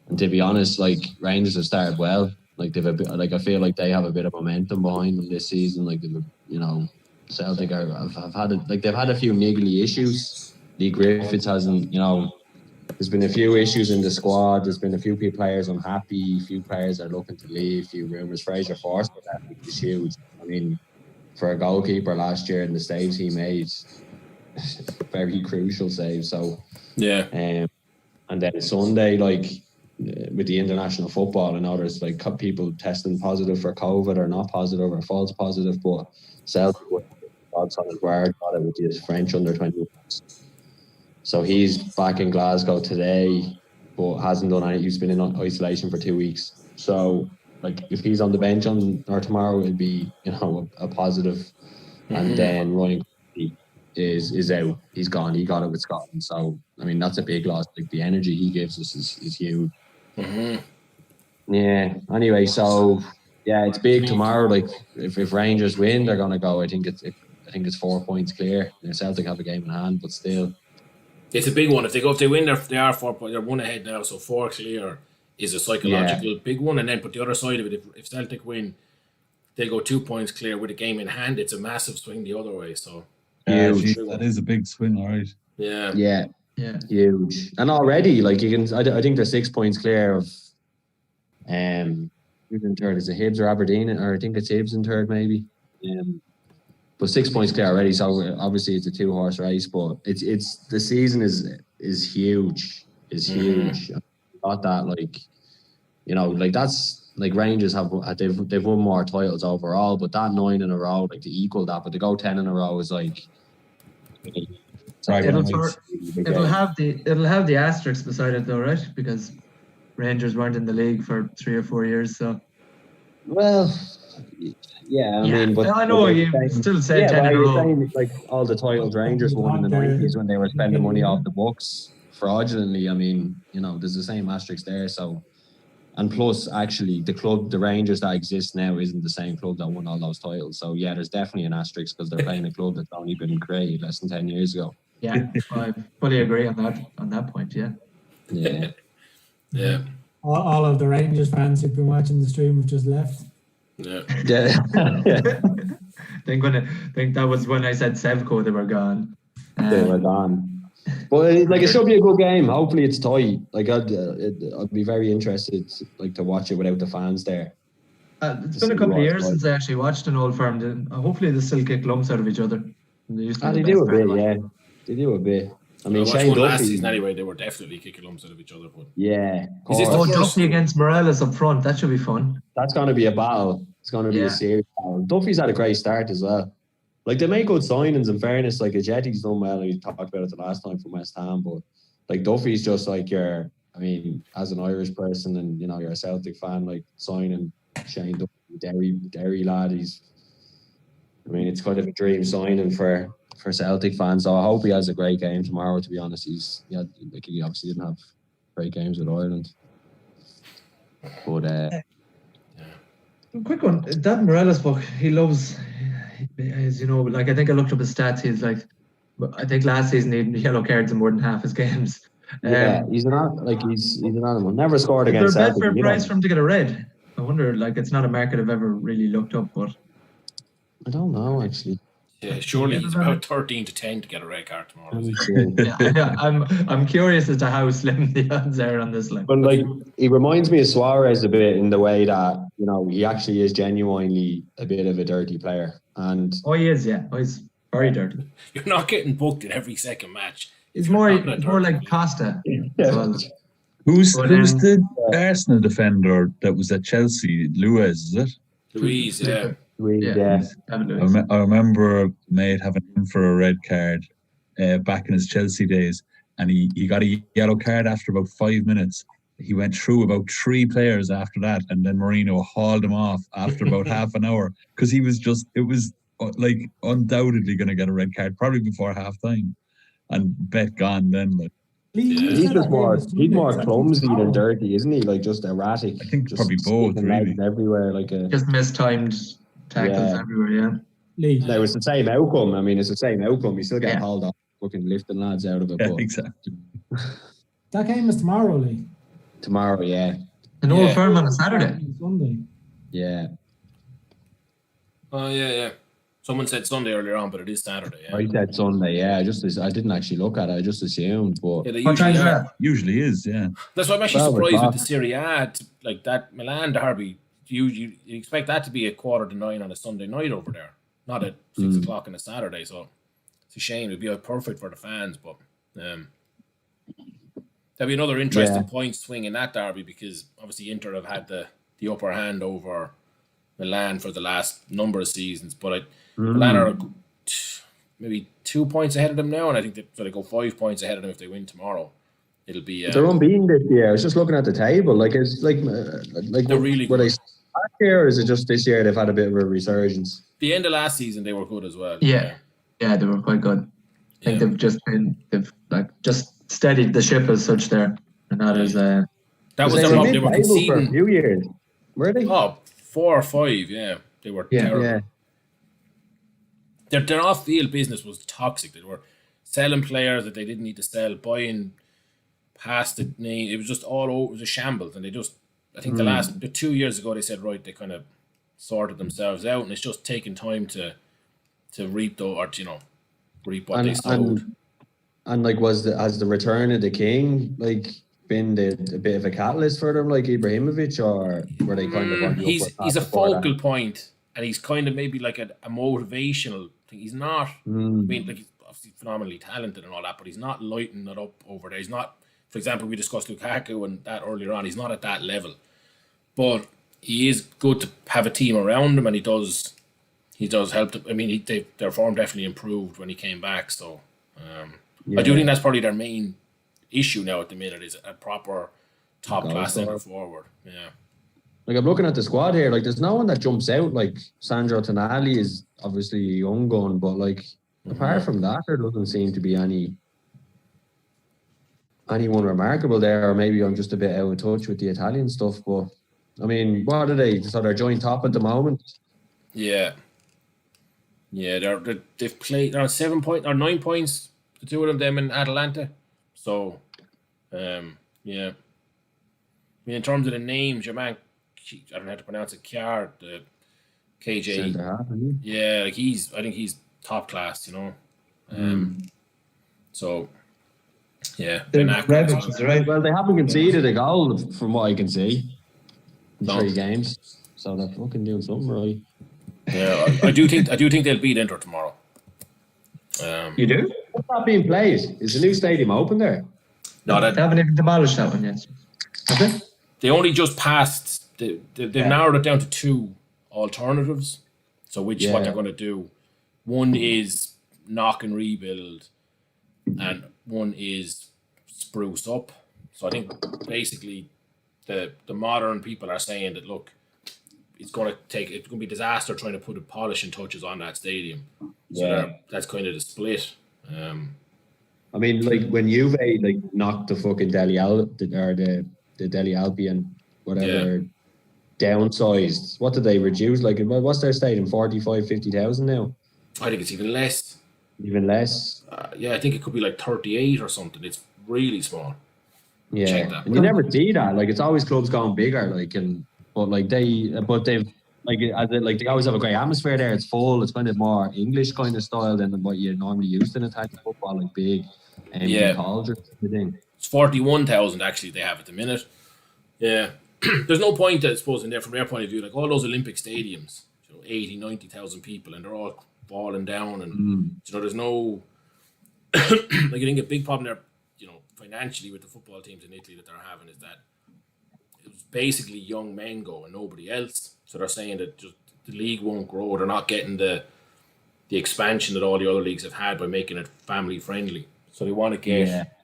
And to be honest, like, Rangers have started well. Like, I feel like they have a bit of momentum behind them this season. Like, Celtic they've had a few niggly issues. Lee Griffiths hasn't, there's been a few issues in the squad. There's been a few players unhappy. A few players are looking to leave. A few rumours. Fraser Forster is huge. I mean, for a goalkeeper last year in the saves he made, very crucial save. So yeah. And then Sunday, like, with the international football, I know there's like people testing positive for COVID or not positive or false positive, but Celtic odds on his word got it with his French under-20. So he's back in Glasgow today, but hasn't done anything. He's been in isolation for 2 weeks. So, like, if he's on the bench or tomorrow, it'll be a positive. Mm-hmm. And then Ryan is out. He's gone. He got it with Scotland. So, I mean, that's a big loss. Like, the energy he gives us is huge. Mm-hmm. Yeah. Anyway, so yeah, it's big tomorrow. Like, if Rangers win, they're gonna go. I think it's 4 points clear. Celtic have a game in hand, but still, it's a big one. If they win, they are 4 points. They're 1 ahead now, so 4 clear is a psychological big one. And then, but the other side of it, if Celtic win, they go 2 points clear with a game in hand. It's a massive swing the other way. So that is a big swing, all right. Yeah, huge. And already, like, you can, I think they're 6 points clear of, who's in third? Is it Hibs or Aberdeen? Or I think it's Hibs in third, maybe. But 6 points clear already. So obviously it's a 2-horse race, but it's the season is huge. Is huge. Got that, like, that's like Rangers they've won more titles overall, but that 9 in a row, like, to equal that, but to go 10 in a row is like. It'll have the asterisk beside it though, right? Because Rangers weren't in the league for 3 or 4 years, so. Well, yeah, I mean, but I know you still say 10 in a row. Saying, like, all the titles Rangers won in the 90s when they were spending money off the books fraudulently. I mean, there's the same asterisk there. So, and plus, actually, the Rangers that exist now isn't the same club that won all those titles. So yeah, there's definitely an asterisk because they're playing a club that's only been created less than 10 years ago. Yeah, I fully agree on that point. Yeah. Yeah. All of the Rangers fans who've been watching the stream have just left. Yeah. I think that was when I said Sevco, they were gone. They were gone. But it should be a good game. Hopefully it's tight. Like, I'd be very interested to watch it without the fans there. It's been a couple of years since I actually watched an Old Firm. Hopefully they still kick lumps out of each other. They do a bit, yeah. They do a bit. I mean, Shane Duffy last season anyway, they were definitely kicking lumps out of each other. But yeah. Duffy against Morales up front. That should be fun. That's going to be a battle. It's going to be a serious battle. Duffy's had a great start as well. Like, they make good signings, in fairness. Like, Ajetti's done well. We talked about it the last time from West Ham, but like, Duffy's just like as an Irish person and you're a Celtic fan, like, signing Shane Duffy, Derry lad. It's kind of a dream signing for Celtic fans. So I hope he has a great game tomorrow. To be honest, he obviously didn't have great games with Ireland, but quick one. That Morales book, he loves. As you know, like, I think I looked up his stats. He's like, I think last season he had yellow cards in more than half his games. He's an animal. Never scored against Celtic. Is there a fair price for him to get a red? I wonder. Like, it's not a market I've ever really looked up, but I don't know actually. Yeah, surely he's about 13 to 10 to get a red card tomorrow. I'm curious as to how slim the odds are on this line. But like, he reminds me of Suarez a bit in the way that he actually is genuinely a bit of a dirty player. And he is, yeah. He's very dirty. You're not getting booked in every second match. He's more like Costa. Yeah. Who's the Arsenal defender that was at Chelsea? Luiz, is it? Luiz, yeah. Yeah. I remember a mate having him for a red card back in his Chelsea days, and he got a yellow card after about 5 minutes, he went through about 3 players after that, and then Mourinho hauled him off after about half an hour because it was like undoubtedly going to get a red card probably before half time, and bet gone then. Like, he's more clumsy than dirty, isn't he? Like just erratic. I think just probably both, really. Everywhere, just mistimed tackles everywhere. Yeah. No, it's the same outcome. I mean, it's the same outcome. You still get hauled off, fucking lifting lads out of it. Yeah, exactly. That game is tomorrow, Lee. Tomorrow, yeah. An Old Firm on a Saturday. Sunday. Yeah. Oh yeah. Someone said Sunday earlier on, but it is Saturday. Yeah. I said Sunday. Yeah, I didn't actually look at it. I just assumed, but what time is that? Usually is, yeah. That's why I'm actually surprised with the Serie A, like that Milan derby. You expect that to be at 8:45 on a Sunday night over there, not at 6 o'clock on a Saturday. So it's a shame. It'd be perfect for the fans, but there'll be another interesting point swing in that derby because obviously Inter have had the upper hand over Milan for the last number of seasons, but Milan are maybe 2 points ahead of them now, and I think they go 5 points ahead of them if they win tomorrow. It'll be they're unbeaten this year. I was just looking at the table. Like it's like they're really good. Were they last year, or is it just this year they've had a bit of a resurgence? The end of last season they were good as well. Yeah, they were quite good. I think they've just steadied the ship as such there, and that is that was their problem. They were conceding for a few years. Were they? 4 or 5. Yeah, they were terrible. Yeah. Their off-field business was toxic. They were selling players that they didn't need to sell, buying past the name. It was just all over. It was a shambles, and they just. I think the 2 years ago they said they kind of sorted themselves out, and it's just taking time to reap reap what they sowed. And like, has the return of the king been a bit of a catalyst for them, like Ibrahimovic, or were they kind of on the he's a focal point, and he's kind of maybe like a motivational thing. He's not. I mean, like he's obviously phenomenally talented and all that, but he's not lighting it up over there. He's not. For example, we discussed Lukaku and that earlier on. He's not at that level, but he is good to have a team around him, and he does help. I mean, their form definitely improved when he came back. So I do think that's probably their main issue now at the minute is a proper top class centre forward. Yeah. Like I'm looking at the squad here, like there's no one that jumps out. Like Sandro Tonali is obviously a young gun, but like apart from that, there doesn't seem to be anyone remarkable there. Or maybe I'm just a bit out of touch with the Italian stuff. But I mean, what are they? So they're joint top at the moment. Yeah. Yeah, they've played. They're on 7 points or 9 points. The two of them in Atalanta. So, yeah. I mean, in terms of the names, your man, I don't know how to pronounce it, Kjær, the KJ. Yeah, like I think he's top class, So, yeah. Well, they haven't conceded a goal from what I can see in 3 games. So they're fucking doing something right. Yeah, I do think they'll beat Inter tomorrow. You do? What's that being played? Is the new stadium open there? No, they haven't even demolished that one yet. Okay. They only just passed. They've narrowed it down to 2 alternatives. So what they're going to do? One is knock and rebuild, and one is spruce up. So I think basically the modern people are saying that look, it's going to be disaster trying to put polishing touches on that stadium. So that's kind of the split. I mean, like when Juve knocked the fucking the Deli Alpi and whatever downsized. What did they reduce? Like, what's their stadium? 45, 50,000 now. I think it's even less. Even less. I think it could be like 38 or something. It's really small. Yeah, and you never see that. Like, it's always clubs going bigger. They always have a great atmosphere there. It's full. It's kind of more English kind of style than what you're normally used in Italian football, like big cauldrons. It's 41,000 actually they have at the minute. Yeah. There's no point, I suppose, in there from their point of view, like all those Olympic stadiums, 80, 90,000 people, and they're all falling down, and there's no like I think a big problem there, financially with the football teams in Italy that they're having is that it was basically young men go and nobody else. So they're saying that just the league won't grow. They're not getting the expansion that all the other leagues have had by making it family friendly. So they want to get,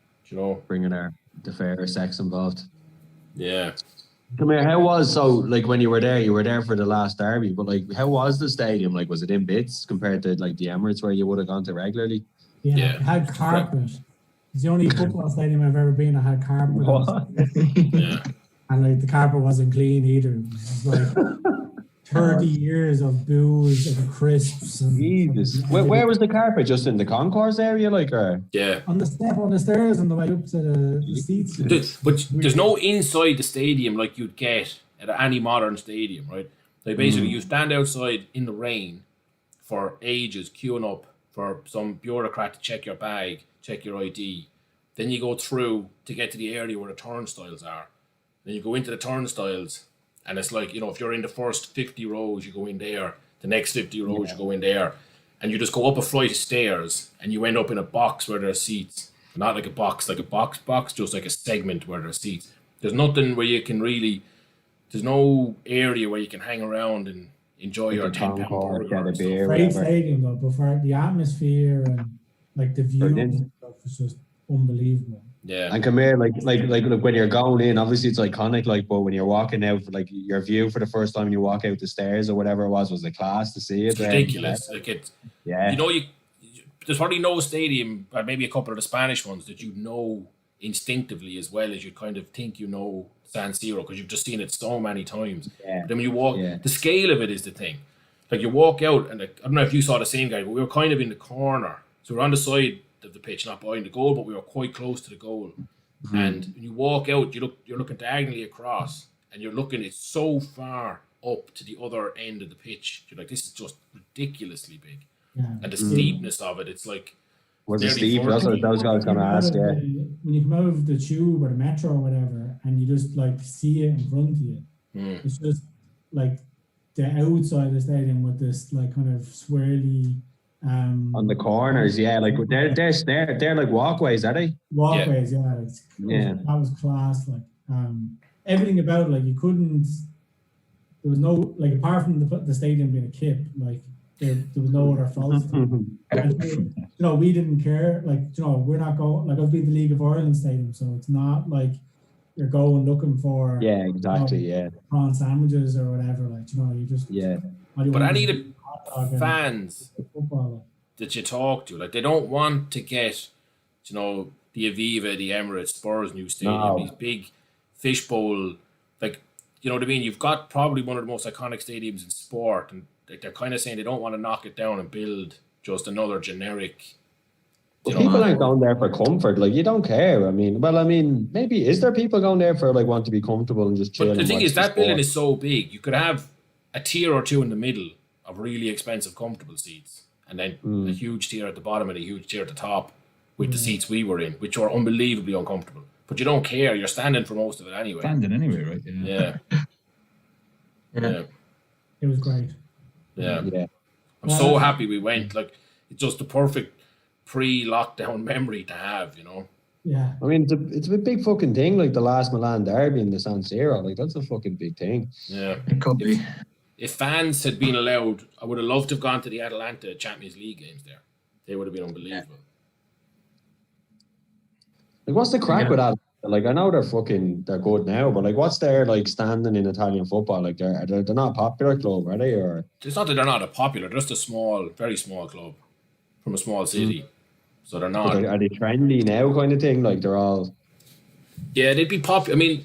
bringing the fair sex involved. Yeah. Come here, how was, so like when you were there for the last derby, but like how was the stadium? Like was it in bits compared to like the Emirates where you would have gone to regularly? Yeah, it had carpet. It's the only football stadium I've ever been that had carpet. Yeah. And like the carpet wasn't clean either. It was like 30 years of booze and crisps. And Jesus. Where was the carpet? Just in the concourse area, like, or? Yeah. on the stairs on the way up to the seats. But there's no inside the stadium like you'd get at any modern stadium, right? Like basically you stand outside in the rain for ages queuing up for some bureaucrat to check your bag, check your ID. Then you go through to get to the area where the turnstiles are. Then you go into the turnstiles, and it's like, if you're in the first 50 rows, you go in there. The next 50 rows, you go in there. And you just go up a flight of stairs, and you end up in a box where there are seats. Not like a box, just like a segment where there are seats. There's nothing where you can really... There's no area where you can hang around and enjoy your £10 burger. Get a beer, great stadium though, but for the atmosphere and like the view and stuff, it's just unbelievable. Yeah. And come here, like when you're going in, obviously it's iconic, like, but when you're walking out, like your view for the first time you walk out the stairs or whatever it was the class to see it. It's ridiculous. Like there's probably no stadium, or maybe a couple of the Spanish ones, that you know instinctively as well as you kind of think San Siro, because you've just seen it so many times. Yeah. But then when you walk, the scale of it is the thing. Like you walk out, and I don't know if you saw the same guy, but we were kind of in the corner, so we're on the side of the pitch, not behind the goal, but we were quite close to the goal. And when you walk out, you're looking diagonally across, and you're looking, it's so far up to the other end of the pitch. You're like, this is just ridiculously big. Yeah. And the steepness of it, it's like... Was it steep? That's what I was going to ask, yeah. When you come out of the tube or the metro or whatever, and you just like see it in front of you, it's just like the outside of the stadium with this like kind of swirly... on the corners, like they're like walkways, are they? Walkways, that was class. Like everything about it, like you couldn't. There was no, like, apart from the stadium being a kip, like there was no other faults. And, we didn't care. Like, we're not going. Like, I've been to the League of Ireland stadium, so it's not like you're going looking for. Yeah, exactly. Prawn sandwiches or whatever. Like, you just. Yeah. But I need fans that you talk to, like, they don't want to get, the Aviva, the Emirates, Spurs new stadium, these big fishbowl, like, you know what I mean? You've got probably one of the most iconic stadiums in sport, and they're kind of saying they don't want to knock it down and build just another generic. Well, people aren't going there for comfort. Like, you don't care. I mean, maybe is there people going there for like want to be comfortable and just chill? But the thing is, that building is so big, you could have a tier or two in the middle of really expensive, comfortable seats, and then a huge tier at the bottom and a huge tier at the top with the seats we were in, which were unbelievably uncomfortable. But you don't care. You're standing for most of it anyway. Standing anyway, right? Yeah. It was great. Yeah. I'm so happy we went. Like, it's just the perfect pre-lockdown memory to have, Yeah. I mean, it's a big fucking thing, like the last Milan derby in the San Siro. Like, that's a fucking big thing. Yeah. It could be. If fans had been allowed, I would have loved to have gone to the Atalanta Champions League games there. They would have been unbelievable. Like, what's the crack with that? Like, I know they're good now, but like, what's their like standing in Italian football? Like, they're not a popular club, are they? Or it's not that they're not a popular, they're just a small, very small club from a small city. So they're not. Are they trendy now, kind of thing? Like, they're all. Yeah, they'd be popular. I mean,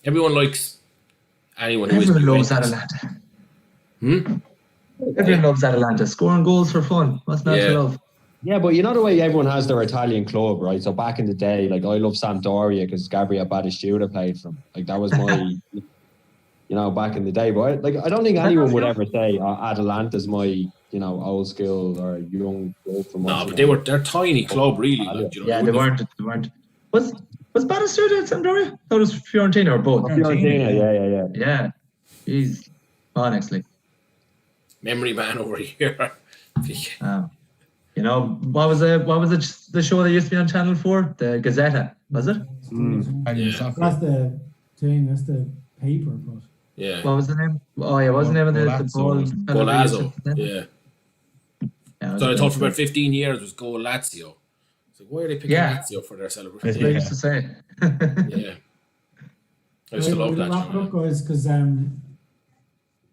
everyone likes anyone. Everyone loves Atalanta. Everyone loves Atalanta. Scoring goals for fun. What's not to love? Yeah, but you know the way everyone has their Italian club, right? So back in the day, like, I love Sampdoria because Gabriel Batistuta played from. Like, that was my, back in the day. But I don't think anyone would ever say Atalanta's my, old school or young club from. No, but they're tiny club, really. Like, they weren't. Was Batistuta at Sampdoria? That was Fiorentina or both. Fiorentina, yeah. Yeah, he's honestly. Memory man over here. What was the show that used to be on Channel 4? The Gazzetta, was it? That's the thing, that's the paper, but... Yeah. What was the name? Oh, yeah, what was the name of the ball? Golazzo, yeah. So I thought for about 15 years was Go Lazio. It's like, why are they picking Lazio for their celebration? That's what I used to say. Yeah. I still love that. Wrap it up, guys, because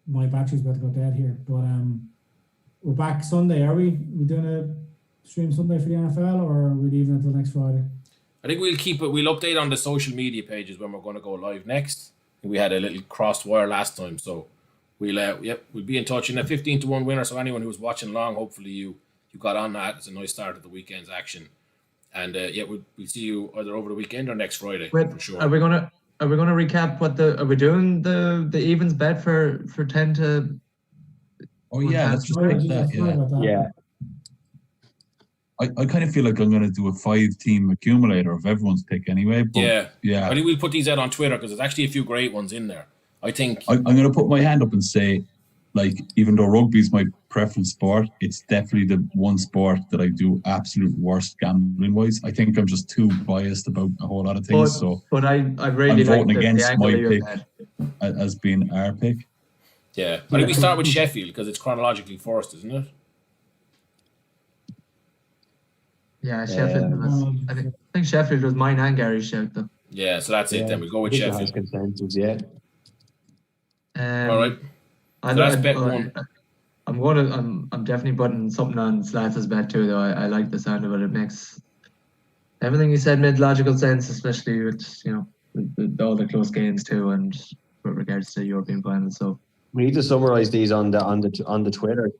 my battery's about to go dead here. But we're back Sunday, are we? We doing a stream Sunday for the NFL, or are we leaving until next Friday? I think we'll keep it. We'll update on the social media pages when we're going to go live next. We had a little crossed wire last time, so we'll be in touch. And a 15-1 winner. So anyone who was watching along, hopefully you got on that. It's a nice start of the weekend's action. And we'll see you either over the weekend or next Friday. Wait, for sure. Are we gonna recap are we doing the evens bet for 10 to? Oh yeah, let's just pick that. Yeah. I kind of feel like I'm going to do a 5-team accumulator of everyone's pick anyway. But yeah. I think we'll put these out on Twitter because there's actually a few great ones in there. I think I'm going to put my hand up and say, like, even though rugby's my preference sport, it's definitely the one sport that I do absolute worst gambling wise. I think I'm just too biased about a whole lot of things. But I really I'm voting like against the my angle pick as being our pick. Yeah, I think we start with Sheffield because it's chronologically first, isn't it? Yeah, Sheffield was. I think Sheffield was mine and Gary's shout though. Yeah, so that's it. Then we go with Sheffield. Consensus, yeah. All right. So that's bet one. I'm definitely putting something on Slats' bet too, though. I like the sound of it. It makes everything you said made logical sense, especially with all the close games too, and with regards to European finals. So we need to summarize these on the Twitter.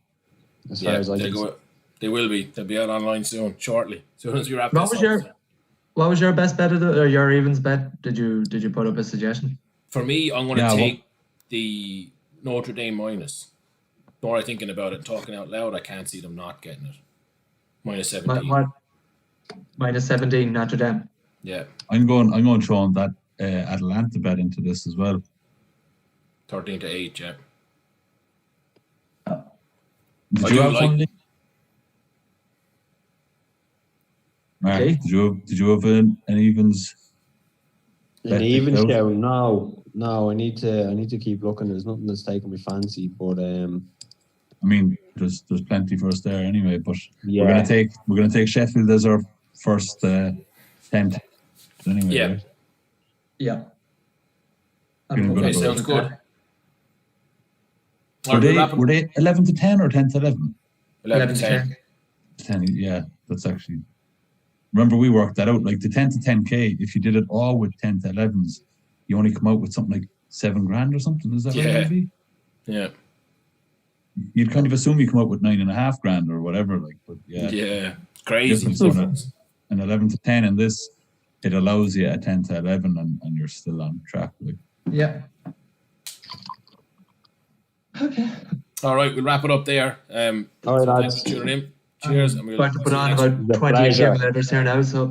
As far as they will be. They'll be out online shortly. As soon as you wrap this up. What was your best bet or your evens bet? Did you put up a suggestion? For me, I'm going to take the Notre Dame minus. The more I'm thinking about it, talking out loud, I can't see them not getting it. Minus 17. What? Minus 17, Notre Dame. Yeah. I'm going throwing that Atlanta bet into this as well. 13-8, yeah. Did you have one? Mark, did you have an evens? An evens show? No. I need to keep looking. There's nothing that's taking me fancy, but I mean, there's plenty for us there anyway. But we're gonna take Sheffield as our first 10. Anyway, yeah. Right? Yeah. Okay, sounds good. Were they 11-10 or 10-11? 11-10. 10, yeah, that's actually. Remember, we worked that out. Like the 10 to 10K, if you did it all with 10 to 11s, you only come out with something like $7,000 or something. Is that right? Maybe? Yeah. You'd kind of assume you come out with $9,500 or whatever. Like, but yeah. Yeah, crazy. An 11 to 10 in this, it allows you a 10 to 11, and you're still on track. Like. Yeah. Okay. All right, we'll wrap it up there. All right, thanks for tuning in. Cheers. And we'll put on about 20 accumulators here now. So